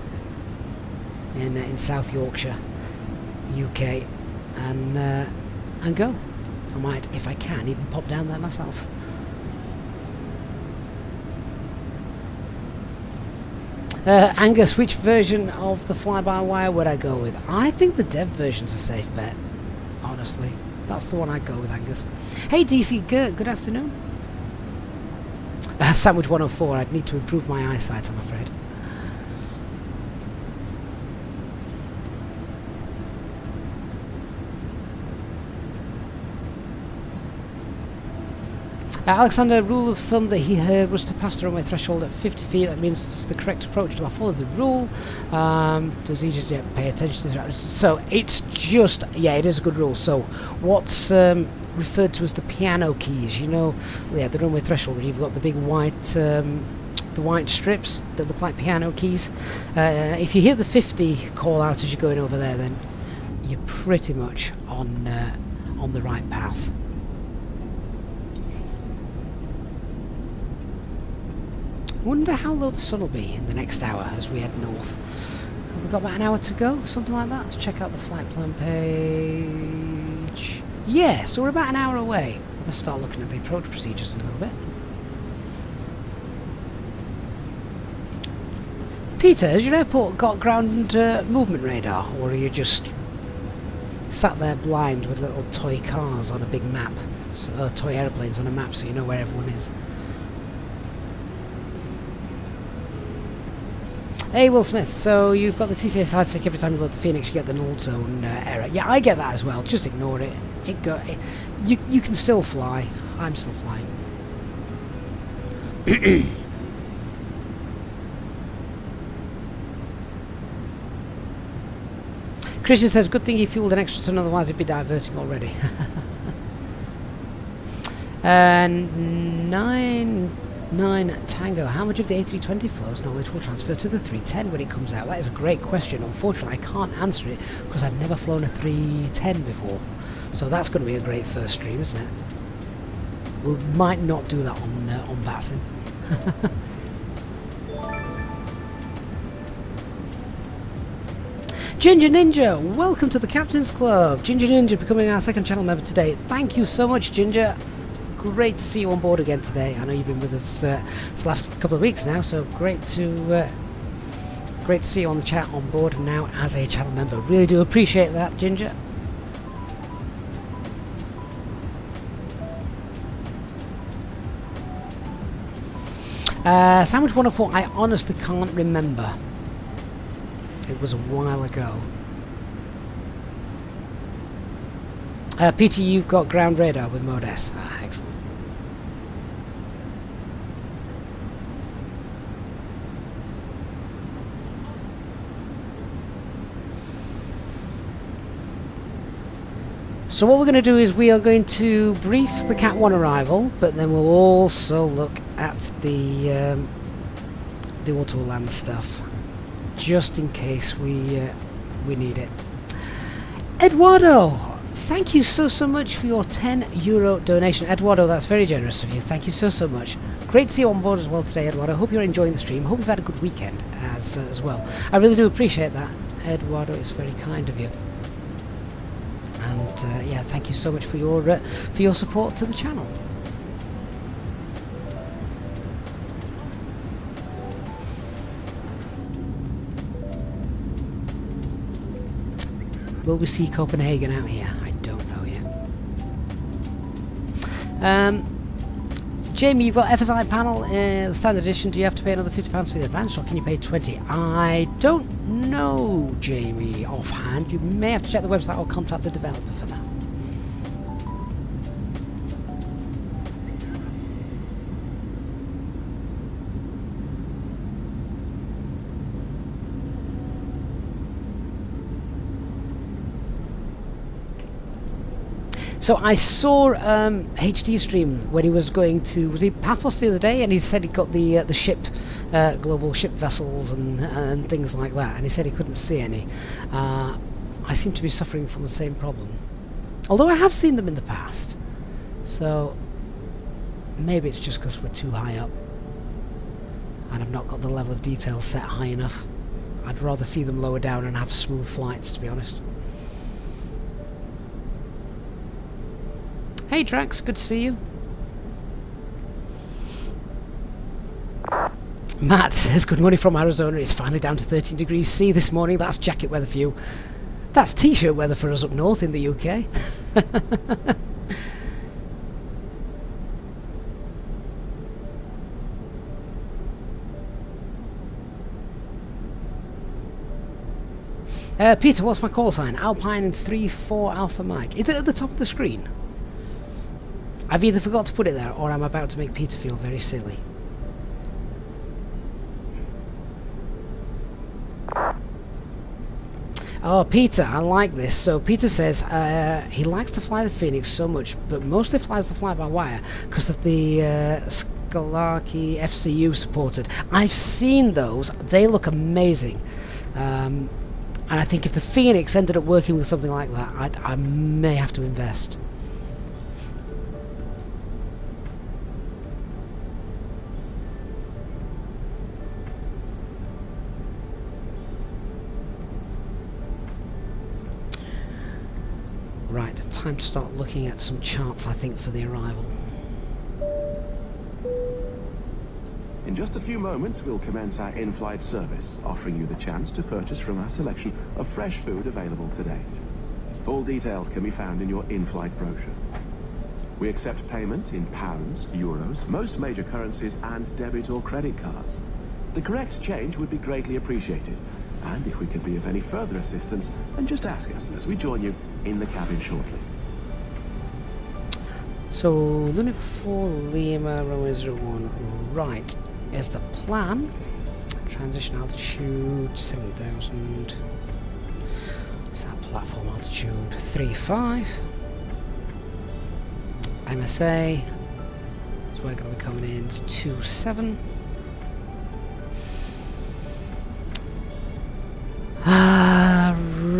in South Yorkshire, UK, and go. I might, if I can, even pop down there myself. Angus, which version of the fly-by-wire would I go with? I think the dev version's a safe bet, honestly. That's the one I'd go with, Angus. Hey DC Gert, good afternoon. Sandwich 104, I'd need to improve my eyesight, I'm afraid. Alexander, rule of thumb that he heard was to pass the runway threshold at 50 feet. That means it's the correct approach. Do I follow the rule? Does Easyjet pay attention to that? So it's just, yeah, it is a good rule. So what's referred to as the piano keys, you know, yeah, the runway threshold, where you've got the big white, the white strips that look like piano keys. If you hear the 50 call out as you're going over there, then you're pretty much on the right path. Wonder how low the sun will be in the next hour as we head north. Have we got about an hour to go? Something like that? Let's check out the flight plan page. Yeah, so we're about an hour away. Let's start looking at the approach procedures in a little bit. Peter, has your airport got ground movement radar? Or are you just sat there blind with little toy cars on a big map? Toy aeroplanes on a map so you know where everyone is? Hey Will Smith, so you've got the TCA side stick every time you load the Phoenix, you get the null zone error. Yeah, I get that as well. Just ignore it. You can still fly. I'm still flying. Christian says, good thing he fueled an extra ton, otherwise he'd be diverting already. And 9 Tango, how much of the A320 flows knowledge will transfer to the 310 when it comes out? That is a great question. Unfortunately, I can't answer it because I've never flown a 310 before. So that's going to be a great first stream, isn't it? We might not do that on VATSIM. Ginger Ninja, welcome to the Captain's Club. Ginger Ninja becoming our second channel member today. Thank you so much, Ginger. Great to see you on board again today. I know you've been with us for the last couple of weeks now, so great to see you on the chat on board and now as a channel member. Really do appreciate that, Ginger. Sandwich 104, I honestly can't remember. It was a while ago. Peter, you've got ground radar with Mode S. Ah, excellent. So what we're going to do is we are going to brief the Cat 1 arrival, but then we'll also look at the auto-land stuff, just in case we need it. Eduardo, thank you so much for your €10 donation. Eduardo, that's very generous of you. Thank you so much. Great to see you on board as well today, Eduardo. I hope you're enjoying the stream. Hope you've had a good weekend as well. I really do appreciate that, Eduardo. It's very kind of you. And yeah, thank you so much for your support to the channel. Will we see Copenhagen out here? I don't know yet. Jamie, you've got FSI panel, the standard edition. Do you have to pay another £50 for the advance, or can you pay 20? I don't know, Jamie, offhand. You may have to check the website or contact the developer for that. So I saw HD stream when he was going to, was he Paphos the other day, and he said he got the ship, global ship vessels and things like that, and he said he couldn't see any. I seem to be suffering from the same problem, although I have seen them in the past. So maybe it's just because we're too high up and I've not got the level of detail set high enough. I'd rather see them lower down and have smooth flights, to be honest. Hey Drax, good to see you. Matt says, good morning from Arizona. It's finally down to 13 degrees C this morning. That's jacket weather for you. That's t-shirt weather for us up north in the UK. Peter, what's my call sign? Alpine 34 Alpha Mike. Is it at the top of the screen? I've either forgot to put it there, or I'm about to make Peter feel very silly. Oh, Peter, I like this. So Peter says he likes to fly the Phoenix so much, but mostly flies the fly-by-wire because of the Scalarky FCU supported. I've seen those. They look amazing. And I think if the Phoenix ended up working with something like that, I may have to invest. Right, time to start looking at some charts, I think, for the arrival. In just a few moments, we'll commence our in-flight service, offering you the chance to purchase from our selection of fresh food available today. Full details can be found in your in-flight brochure. We accept payment in pounds, euros, most major currencies, and debit or credit cards. The correct change would be greatly appreciated. And if we can be of any further assistance, then just ask us as we join you in the cabin shortly. So, Luna 4 Lima, runway 01, right, is the plan. Transition altitude 7,000. What's that platform altitude? 35. MSA. So we're going to be coming in to 27.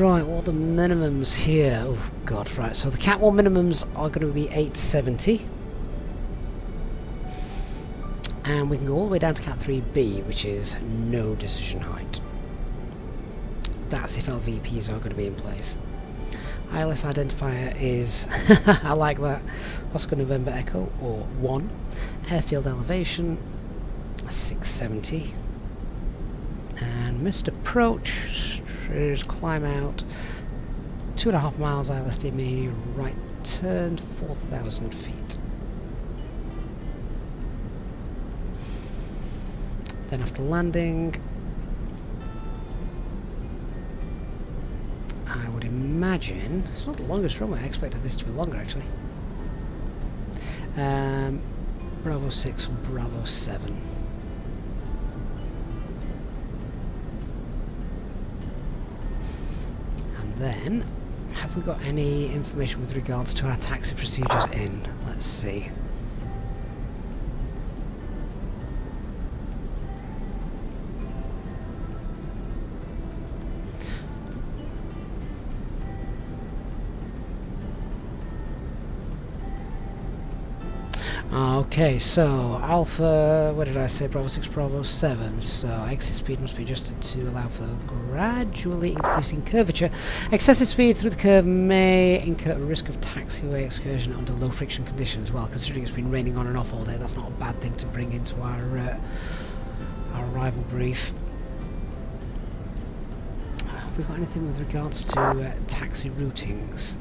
Right, what are the minimums here? Oh god, right, so the Cat 1 minimums are going to be 870. And we can go all the way down to Cat 3B, which is no decision height. That's if LVPs are going to be in place. ILS identifier is, I like that, Oscar November Echo, or 1. Airfield elevation, 670. And missed approach is climb out 2.5 miles ILSDME, right turn 4,000 feet. Then after landing, I would imagine it's not the longest runway. I expected this to be longer actually. Bravo 6 and Bravo 7. And then, have we got any information with regards to our taxi procedures in? Let's see. Okay, so Alpha, what did I say, Bravo 6, Bravo 7, so exit speed must be adjusted to allow for gradually increasing curvature. Excessive speed through the curve may incur a risk of taxiway excursion under low friction conditions. Well, considering it's been raining on and off all day, that's not a bad thing to bring into our arrival brief. Have we got anything with regards to taxi routings?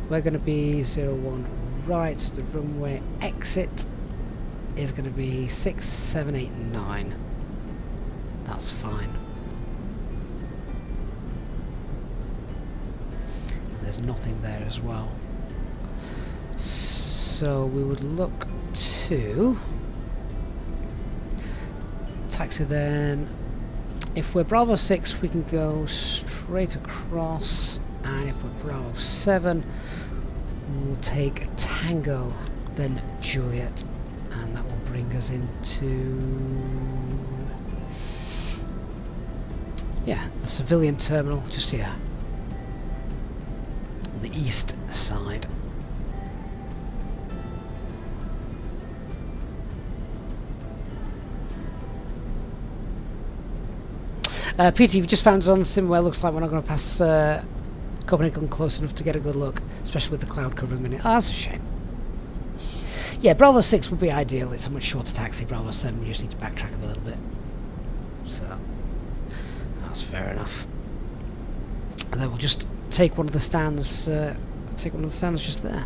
We're going to be 01 right, the runway exit is going to be 6, 7, 8, 9. That's fine. There's nothing there as well. So we would look to taxi then. If we're Bravo 6 we can go straight across, and if we're Bravo 7 we'll take Tango, then Juliet, and that will bring us into, yeah, the civilian terminal just here on the east side. Peter, you've just found us on Simware. Looks like we're not going to pass Copenhagen close enough to get a good look, especially with the cloud cover in the minute. Oh, that's a shame. Yeah, Bravo 6 would be ideal. It's a much shorter taxi. Bravo 7, we just need to backtrack a little bit. So, that's fair enough. And then we'll just take one of the stands, just there.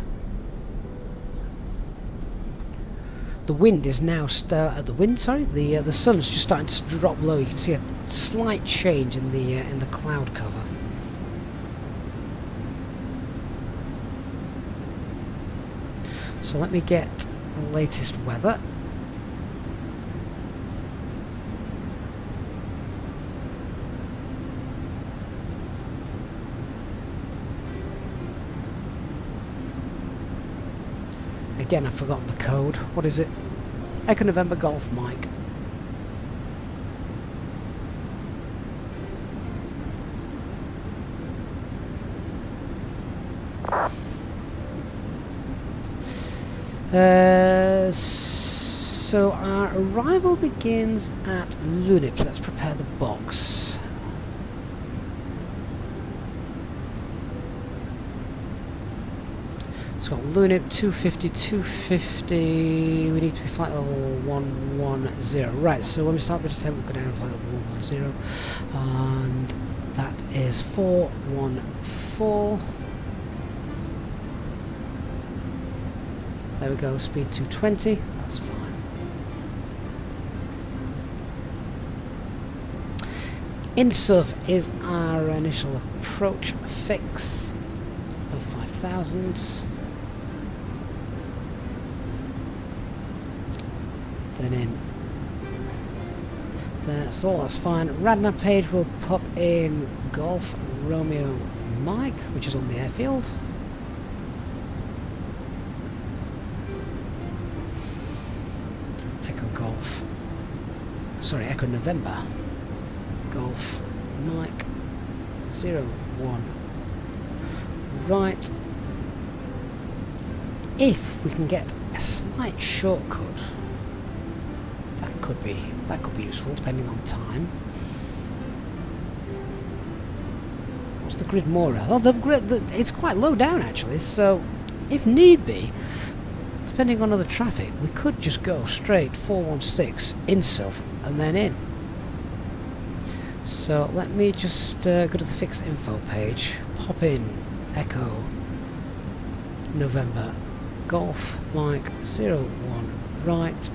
The wind is now the sun's just starting to drop low. You can see a slight change in the cloud cover. So let me get the latest weather. Again, I've forgotten the code. What is it? Echo November Golf Mike. So our arrival begins at Lunip. Let's prepare the box. So Lunip 250, 250. We need to be flight level 110. Right, so when we start the descent, we'll go down to flight level 110. And that is 414. There we go, speed 220, that's fine. INSUV is our initial approach fix of 5,000. Then in there, so that's fine. Radnar page will pop in Golf Romeo Mike, which is on the airfield. Golf, sorry, Echo November Golf Mike 01 right. If we can get a slight shortcut, that could be useful depending on time. What's the grid more? Oh, the grid, it's quite low down actually, so if need be, depending on other traffic, we could just go straight 416 INSUV and then in. So let me just go to the fix info page, pop in Echo November Golf Mike 01 right,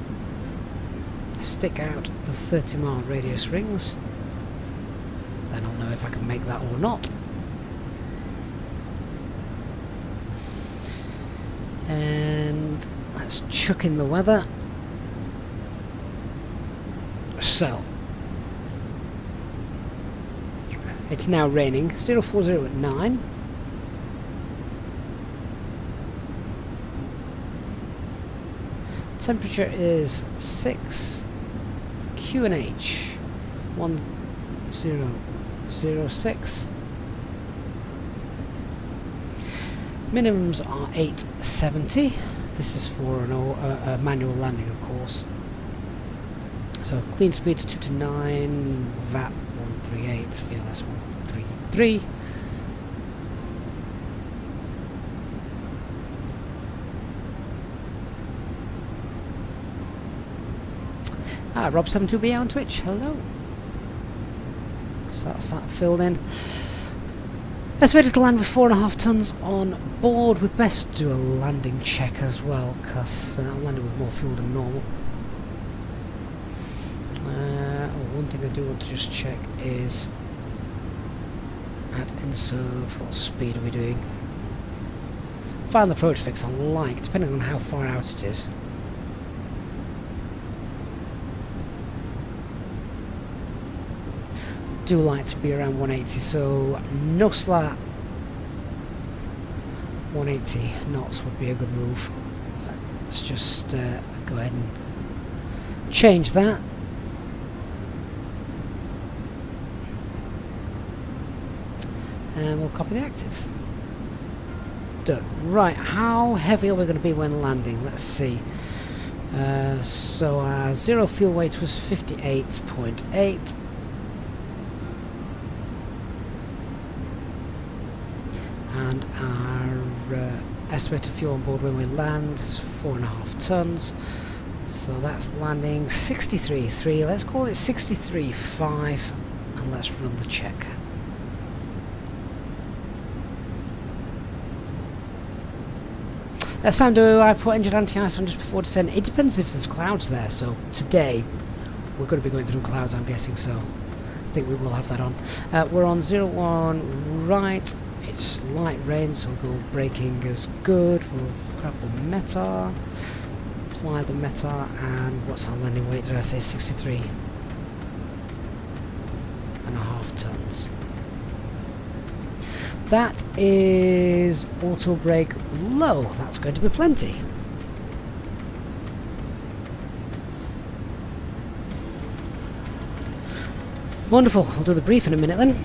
stick out the 30-mile radius rings, Then I'll know if I can make that or not. And let's chuck in the weather. So it's now raining, 040 at 9. Temperature is 6, QNH 1006. Minimums are 870. This is for a manual landing, of course. So clean speeds 229, VAP 138, VLS 133. Rob72B on Twitch, hello. So that's that filled in. Estimated to land with 4.5 tons on board. We'd best do a landing check as well, because I'm landing with more fuel than normal. One thing I do want to just check is at InServe, what speed are we doing? Final approach fix I like, depending on how far out it is. Do like to be around 180, so no slat. 180 knots would be a good move. Let's just go ahead and change that. And we'll copy the active. Done. Right, how heavy are we going to be when landing? Let's see. So our zero fuel weight was 58.8. And our estimated fuel on board when we land is 4.5 tons. So that's landing 63.3. Let's call it 63.5 and let's run the check. Sam, do I put engine anti-ice on just before descent? It depends if there's clouds there. So today we're going to be going through clouds, I'm guessing, so I think we will have that on. We're on 01 right. It's light rain, so we'll go braking as good. We'll grab the METAR, apply the METAR, and what's our landing weight? Did I say 63.5 tons? That is auto brake low. That's going to be plenty. Wonderful. We'll do the brief in a minute then.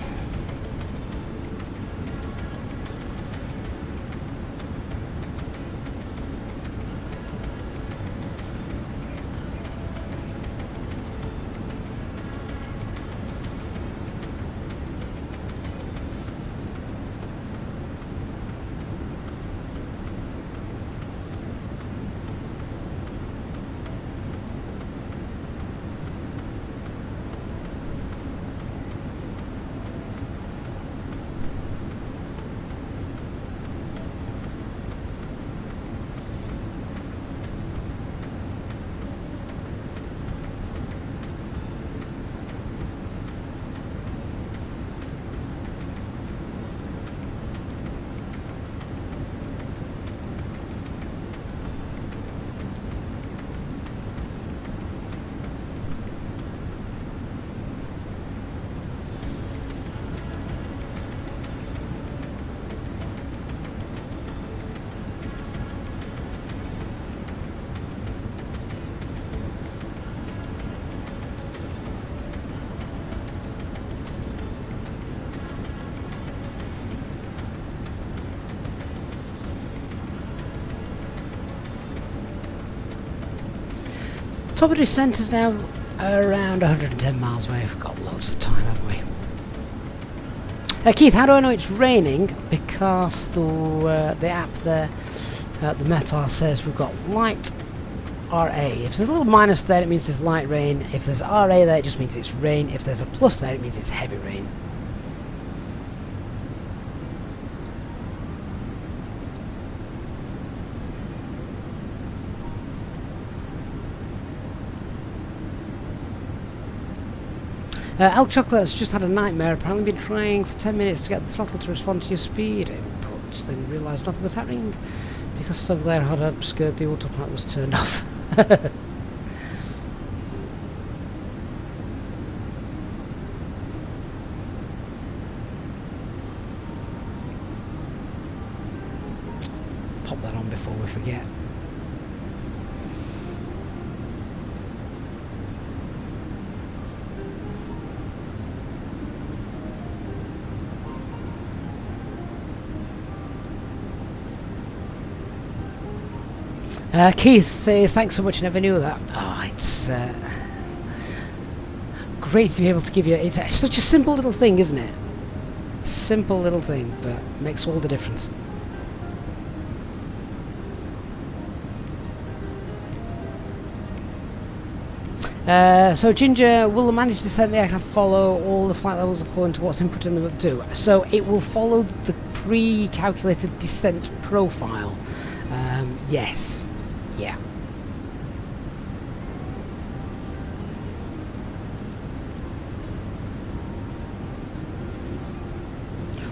Top of descent is now around 110 miles away. We've got loads of time, haven't we? Keith, how do I know it's raining? Because the app there, the METAR says we've got light RA. If there's a little minus there, it means there's light rain. If there's RA there, it just means it's rain. If there's a plus there, it means it's heavy rain. El Chocolate's just had a nightmare. Apparently been trying for 10 minutes to get the throttle to respond to your speed inputs, then realised nothing was happening because some glare had obscured the autopilot was turned off. Pop that on before we forget. Keith says, thanks so much, never knew that. Oh, it's great to be able to give you... It's such a simple little thing, isn't it? Simple little thing, but makes all the difference. So Ginger, will the managed descent the aircraft follow all the flight levels according to what's input in the do? So it will follow the pre-calculated descent profile. Yes. Yeah.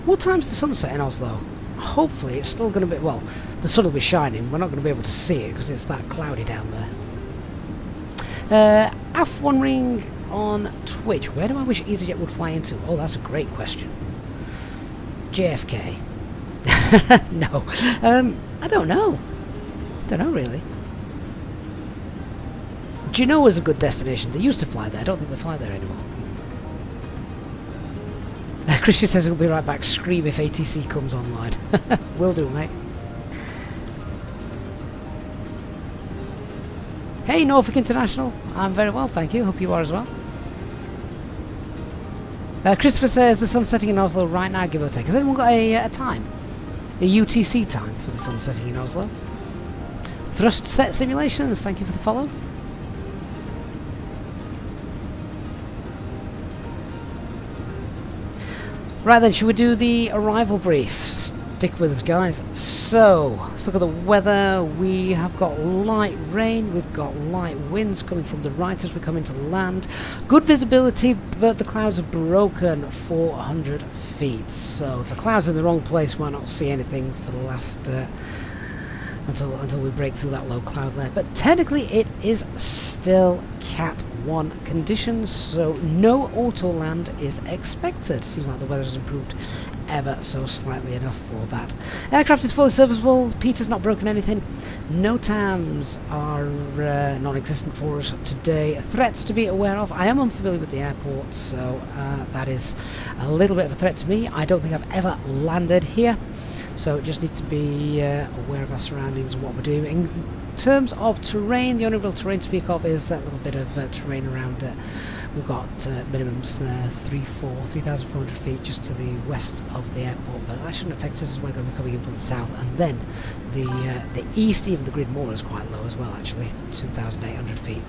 What time's the sunset in Oslo? Hopefully it's still going to be... Well, the sun will be shining. We're not going to be able to see it because it's that cloudy down there. F1 Ring on Twitch. Where do I wish Easyjet would fly into? Oh, that's a great question. JFK. No. I don't know. Don't know really. Genova is a good destination. They used to fly there. I don't think they fly there anymore. Christian says he'll be right back. Scream if ATC comes online. Will do, mate. Hey, Norfolk International. I'm very well, thank you. Hope you are as well. Christopher says the sun setting in Oslo right now, give or take. Has anyone got a time? A UTC time for the sun setting in Oslo? Thrust set simulations, thank you for the follow. Right then, should we do the arrival brief? Stick with us, guys. So, let's look at the weather. We have got light rain, we've got light winds coming from the right as we come into land. Good visibility, but the clouds are broken 400 feet. So, if the cloud's in the wrong place, we might not see anything for the last... until we break through that low cloud layer. But technically it is still Cat 1 conditions, so no auto land is expected. Seems like the weather has improved ever so slightly enough for that. Aircraft is fully serviceable. Peter's not broken anything. No TAMs are non-existent for us today. Threats to be aware of. I am unfamiliar with the airport, so that is a little bit of a threat to me. I don't think I've ever landed here. So just need to be aware of our surroundings and what we're doing. In terms of terrain, the only real terrain to speak of is that little bit of terrain around. We've got minimums there, 3,400 feet just to the west of the airport, but that shouldn't affect us as we're going to be coming in from the south. And then the east, even the grid more is quite low as well, actually, 2,800 feet.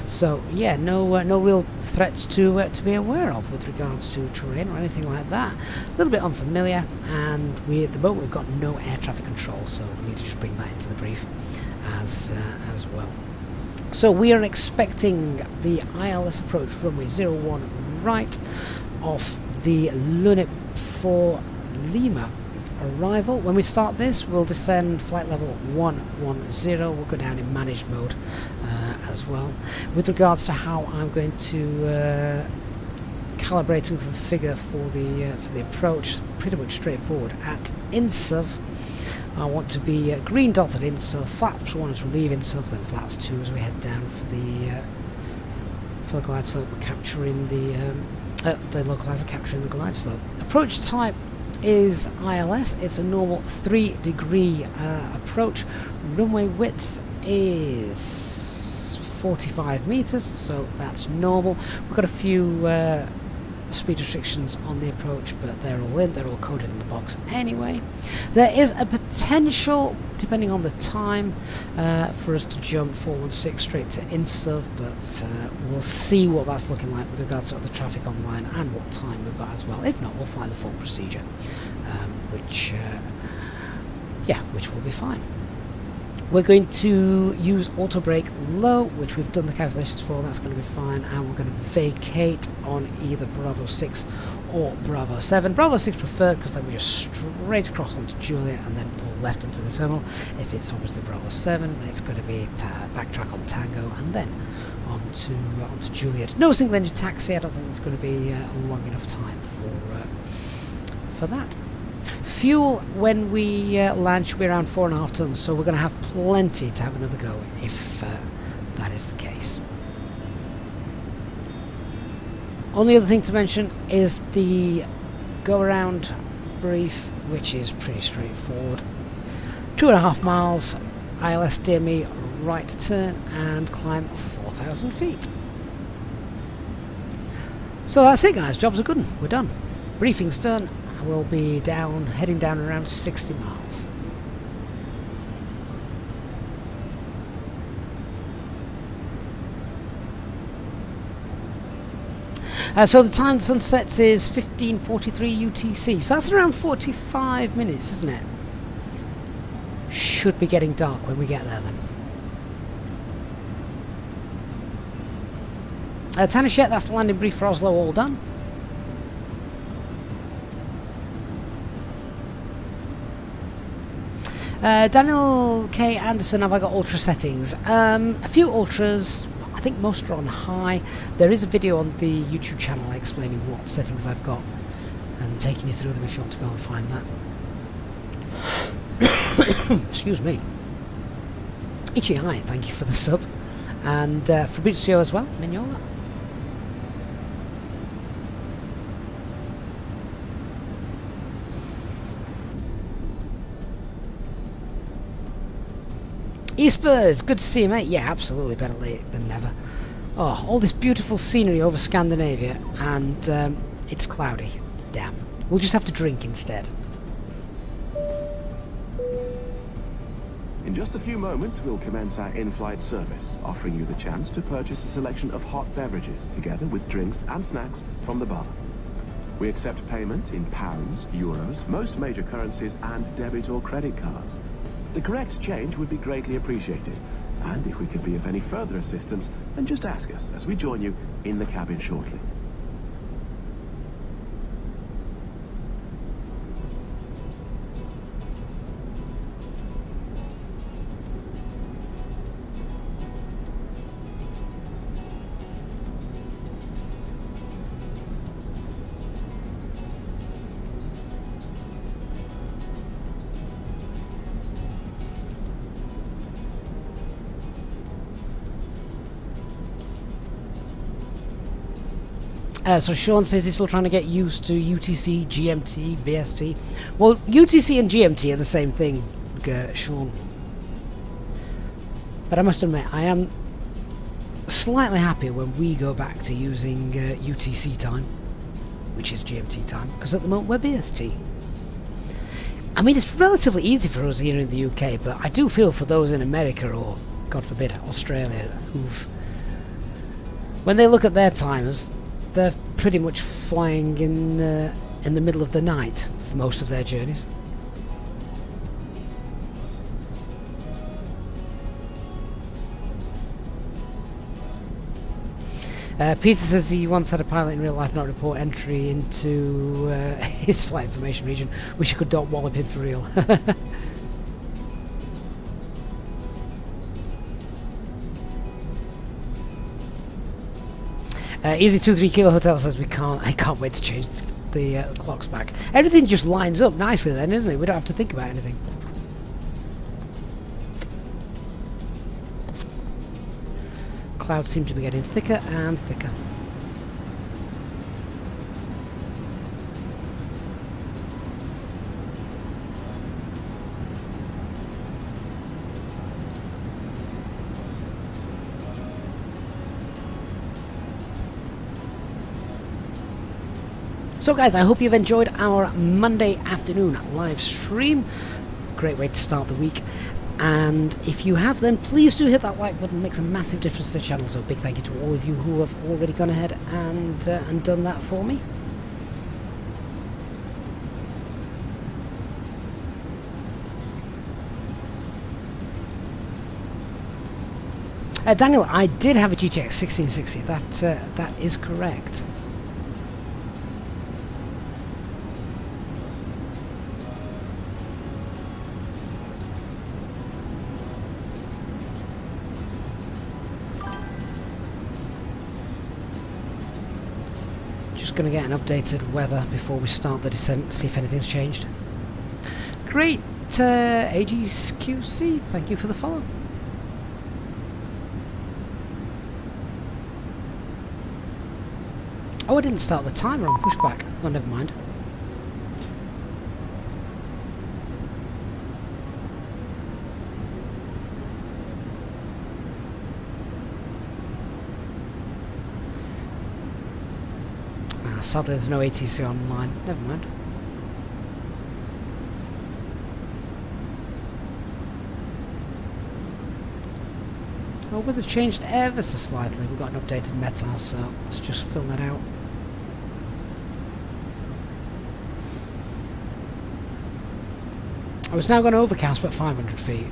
So yeah, no real threats to be aware of with regards to terrain or anything like that. A little bit unfamiliar, and at the moment we've got no air traffic control, so we need to just bring that into the brief as well. So we are expecting the ILS approach runway 01 right off the Lunip for Lima arrival. When we start this, we'll descend flight level 110. We'll go down in managed mode as well. With regards to how I'm going to calibrate and configure for the approach, pretty much straightforward. At INSUV, I want to be green dotted INSUV, flaps 1 as we leave INSUV, then flaps 2 as we head down for the glide slope. We're capturing the localizer, capturing the glide slope. Approach type is ILS. It's a normal 3-degree approach. Runway width is 45 meters, so that's normal. We've got a few speed restrictions on the approach, but they're all in, they're all coded in the box anyway. There is a potential, depending on the time, for us to jump 416 straight to INSUV, but we'll see what that's looking like with regards to the traffic online and what time we've got as well. If not, we'll fly the full procedure, which will be fine. We're going to use auto brake low, which we've done the calculations for. That's going to be fine, and we're going to vacate on either Bravo 6 or Bravo 7. Bravo 6 preferred, because then we just straight across onto Juliet and then pull left into the terminal. If it's obviously Bravo 7, it's going to be backtrack on Tango and then onto Juliet. No single engine taxi. I don't think there's going to be a long enough time for that. Fuel when we land should be around 4.5 tons, so we're going to have plenty to have another go if that is the case. Only other thing to mention is the go around brief, which is pretty straightforward. 2.5 miles, ILS DME right turn and climb 4,000 feet. So that's it, guys. Job's a good one. We're done. Briefing's done. We'll be heading down around 60 miles. So the time the sun sets is 15:43 UTC. So that's around 45 minutes, isn't it? Should be getting dark when we get there then. Tanishet, that's the landing brief for Oslo, all done. Daniel K. Anderson, have I got ultra settings? A few ultras, I think most are on high. There is a video on the YouTube channel explaining what settings I've got and taking you through them if you want to go and find that. Excuse me. Ichi, hi, thank you for the sub. And Fabrizio as well, Mignola. Eastbirds, good to see you, mate. Yeah, absolutely, better late than never. Oh, all this beautiful scenery over Scandinavia, and it's cloudy. Damn. We'll just have to drink instead. In just a few moments, we'll commence our in-flight service, offering you the chance to purchase a selection of hot beverages, together with drinks and snacks from the bar. We accept payment in pounds, euros, most major currencies, and debit or credit cards. The correct change would be greatly appreciated, and if we could be of any further assistance, then just ask us as we join you in the cabin shortly. So Sean says he's still trying to get used to UTC, GMT, VST. Well, UTC and GMT are the same thing, Sean. But I must admit, I am slightly happier when we go back to using UTC time, which is GMT time, because at the moment we're BST. I mean, it's relatively easy for us here in the UK, but I do feel for those in America or, God forbid, Australia, when they look at their timers, they're pretty much flying in the middle of the night for most of their journeys. Peter says he once had a pilot in real life not report entry into his flight information region. Wish I could dot wallop him for real. Easy 23 Kilo Hotel says I can't wait to change the clocks back. Everything just lines up nicely then, isn't it? We don't have to think about anything. Clouds seem to be getting thicker and thicker. So guys, I hope you've enjoyed our Monday afternoon live stream. Great way to start the week. And if you have, then please do hit that like button. It makes a massive difference to the channel. So big thank you to all of you who have already gone ahead and done that for me. Daniel, I did have a GTX 1660. That is correct. Just going to get an updated weather before we start the descent, see if anything's changed. Great, AG's QC, thank you for the follow. Oh, I didn't start the timer on pushback. Oh, never mind. Sadly, there's no ATC online. Never mind. Well, weather's changed ever so slightly. We've got an updated METAR, so let's just fill that out. I was now going to overcast but 500 feet.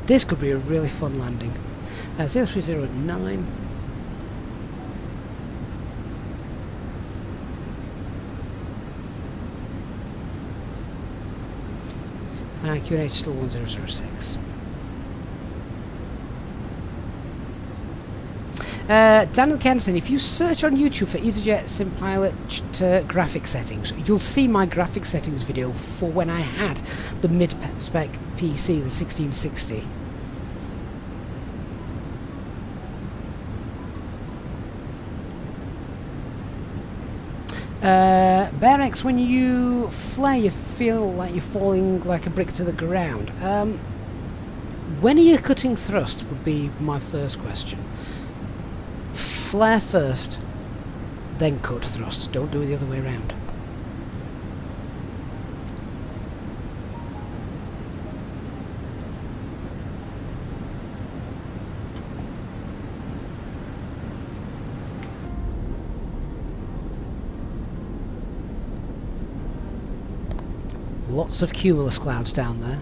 This could be a really fun landing. 030 at 9. QNH still 1006. Daniel Kenson, if you search on YouTube for Easyjet SimPilot graphic settings, you'll see my graphic settings video for when I had the mid-spec PC, the 1660. Bearex, when you flare, you feel like you're falling like a brick to the ground. When are you cutting thrust would be my first question. Flare first, then cut thrust. Don't do it the other way around. Lots of cumulus clouds down there.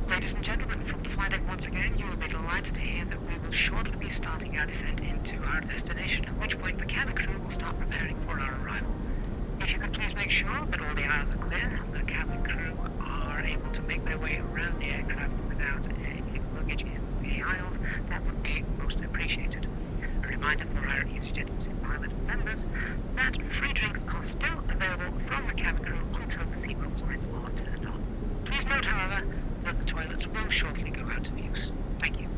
Ladies and gentlemen, from the flight deck once again, you will be delighted to hear that we will shortly be starting our descent into our destination, at which point the cabin crew will start preparing for our arrival. If you could please make sure that all the aisles are clear and the cabin crew are able to make their way around the aircraft without any luggage in the aisles, that would be most appreciated. A reminder for our Easyjet SimPilot members that free drinks are still available from the cabin crew until the seatbelt signs are turned on. Please note, however, that the toilets will shortly go out of use. Thank you.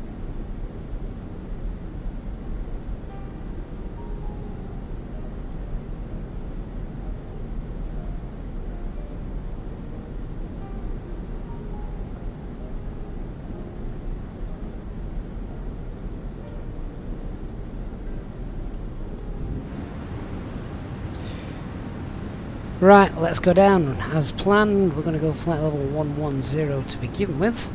Right, let's go down. As planned, we're going to go flight level 110 to begin with.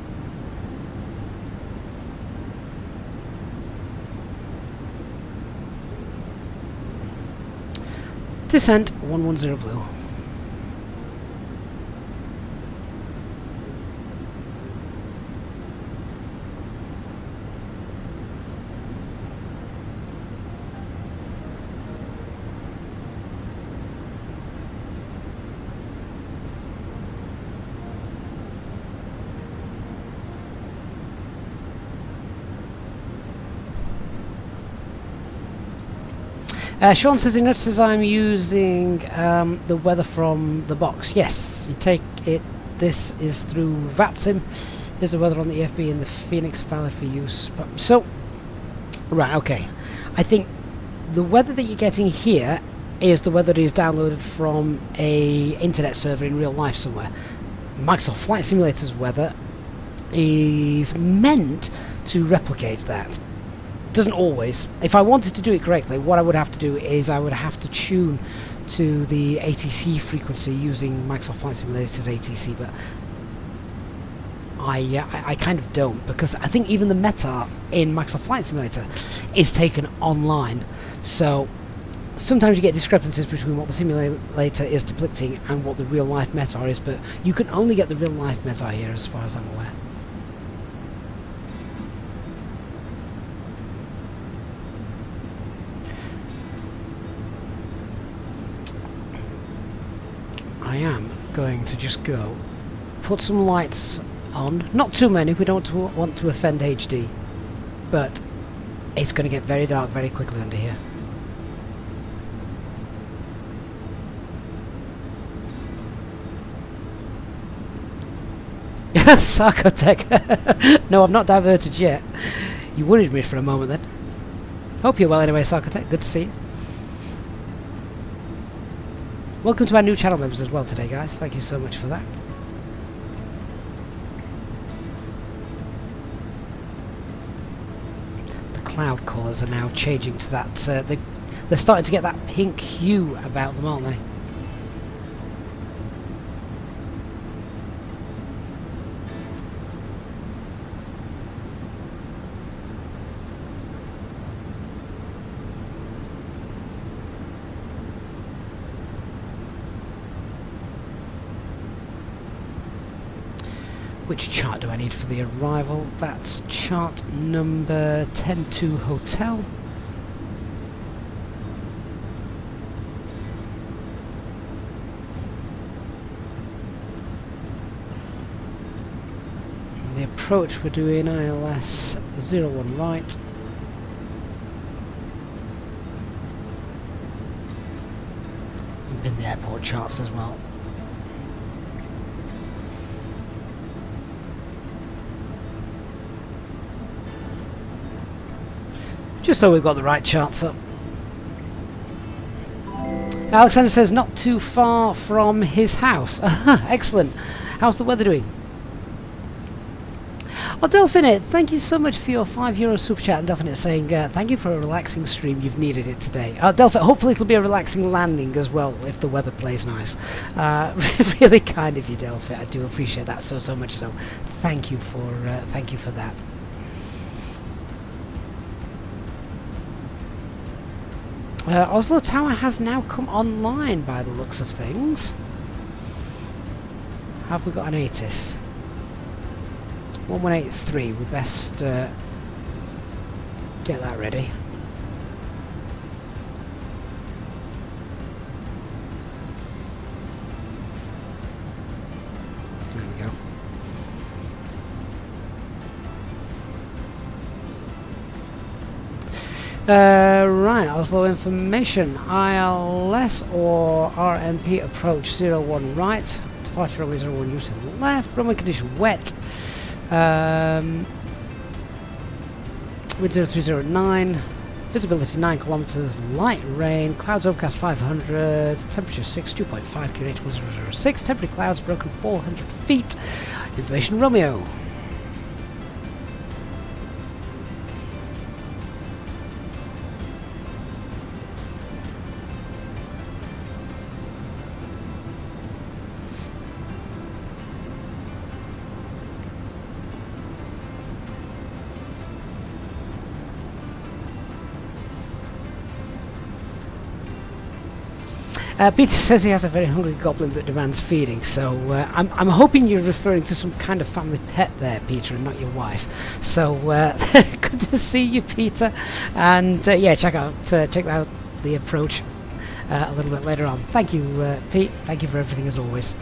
Descent 110 blue. Sean says he notices I'm using the weather from the box. Yes, you take it. This is through VATSIM. Here's the weather on the EFB and the Fenix valid for use. So, right, okay. I think the weather that you're getting here is the weather that is downloaded from a internet server in real life somewhere. Microsoft Flight Simulator's weather is meant to replicate that. Doesn't always. If I wanted to do it correctly, what I would have to do is I would have to tune to the ATC frequency using Microsoft Flight Simulator's ATC, but I kind of don't, because I think even the METAR in Microsoft Flight Simulator is taken online, so sometimes you get discrepancies between what the simulator is depicting and what the real life METAR is, but you can only get the real life METAR here as far as I'm aware. I am going to just go put some lights on, not too many, we don't want to offend HD, but it's going to get very dark very quickly under here. Sarkotech. No, I've not diverted yet. You worried me for a moment then. Hope you're well anyway, Sarkotech. Good to see you. Welcome to our new channel members as well today, guys. Thank you so much for that. The cloud colours are now changing to that. They're starting to get that pink hue about them, aren't they? Which chart do I need for the arrival? That's chart number 10-2 Hotel. The approach, we're doing ILS 01 right. And bin the airport charts as well. Just so we've got the right charts up. Alexander says not too far from his house. Excellent. How's the weather doing? Oh, Delphinate, thank you so much for your €5 super chat. And Delphinate saying thank you for a relaxing stream. You've needed it today. Delphinate, hopefully it'll be a relaxing landing as well if the weather plays nice. Really kind of you, Delphinate. I do appreciate that so much. So thank you for that. Oslo Tower has now come online by the looks of things. Have we got an ATIS? 1183, we best get that ready. There we go. Right, Oslo information. ILS or RMP approach 01 right. Departure runway 01 U to the left. Runway condition wet. Wind 0309. Visibility 9 kilometers. Light rain. Clouds overcast 500. Temperature 6. 2.5 QNH 1006. Temporary clouds broken 400 feet. Information Romeo. Peter says he has a very hungry goblin that demands feeding, so I'm hoping you're referring to some kind of family pet there, Peter, and not your wife. So good to see you, Peter, and yeah, check out the approach a little bit later on. Thank you, Pete. Thank you for everything as always.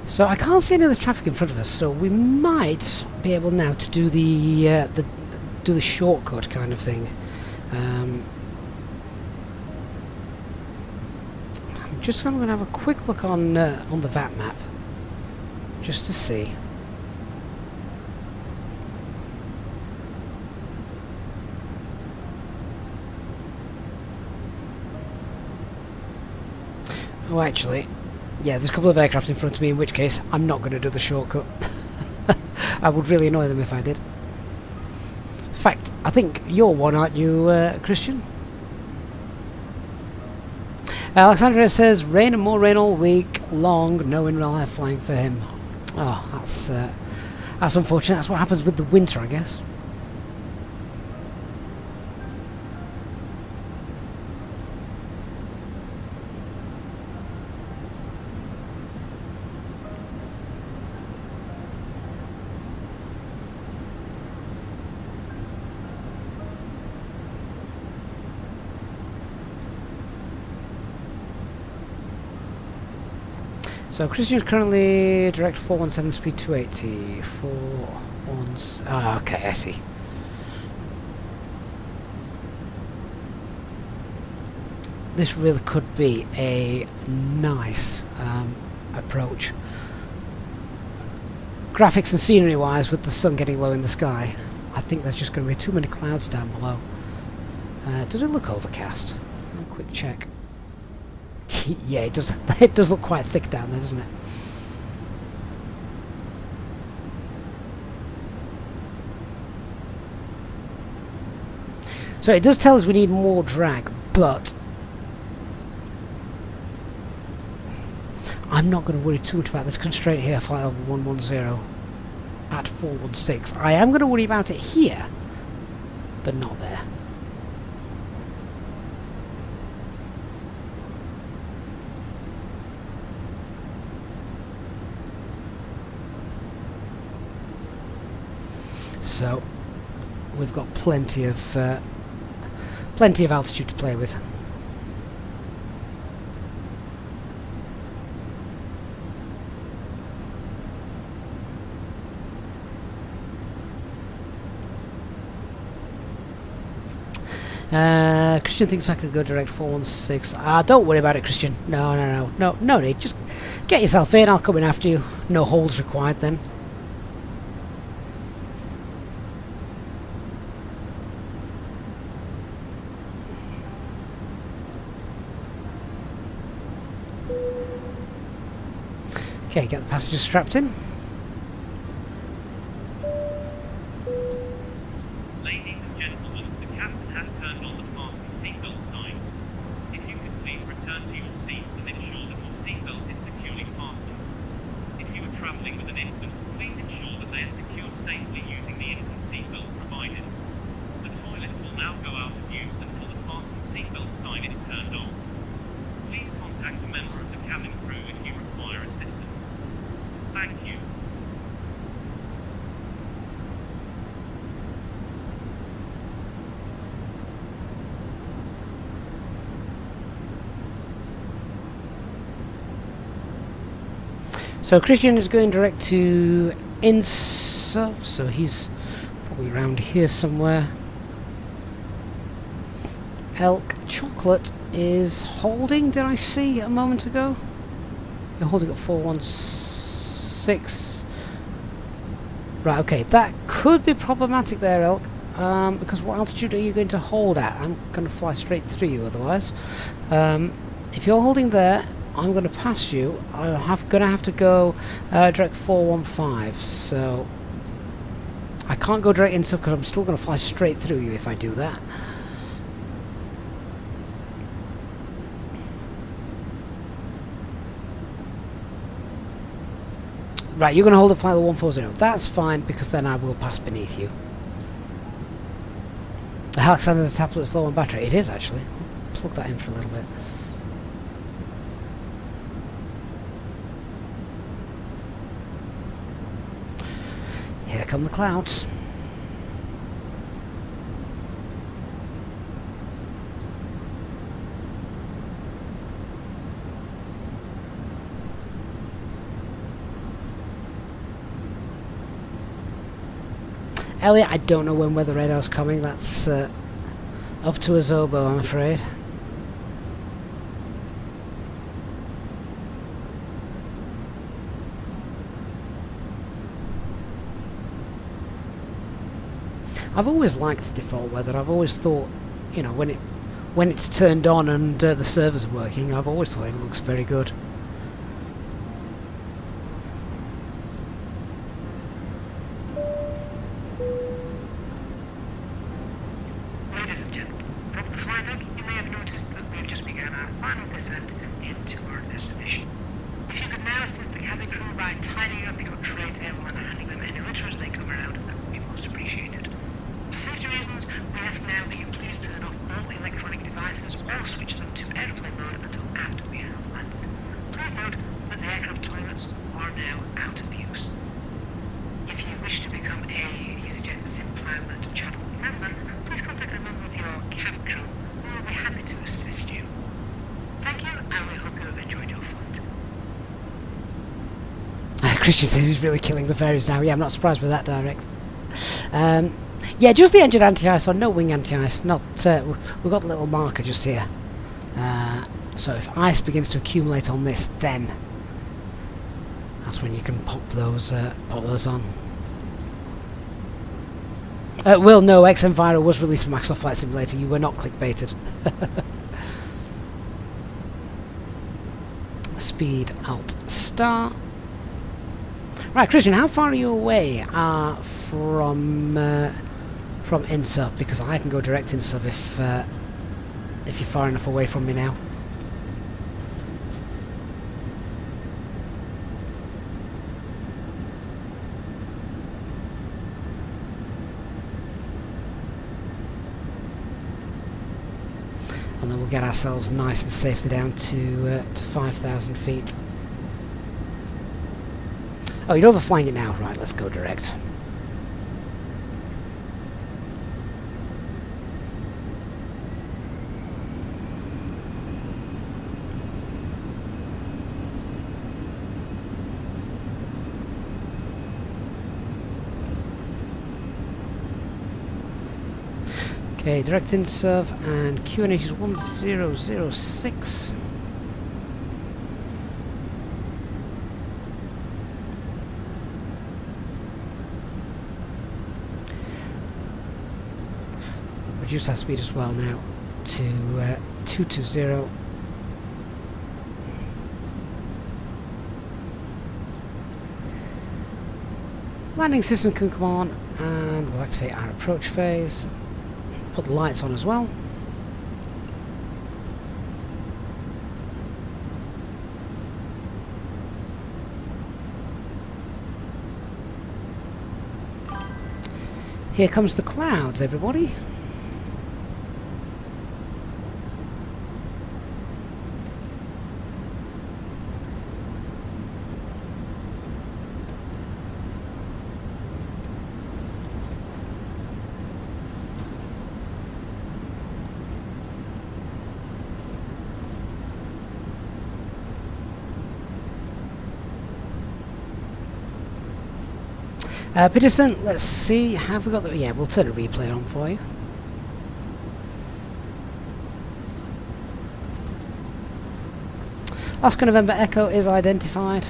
So I can't see any other traffic in front of us, so we might be able now to do the shortcut kind of thing. I'm just going to have a quick look on the VAT map, just to see. Oh, actually, yeah, there's a couple of aircraft in front of me, in which case I'm not going to do the shortcut. I would really annoy them if I did. In fact, I think you're one, aren't you, Christian? Alexandria says, rain and more rain all week long, no in real life flying for him. Oh, that's unfortunate. That's what happens with the winter, I guess. So Christian's currently direct 417 speed 280. Okay, I see. This really could be a nice approach. Graphics and scenery wise, with the sun getting low in the sky, I think there's just going to be too many clouds down below. Does it look overcast? A quick check. Yeah, it does. It does look quite thick down there, doesn't it? So it does tell us we need more drag, but I'm not going to worry too much about this constraint here, flight level 110 at 416. I am going to worry about it here, but not there. So we've got plenty of altitude to play with. Christian thinks I could go direct 416. Don't worry about it, Christian. No need. Just get yourself in. I'll come in after you. No holds required then. Okay, get the passengers strapped in. Ladies and gentlemen, the captain has turned on the fasten seatbelt sign. If you could please return to your seats and ensure that your seatbelt is securely fastened. If you are travelling with an infant, please ensure that they are secured safely using the infant seatbelt provided. The toilets will now go out of use until the fasten seatbelt sign is turned on. Please contact a member of the cabin crew if you require assistance. Thank you. So Christian is going direct to Insuff, so he's probably around here somewhere. Elk Chocolate is holding, did I see a moment ago? You're holding at 416. Right, okay, that could be problematic there, Elk. Because what altitude are you going to hold at? I'm going to fly straight through you otherwise. If you're holding there, I'm going to pass you. I'm going to have to go direct 415, so I can't go direct into because I'm still going to fly straight through you if I do that. Right, you're going to hold at flight level 140. That's fine, because then I will pass beneath you. Alexander, the tablet's low on battery. It is, actually. I'll plug that in for a little bit. Here come the clouds. Elliot, I don't know when weather radar's coming. That's up to a Zobo, I'm afraid. I've always liked default weather. I've always thought, you know, when when it's turned on and the servers are working, I've always thought it looks very good. Ladies and gentlemen, from the flight deck, you may have noticed that we've just begun our final descent into our destination. If you could now assist the cabin crew by tidying up your tray table and handing them any litter as they come around, that would be most appreciated. For safety reasons, we ask now that you please turn off all electronic devices or switch them to airplane mode until after we have landed. Please note that the aircraft toilets are now out of use. If you wish to become a Easyjet sim pilot channel member, please contact a member of your cabin crew who will be happy to assist you. Thank you, and we hope you have enjoyed your flight. Christian says he's really killing the fairies now. Yeah, I'm not surprised with that, Direct. Yeah, just the engine anti-ice or no wing anti-ice. Not we've got a little marker just here. So if ice begins to accumulate on this, then that's when you can pop those on. Will, no, XM Viro was released from Microsoft Flight Simulator. You were not clickbaited. Speed Alt Star. Right, Christian, how far are you away from INSUB? Because I can go direct INSUB if you're far enough away from me now. And then we'll get ourselves nice and safely down to 5,000 feet. Oh, you're overflying it now. Right, let's go direct. Okay, direct INSUB and QNH is 1006. Reduce our speed as well now to 220. Landing system can come on, and we'll activate our approach phase. Put the lights on as well. Here comes the clouds, everybody. Peterson, let's see, have we got the... Yeah, we'll turn a replay on for you. Oscar November Echo is identified.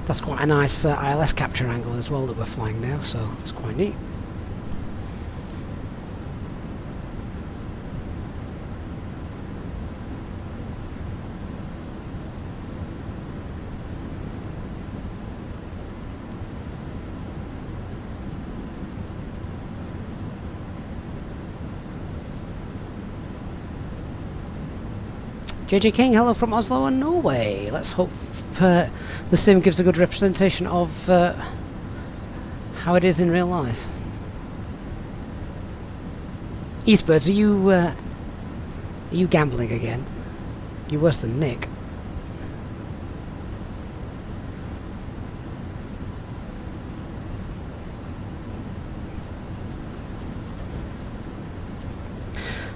That's quite a nice ILS capture angle as well that we're flying now, so it's quite neat. JJ King, hello from Oslo and Norway. Let's hope the sim gives a good representation of how it is in real life. Eastbirds, are you gambling again? You're worse than Nick.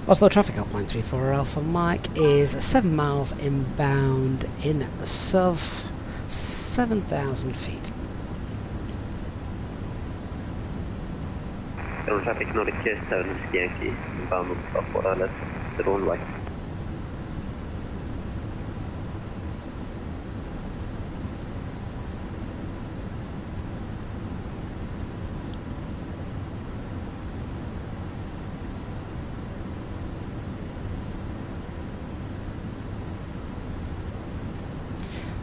Oslo traffic Alpine 34 Alpha Mike is 7 miles inbound in the SUV, 7,000 feet. Oslo traffic Nordic 7 Yankee inbound for LS, the runway.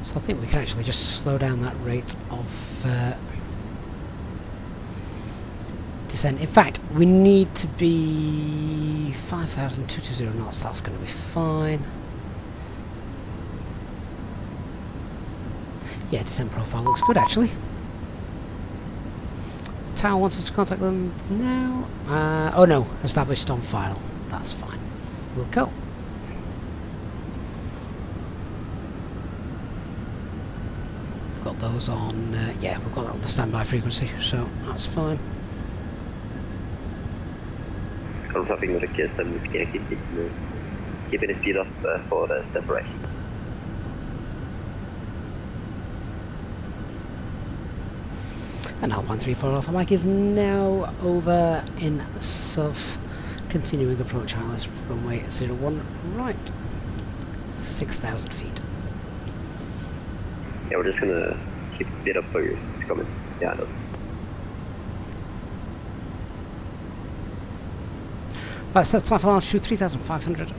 So I think we can actually just slow down that rate of descent. In fact, we need to be 5,220 knots. That's going to be fine. Yeah, descent profile looks good actually. Tower wants us to contact them now. Oh no, established on final. That's fine. We'll go. We've got those on. Yeah, we've got that on the standby frequency, so that's fine. Contacting with the GSM, keeping the speed up for the separation. And Alpine 34 Alpha Mike is now over in SUV, continuing approach ILS runway 01 right, 6,000 feet. Yeah, we're just gonna keep the speed up for you. It's coming. Yeah, I know. Right, set platform altitude 3,500.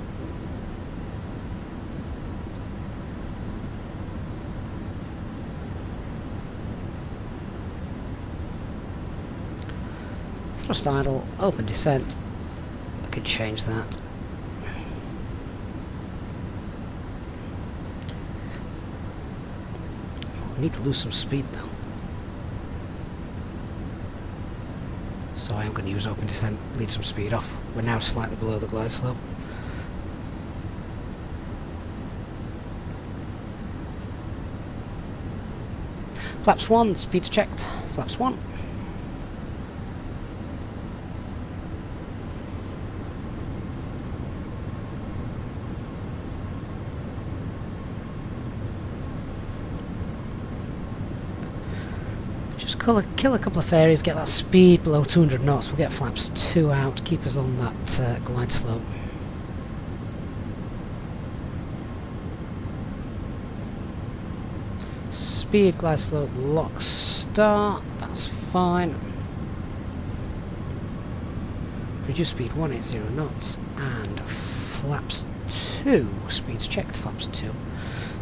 Thrust idle, open descent. I could change that. We need to lose some speed though. So I am going to use open descent, lead some speed off. We're now slightly below the glide slope. Flaps 1, speed's checked. Flaps 1. Just kill a couple of fairies, get that speed below 200 knots. We'll get flaps 2 out, keep us on that glide slope. Speed, glide slope, lock, start. That's fine. Reduce speed 180 knots and flaps 2. Speed's checked, flaps 2.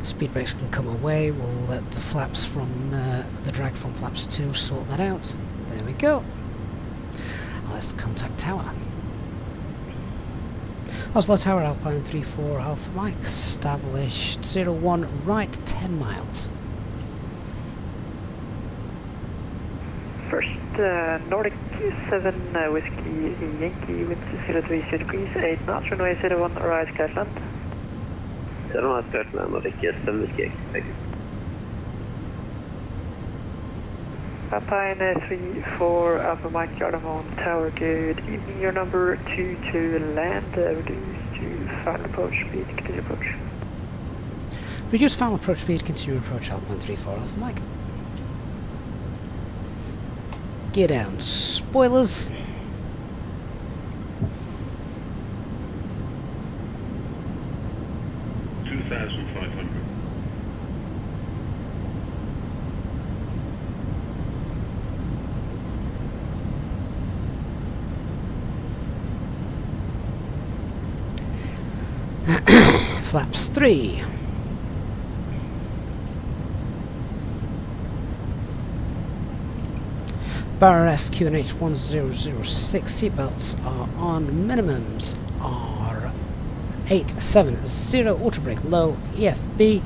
Speed brakes can come away. We'll let the flaps from the drag from flaps 2 sort that out. There we go. Let's contact tower. Oslo Tower, Alpine 34 Alpha Mike, established 01 right, 10 miles. First, Nordic 7 Whiskey Yankee with 030 degrees, 8 knots, runway 01 right, Scotland. 01 Scotland, Nordic 7 Whiskey Yankee, thank you. Alpine 34 Alpha Mike, Cardamom Tower, good evening. Your number 2 to land, reduce to final approach speed, continue approach. Reduce final approach speed, continue approach, Alpine 34 Alpha Mike. Gear down, spoilers. Flaps 3. Bar F QNH 1006 seatbelts are on. Minimums are 870. Auto brake low. EFB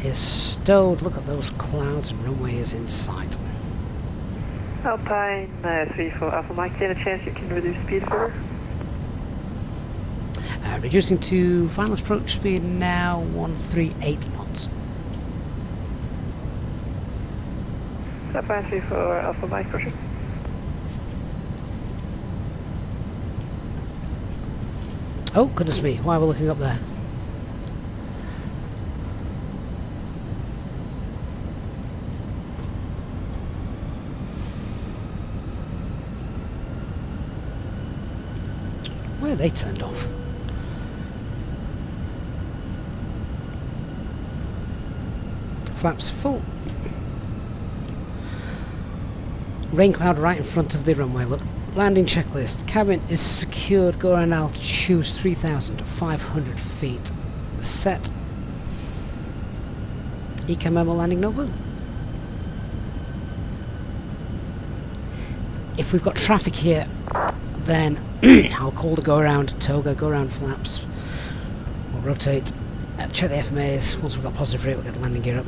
is stowed. Look at those clouds and runway is in sight. Alpine 34 Alpha Mike, any chance you can reduce speed further? Reducing to final approach speed now, 138 knots. Alpine 34 Alpha Mike, pushing. Oh, goodness me, why are we looking up there? Why are they turned off? Flaps full. Rain cloud right in front of the runway. Look, landing checklist. Cabin is secured. Go around altitude 3,500 feet. Set. Eco Memo landing no blue. If we've got traffic here, then I'll call the go around, toga, go around flaps. We'll rotate, check the FMAs. Once we've got positive rate, we'll get the landing gear up.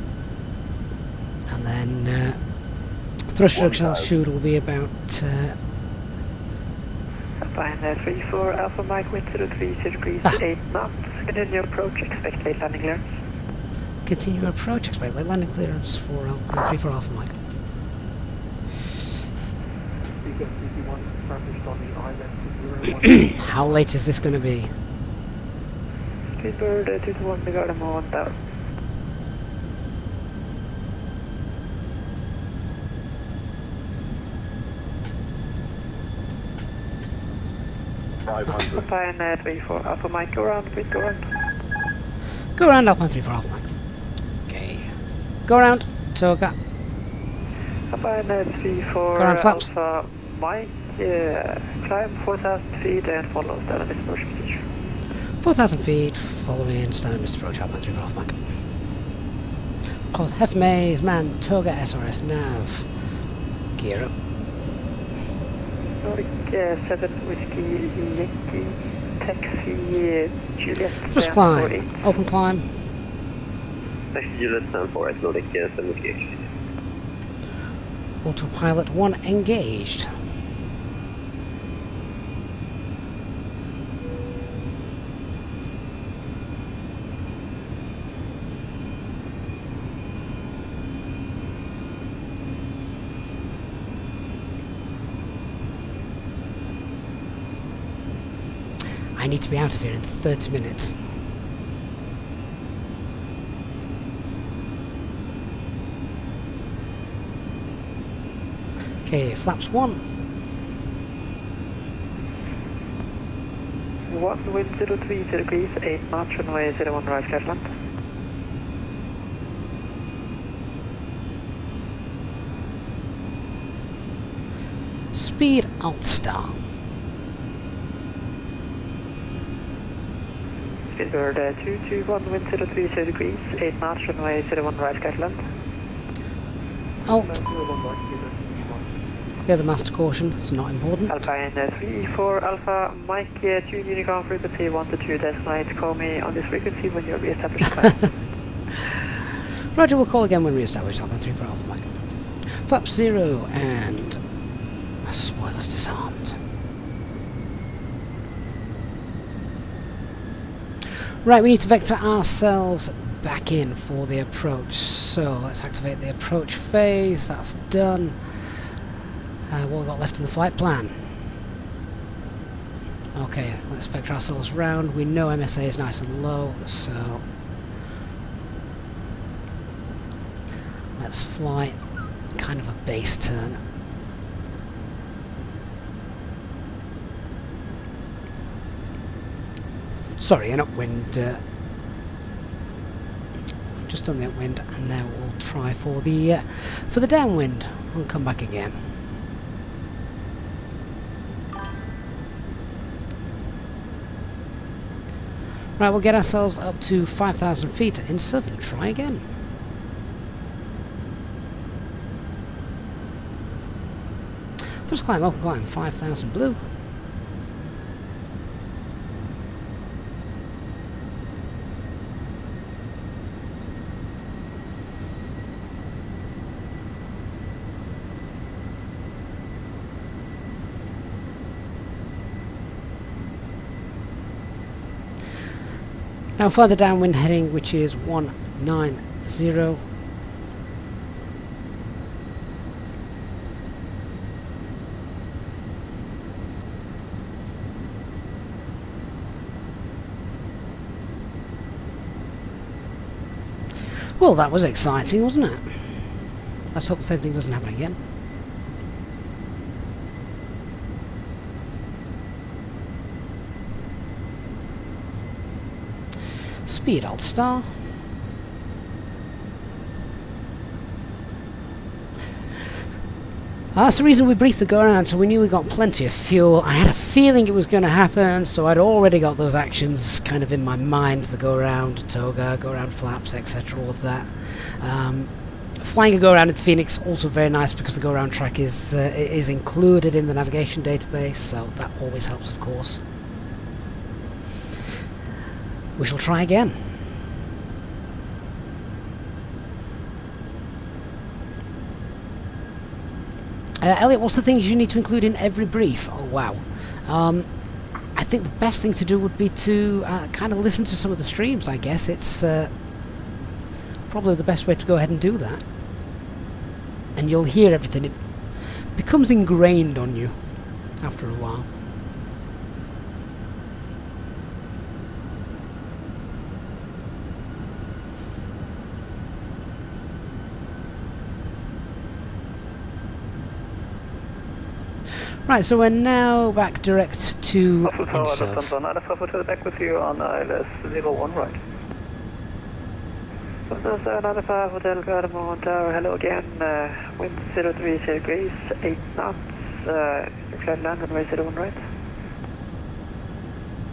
And then thrust reduction altitude will be about... Fine, 34 Alpha Mike, wind 03 degrees, 8 knots. Continue approach, expect late landing clearance. Continue approach, expect late landing clearance for 34 Alpha Mike. How late is this going to be? Speedbird 221, we got him on 1000. Fine, 34 Alpha Mike, go around, please go around. Go around, Alpine 34 Alpha Mike. Okay. Go around, toga. Fine, 34 around flaps. Alpha Mike, climb 4,000 feet and follow standard approach procedure. 4,000 feet, following standard missed approach, Alpine 34 Alpha Mike. Paul Hefmays, man, toga, SRS, nav. Gear up. Nordic 7 Whiskey Yankee Taxi Juliet. Just climb. Open climb. Taxi Juliet stand for it, Nordic 7 Whiskey. Autopilot 1 engaged. I need to be out of here in 30 minutes. Okay, flaps 1. 1 wind 03 degrees, 8 knots, runway 01 right Scotland. Speed alt star. Speedbird 221, wind 03 degrees, 8 knots, runway 01 right Scotland. Alt. Clear the master caution, it's not important. Alpine 34 Alpha Mike 2 Unicorn frequency 1 to 2 decimal. Call me on this frequency when you're re-established. Roger, we'll call again when re-established. Alpine 34 Alpha Mike. Flap 0 and spoilers disarmed. Right, we need to vector ourselves back in for the approach. So let's activate the approach phase. That's done. What we've got left in the flight plan. Okay, let's vector ourselves round. We know MSA is nice and low, so let's fly kind of a base turn. Sorry, an upwind. Just on the upwind, and then we'll try for the downwind. We'll come back again. Right, we'll get ourselves up to 5,000 feet in southern. Try again. First climb, open climb, 5,000 blue. Now further downwind heading, which is 190. Well, that was exciting, wasn't it? Let's hope the same thing doesn't happen again. Speed alt star. That's the reason we briefed the go-around, so we knew we got plenty of fuel. I had a feeling it was going to happen, so I'd already got those actions kind of in my mind, the go-around, toga, go-around flaps, etc., all of that. Flying a go-around at Phoenix, also very nice because the go-around track is included in the navigation database, so that always helps, of course. We shall try again. Elliot, what's the things you need to include in every brief? Oh, wow. I think the best thing to do would be to kind of listen to some of the streams, I guess. It's probably the best way to go ahead and do that. And you'll hear everything. It becomes ingrained on you after a while. Right, so we're now back direct to Lufthansa back with you on ILS 01 right. Lufthansa 95 Hotel Gardermoen Tower, hello again, wind 030 degrees, 8 knots, clear to land, runway 01 right.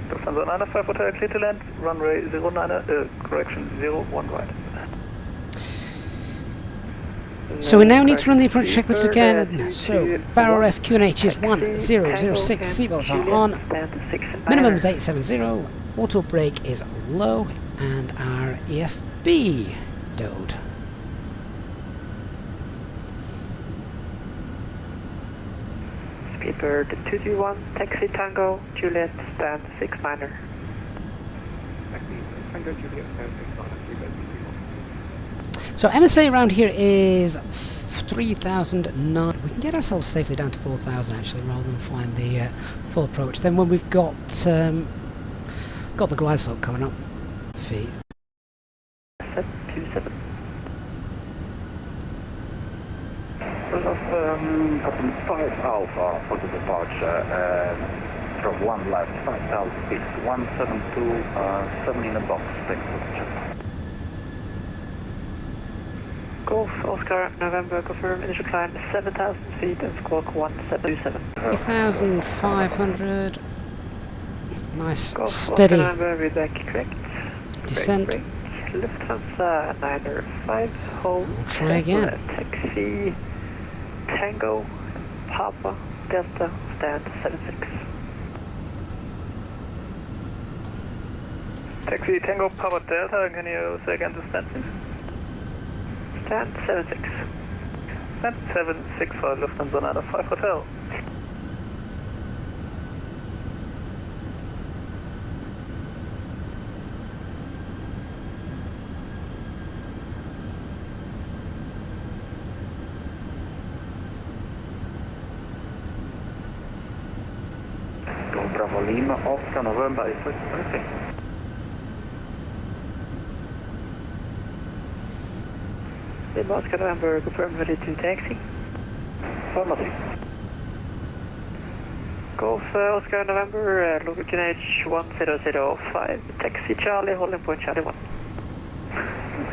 Lufthansa 95 Hotel, clear to land, runway 09, correction, 01 right. So we now need to run the approach checklist again. So Barrow Ref QNH is 1006, seatbelts are on, minimum is 870, auto brake is low, and our EFB dode. Speedbird 221, taxi Tango, Juliet, stand 6 minor. Tango, Juliet, stand 6 minor. So MSA around here is 3,009. We can get ourselves safely down to 4,000 actually, rather than flying the full approach. Then when we've got the glide slope coming up, feet. 727. Captain 5 Alpha for the departure from 1 left, 5,000 feet, 172, 7 in a box, thanks for the check. Golf Oscar November, confirm initial climb 7,000 feet and squawk 1727. 3,500. Nice, Golf steady Oscar November, read back correct. descent. Break. Lufthansa 905, hold. We'll try again. Taxi Tango Papa Delta, stand 76. Taxi Tango Papa Delta, can you say again the stand please? Stand 76. Stand 76 for Lufthansa 95 Hotel. Bravo Lima, Oscar November, is perfect. Lima Oscar November, confirm ready to taxi. Affirmative. Golf Oscar November, local QNH 1005, taxi Charlie, holding point Charlie 1.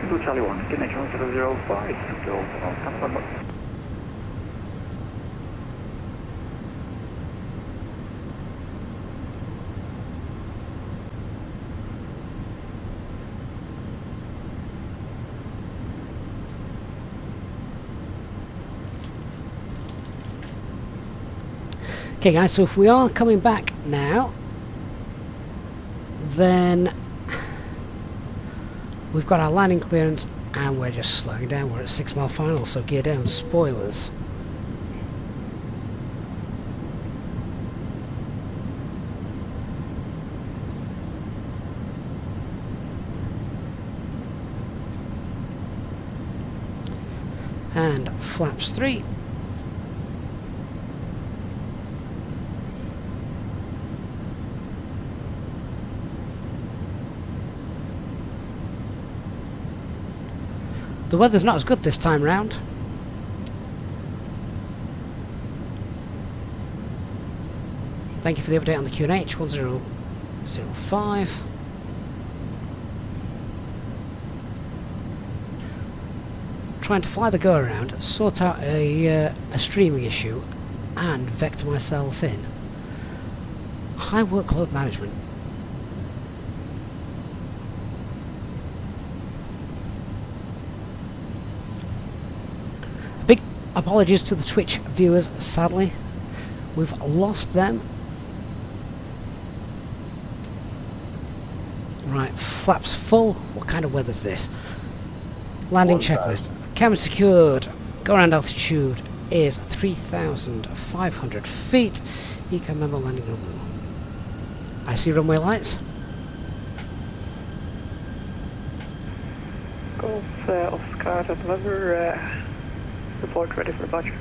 Do Charlie 1, QNH 1005, so confirm. Okay guys, so if we are coming back now, then we've got our landing clearance and we're just slowing down. We're at 6 mile final, so gear down, spoilers. And flaps 3. The weather's not as good this time round. Thank you for the update on the QNH 1005. trying to fly the go-around, sort out a streaming issue, and vector myself in. High workload management. Big apologies to the Twitch viewers, sadly. We've lost them. Right, flaps full. What kind of weather's this? Landing checklist. Cabin secured. Go around altitude is 3,500 feet. Eco memo landing on blue. I see runway lights. Golf Oscar November, report ready for departure.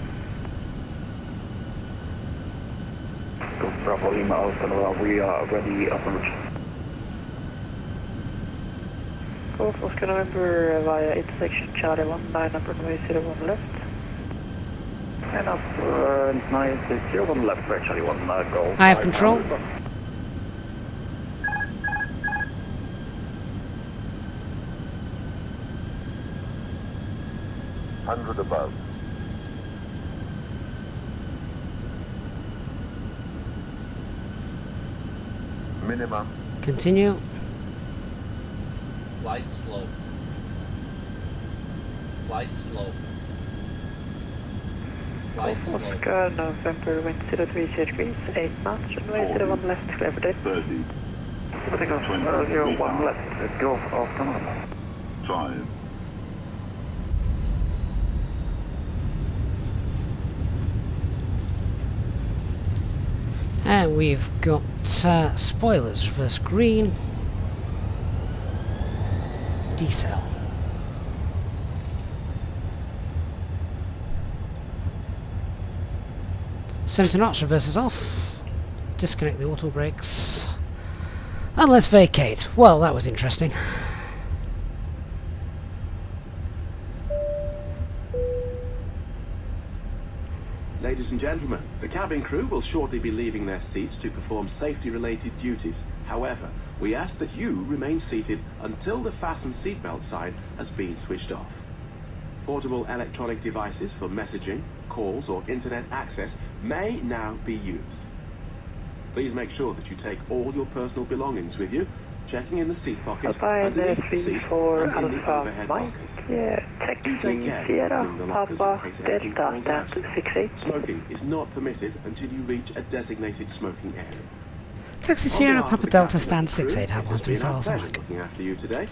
Golf Bravo Lima Alpha November, we are ready up en route. Golf Oscar November via intersection Charlie 19 up runway 01 left. And up 901 left for Charlie 1 go. I have control. Hundred above. Minimum. Continue. Light slope. Light slope. Light slope. Oscar November wind 03 degrees, 8 knots, runway 01 left, clear for date. 30. Takeoff 01 left, Golf Oscar November. 5. And we've got spoilers, reverse green, decel. Center knots, reverses off, disconnect the auto brakes, and let's vacate. Well, that was interesting. Ladies and gentlemen, the cabin crew will shortly be leaving their seats to perform safety-related duties. However, we ask that you remain seated until the fasten seatbelt sign has been switched off. Portable electronic devices for messaging, calls or internet access may now be used. Please make sure that you take all your personal belongings with you, checking in the seat pocket, underneath the seat, and in the overhead lockers. Do take care of the lockers in case anything falls out. Smoking is not permitted until you reach a designated smoking area. Taxi Sierra Papa Delta stand 68 have 134 Alpha Mike. Looking after you today.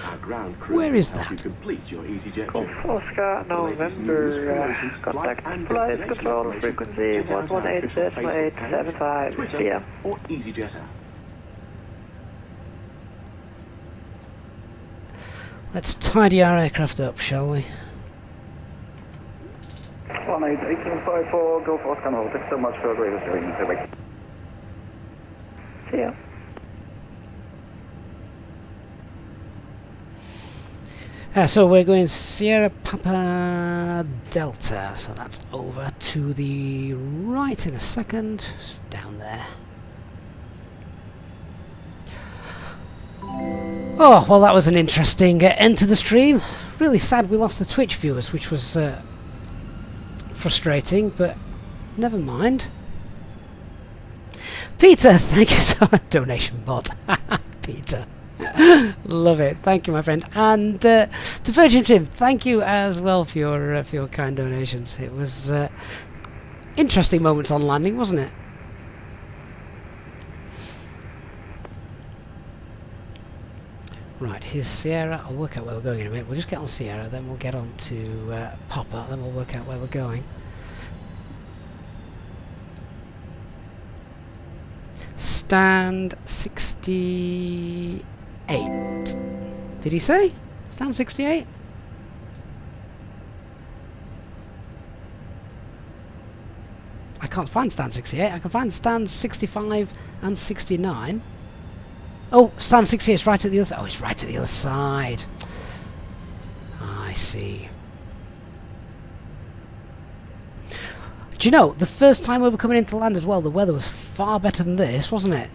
Our ground crew Where is will help that? you complete your Easyjet Golf journey. Oscar November, contact flight control frequency 118.875 PM. Or Easyjetter. Let's tidy our aircraft up, shall we? 18.1854, Golf Oscar November. Thanks so much for agreeing with your See ya. So we're going Sierra Papa Delta, so that's over to the right in a second, just down there. Oh, well that was an interesting end to the stream. Really sad we lost the Twitch viewers, which was frustrating, but never mind. Peter, thank you so much. Donation bot. Peter. Love it. Thank you, my friend. And to Virgin Tim, thank you as well for your kind donations. It was interesting moments on landing, wasn't it? Right, here's Sierra. I'll work out where we're going in a minute. We'll just get on Sierra, then we'll get on to Papa, then we'll work out where we're going. Stand 68. Did he say? Stand 68? I can't find stand 68. I can find stand 65 and 69. Oh, stand 68 is right at the other side. Oh, it's right at the other side. I see. Do you know, the first time we were coming into land as well, the weather was far better than this, wasn't it?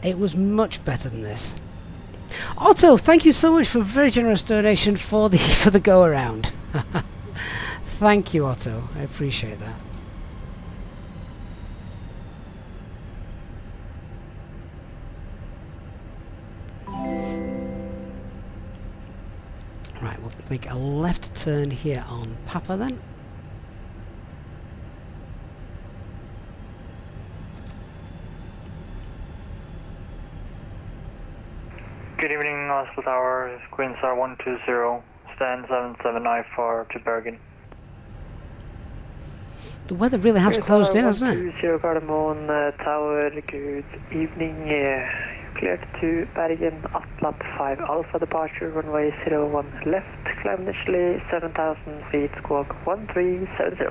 It was much better than this. Otto, thank you so much for a very generous donation for the go around. Thank you, Otto. I appreciate that. Right, we'll make a left turn here on Papa then. Good evening, Oslo Tower, Queen Star 120, stand 7794 to Bergen. The weather really has closed in, hasn't it? 120 Gardermoen Tower, good evening. Cleared to Bergen, Atlant 5 Alpha departure, runway 01 left, climb initially 7,000 feet, squawk 1370.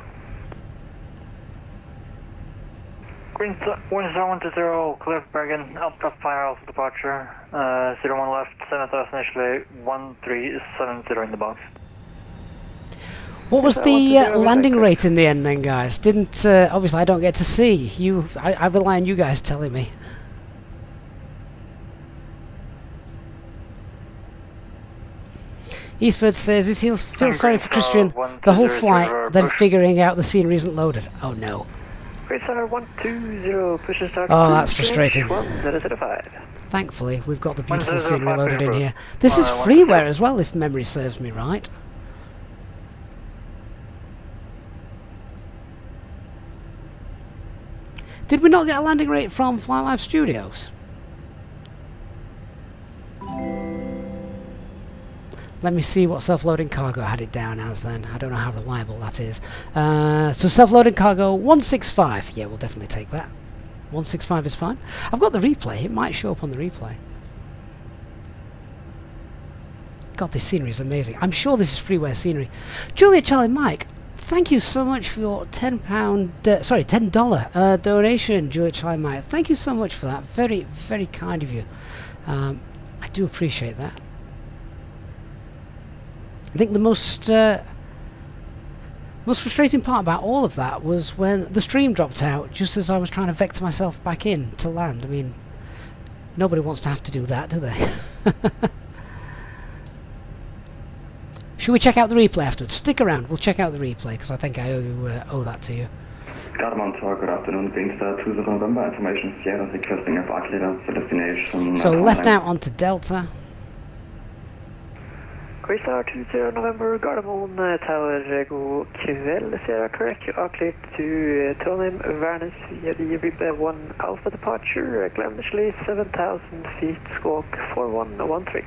Queen Star 120, cleared Bergen, Atlant 5 Alpha departure, 01 left, 7,000 initially, 1370 in the box. What was the landing rate in the end then, guys? Didn't, obviously I don't get to see. You, I rely on you guys telling me. Eastford says, he feels sorry for Christian the whole flight, then figuring out the scenery isn't loaded. Oh no. Oh, that's frustrating. Thankfully, we've got the beautiful scenery loaded in here. This is freeware as well, if memory serves me right. Did we not get a landing rate from Fly Live Studios? Let me see what self-loading cargo had it down as then. I don't know how reliable that is. So self-loading cargo 165. Yeah, we'll definitely take that. 165 is fine. I've got the replay. It might show up on the replay. God, this scenery is amazing. I'm sure this is freeware scenery. Julia, Charlie, Mike, thank you so much for your $10 donation, Julia, Charlie, Mike. Thank you so much for that. Very, very kind of you. I do appreciate that. I think the most frustrating part about all of that was when the stream dropped out just as I was trying to vector myself back in to land. I mean, nobody wants to have to do that, do they? Should we check out the replay afterwards? Stick around, we'll check out the replay because I think I owe that to you. Gardermoen Tower, good afternoon. Green Star 20 November, information Sierra requesting a park leader for destination. So left out onto Delta. Green Star 20 November, Gardermoen Tower, god kväll. Sierra correct, you are cleared to Trondheim, Værnes via the RIB 1 Alpha departure, climb initially 7,000 feet, squawk 4113.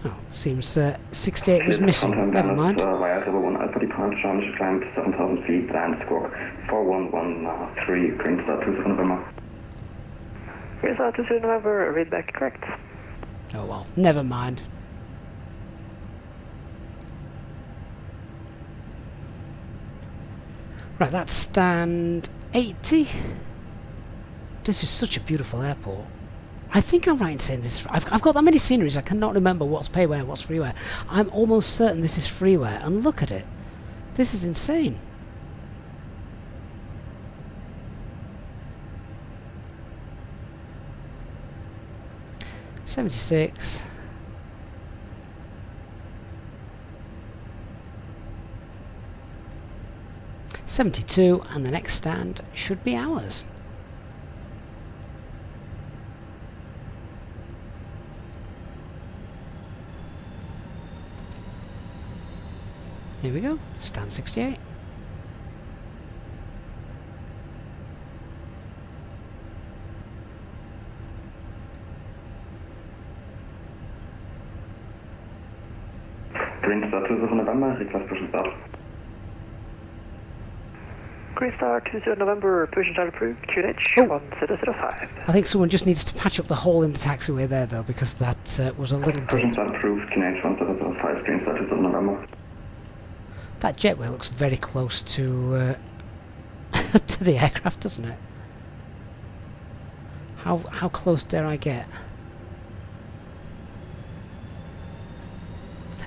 Oh, seems 68 was missing. Never mind. Via River 1 Alpha departure, initial climb to 7,000 feet, land squawk 4113, Green Star 20 November. Green Star 20 November, read back correct. Oh well, never mind. Right, that's stand 80. This is such a beautiful airport. I think I'm right in saying this. I've got that many sceneries, I cannot remember what's payware, what's freeware. I'm almost certain this is freeware, and look at it. This is insane. $76. $72, and the next stand should be ours. Here we go, stand 68. Green Star 20 November, request push and start. Green Star 20 November, push and start approved, QNH 1005. I think someone just needs to patch up the hole in the taxiway there though, because that was a little Push and deep. start approved, QNH 1005, Green Star 20 November. That jetway looks very close to to the aircraft, doesn't it? How close dare I get?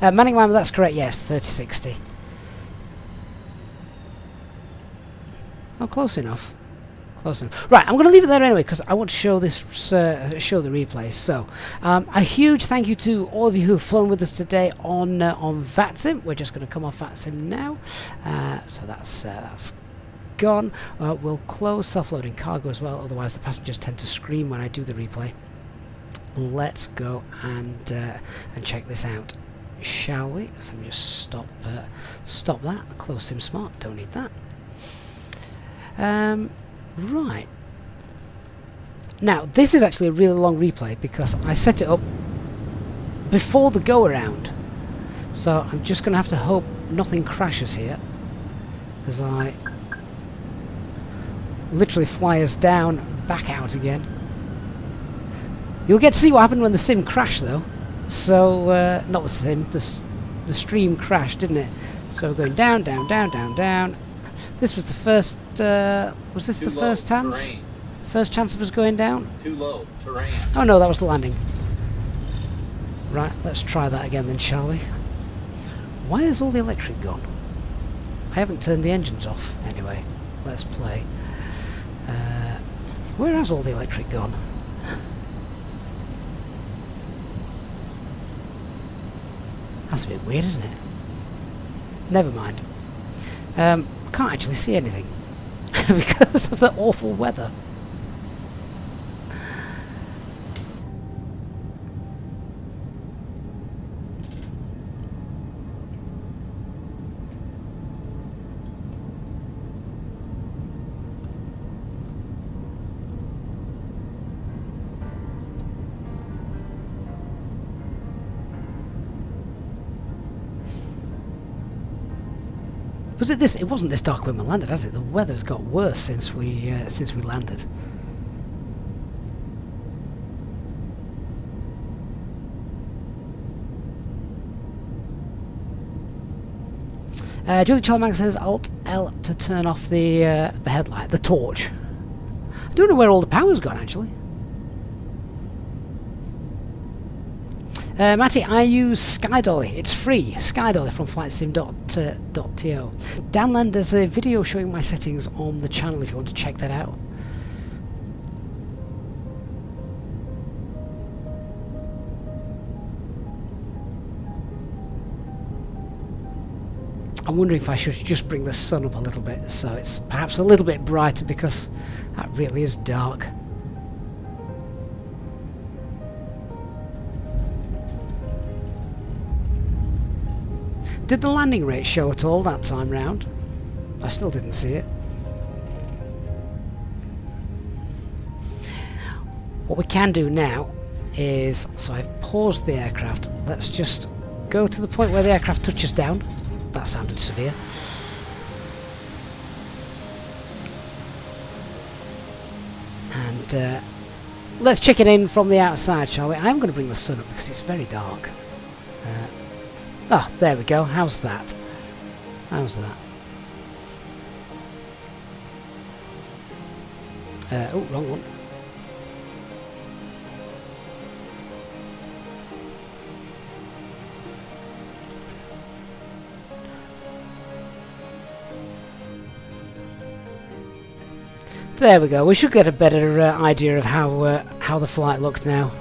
Manning Whammer, that's correct, yes, 3060. Oh, close enough. Close enough. Right, I'm going to leave it there anyway because I want to show this, show the replay. So, a huge thank you to all of you who have flown with us today on VATSIM. We're just going to come off VATSIM now. So that's gone. We'll close self-loading cargo as well. Otherwise, the passengers tend to scream when I do the replay. Let's go and check this out, shall we? So let me just stop that. Close Sim Smart. Don't need that. Right. Now, this is actually a really long replay because I set it up before the go-around. So I'm just going to have to hope nothing crashes here as I literally fly us down, back out again. You'll get to see what happened when the sim crashed though. So, not the sim, the stream crashed, didn't it? So we're going down, down, down, down, down. This was the first, was this the first chance? Terrain. First chance of us going down? Too low. Terrain. Oh no, that was the landing. Right, let's try that again then, shall we? Why is all the electric gone? I haven't turned the engines off. Anyway, let's play. Where has all the electric gone? That's a bit weird, isn't it? Never mind. Can't actually see anything because of the awful weather. Was it this? It wasn't this dark when we landed, has it? The weather's got worse since we landed. Julie Chalmang says Alt L to turn off the headlight, the torch. I don't know where all the power's gone actually. Matty, I use Skydolly. It's free. Skydolly from flightsim.to. Downland, there's a video showing my settings on the channel if you want to check that out. I'm wondering if I should just bring the sun up a little bit so it's perhaps a little bit brighter because that really is dark. Did the landing rate show at all that time round? I still didn't see it. What we can do now is, so I've paused the aircraft, let's just go to the point where the aircraft touches down. That sounded severe. And let's check it in from the outside, shall we? I'm going to bring the sun up because it's very dark. Ah, there we go. How's that? How's that? Oh, wrong one. There we go. We should get a better idea of how the flight looked now.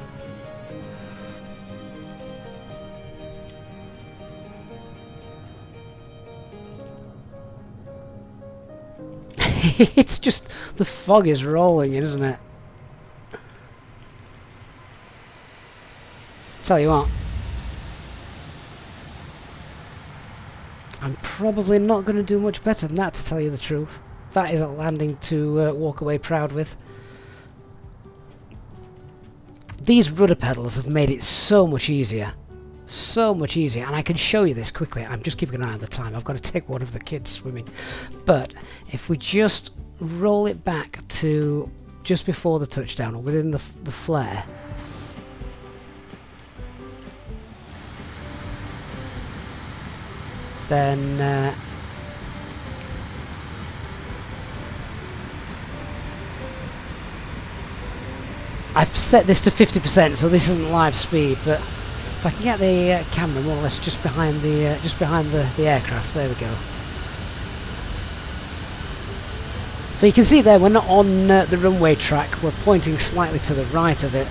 It's just the fog is rolling in, isn't it? Tell you what, I'm probably not going to do much better than that, to tell you the truth. That is a landing to walk away proud with. These rudder pedals have made it so much easier. So much easier, and I can show you this quickly. I'm just keeping an eye on the time. I've got to take one of the kids swimming. But if we just roll it back to just before the touchdown, or within the flare, then I've set this to 50%, so this isn't live speed, but if I can get the camera more or less just behind the aircraft, there we go. So you can see there we're not on the runway track, we're pointing slightly to the right of it.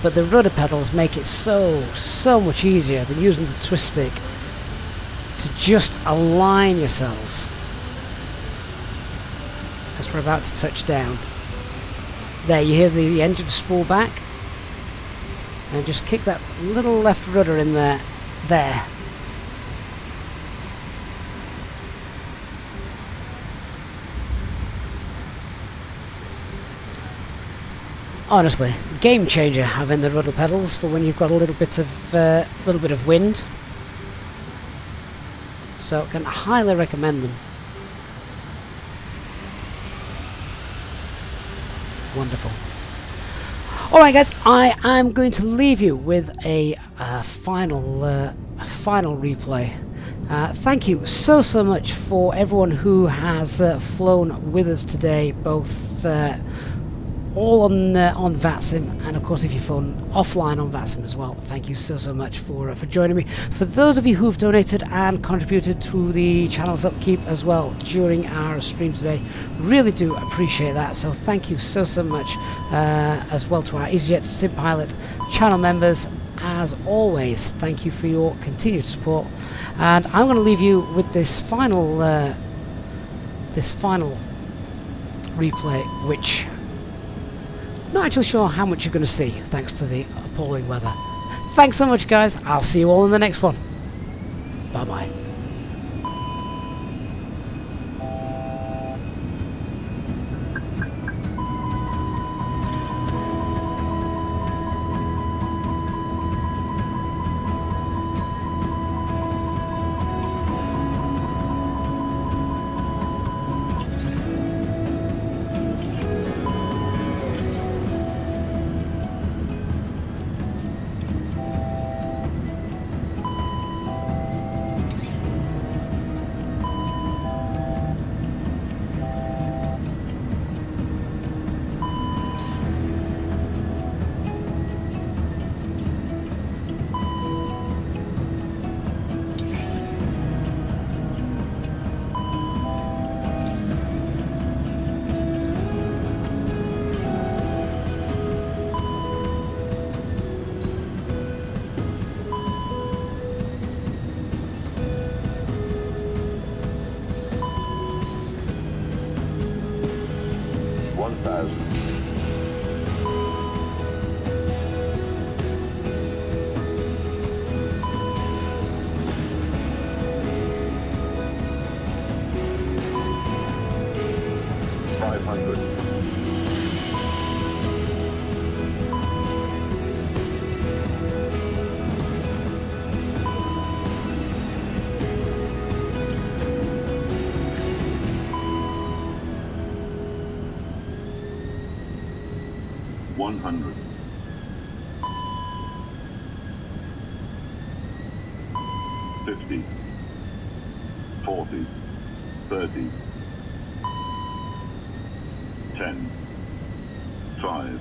But the rudder pedals make it so much easier than using the twist stick to just align yourselves as we're about to touch down. There, you hear the engine spool back, and just kick that little left rudder in there. There. Honestly, game changer having the rudder pedals for when you've got a little bit of wind. So I can highly recommend them. Wonderful. Alright guys, I am going to leave you with a final replay. Thank you so much for everyone who has flown with us today, both all on VATSIM, and of course if you've flown offline on VATSIM as well. Thank you so much for joining me. For those of you who've donated and contributed to the channel's upkeep as well during our stream today, really do appreciate that. So thank you so much as well to our Easyjet Sim Pilot channel members. As always, thank you for your continued support, and I'm going to leave you with this final replay, which not actually sure how much you're going to see thanks to the appalling weather. Thanks so much guys, I'll see you all in the next one. Bye bye. $100. 50, 40, 30, 10, 5,